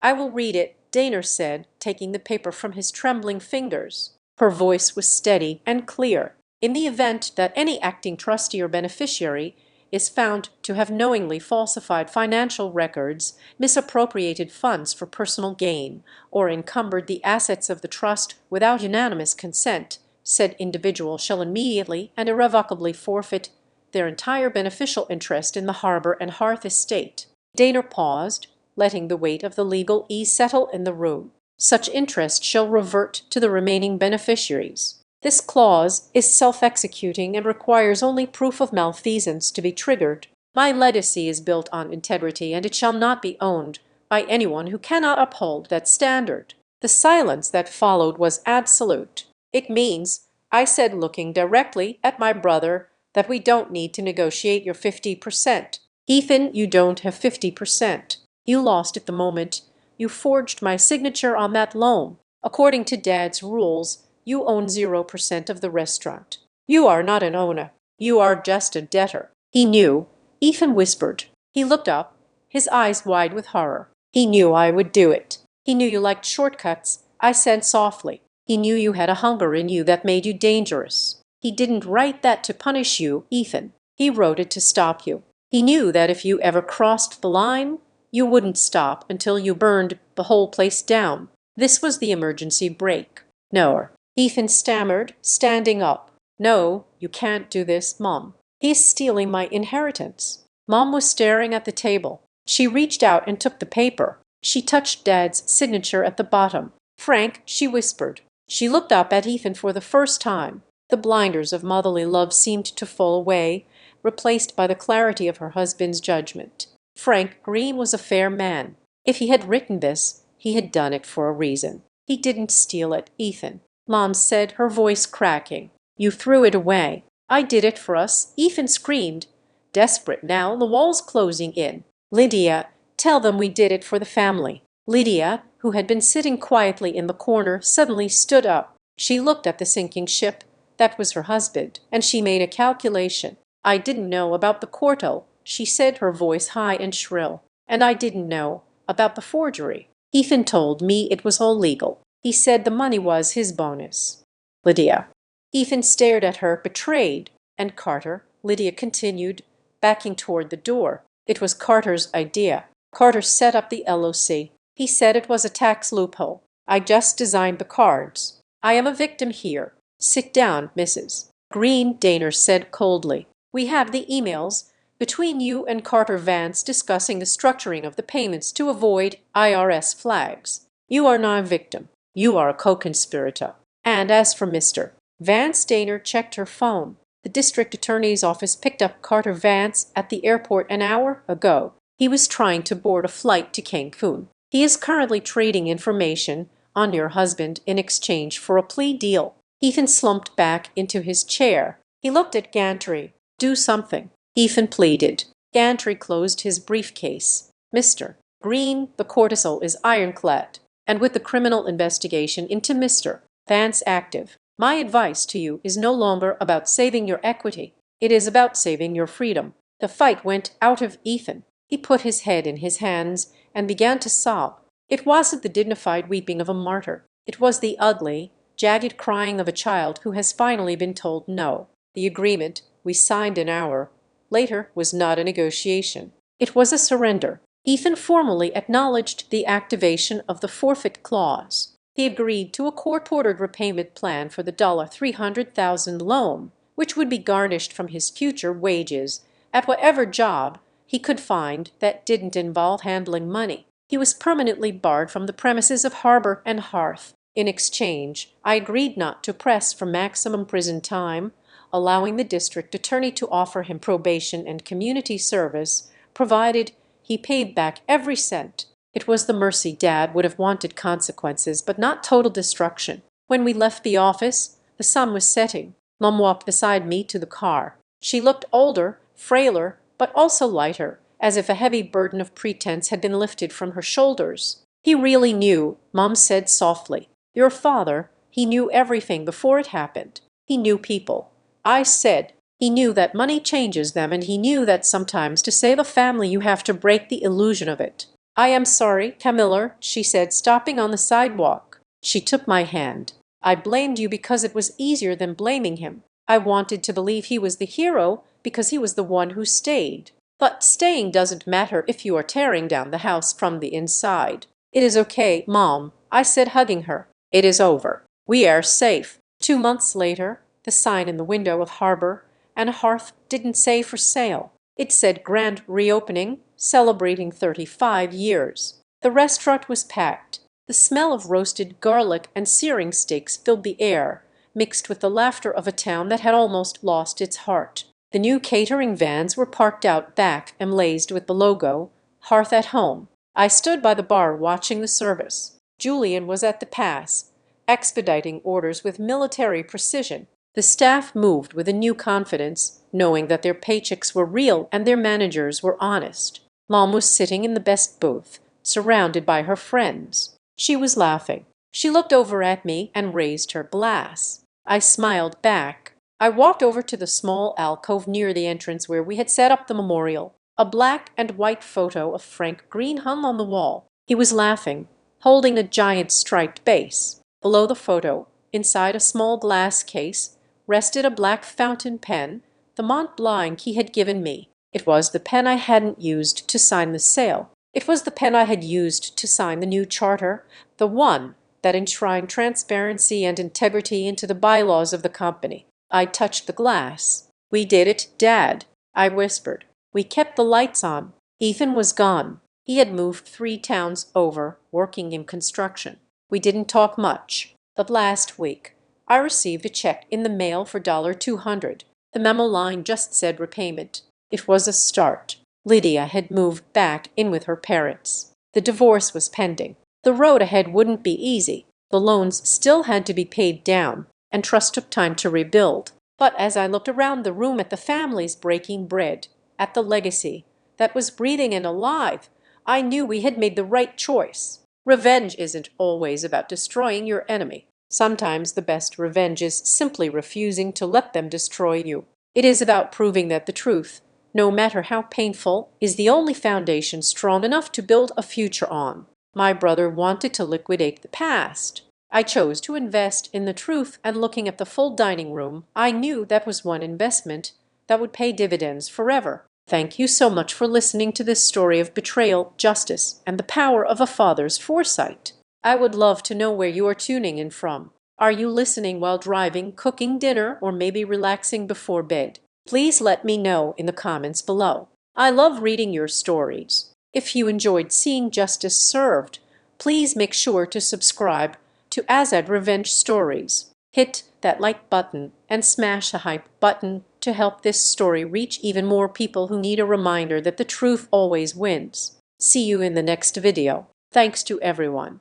I will read it, Daner said, taking the paper from his trembling fingers. Her voice was steady and clear. In the event that any acting trustee or beneficiary is found to have knowingly falsified financial records, misappropriated funds for personal gain, or encumbered the assets of the trust without unanimous consent, said individual shall immediately and irrevocably forfeit their entire beneficial interest in the Harbor and Hearth estate. Daner paused, letting the weight of the legal settle in the room. Such interest shall revert to the remaining beneficiaries. This clause is self-executing and requires only proof of malfeasance to be triggered. My legacy is built on integrity, and it shall not be owned by anyone who cannot uphold that standard. The silence that followed was absolute. It means, I said, looking directly at my brother, that we don't need to negotiate your 50%. Ethan, you don't have 50%. You lost it the moment you forged my signature on that loan. According to Dad's rules, you own 0% of the restaurant. You are not an owner. You are just a debtor. He knew. Ethan whispered. He looked up, his eyes wide with horror. He knew I would do it. He knew you liked shortcuts, I said softly. He knew you had a hunger in you that made you dangerous. He didn't write that to punish you, Ethan. He wrote it to stop you. He knew that if you ever crossed the line, you wouldn't stop until you burned the whole place down. This was the emergency brake. No, Ethan stammered, standing up. No, you can't do this, Mom. He's stealing my inheritance. Mom was staring at the table. She reached out and took the paper. She touched Dad's signature at the bottom. Frank, she whispered. She looked up at Ethan for the first time. The blinders of motherly love seemed to fall away, replaced by the clarity of her husband's judgment. Frank Green was a fair man. If he had written this, he had done it for a reason. He didn't steal it, Ethan. Mom said, her voice cracking. You threw it away. I did it for us, Ethan screamed. Desperate now, the walls closing in. Lydia, tell them we did it for the family. Lydia, who had been sitting quietly in the corner, suddenly stood up. She looked at the sinking ship. That was her husband, and she made a calculation. I didn't know about the quarto, she said, her voice high and shrill. And I didn't know about the forgery. Ethan told me it was all legal. He said the money was his bonus. Lydia. Ethan stared at her, betrayed. And Carter, Lydia continued, backing toward the door. It was Carter's idea. Carter set up the LOC. He said it was a tax loophole. I just designed the cards. I am a victim here. Sit down, Mrs. Green, Daner said coldly. We have the emails between you and Carter Vance discussing the structuring of the payments to avoid IRS flags. You are not a victim. You are a co-conspirator. And as for Mr. Vance, Daner checked her phone. The district attorney's office picked up Carter Vance at the airport an hour ago. He was trying to board a flight to Cancun. He is currently trading information on your husband in exchange for a plea deal. Ethan slumped back into his chair. He looked at Gantry. Do something, Ethan pleaded. Gantry closed his briefcase. Mr. Green, the cortisol is ironclad, and with the criminal investigation into Mr. Vance active, my advice to you is no longer about saving your equity. It is about saving your freedom. The fight went out of Ethan. He put his head in his hands and began to sob. It wasn't the dignified weeping of a martyr. It was the ugly, jagged crying of a child who has finally been told no. The agreement we signed an hour later was not a negotiation. It was a surrender. Ethan formally acknowledged the activation of the forfeit clause. He agreed to a court-ordered repayment plan for the $300,000 loan, which would be garnished from his future wages at whatever job he could find that didn't involve handling money. He was permanently barred from the premises of Harbor and Hearth. In exchange, I agreed not to press for maximum prison time, allowing the district attorney to offer him probation and community service, provided he paid back every cent. It was the mercy Dad would have wanted consequences, but not total destruction. When we left the office, the sun was setting. Mom walked beside me to the car. She looked older, frailer, but also lighter, as if a heavy burden of pretense had been lifted from her shoulders. He really knew, Mom said softly. Your father, he knew everything before it happened. He knew people. I said, he knew that money changes them, and he knew that sometimes to save a family you have to break the illusion of it. I am sorry, Camilla, she said, stopping on the sidewalk. She took my hand. I blamed you because it was easier than blaming him. I wanted to believe he was the hero because he was the one who stayed. But staying doesn't matter if you are tearing down the house from the inside. It is okay, Mom, I said, hugging her. It is over. We are safe. 2 months later, the sign in the window of Harbor and Hearth didn't say for sale. It said grand reopening, celebrating 35 years. The restaurant was packed. The smell of roasted garlic and searing steaks filled the air, mixed with the laughter of a town that had almost lost its heart. The new catering vans were parked out back, emblazoned with the logo, Hearth at Home. I stood by the bar watching the service. Julian was at the pass, expediting orders with military precision. The staff moved with a new confidence, knowing that their paychecks were real and their managers were honest. Mom was sitting in the best booth, surrounded by her friends. She was laughing. She looked over at me and raised her glass. I smiled back. I walked over to the small alcove near the entrance where we had set up the memorial. A black and white photo of Frank Green hung on the wall. He was laughing, holding a giant striped base. Below the photo, inside a small glass case, rested a black fountain pen, the Mont Blanc he had given me. It was the pen I hadn't used to sign the sale. It was the pen I had used to sign the new charter, the one that enshrined transparency and integrity into the bylaws of the company. I touched the glass. We did it, Dad, I whispered. We kept the lights on. Ethan was gone. He had moved 3 towns over, working in construction. We didn't talk much. But last week, I received a check in the mail for $200. The memo line just said repayment. It was a start. Lydia had moved back in with her parents. The divorce was pending. The road ahead wouldn't be easy. The loans still had to be paid down, and trust took time to rebuild. But as I looked around the room at the families breaking bread, at the legacy that was breathing and alive, I knew we had made the right choice. Revenge isn't always about destroying your enemy. Sometimes the best revenge is simply refusing to let them destroy you. It is about proving that the truth, no matter how painful, is the only foundation strong enough to build a future on. My brother wanted to liquidate the past. I chose to invest in the truth, and looking at the full dining room, I knew that was one investment that would pay dividends forever. Thank you so much for listening to this story of betrayal, justice, and the power of a father's foresight. I would love to know where you are tuning in from. Are you listening while driving, cooking dinner, or maybe relaxing before bed? Please let me know in the comments below. I love reading your stories. If you enjoyed seeing justice served, please make sure to subscribe to Azad Revenge Stories. Hit that like button and smash the hype button to help this story reach even more people who need a reminder that the truth always wins. See you in the next video. Thanks to everyone.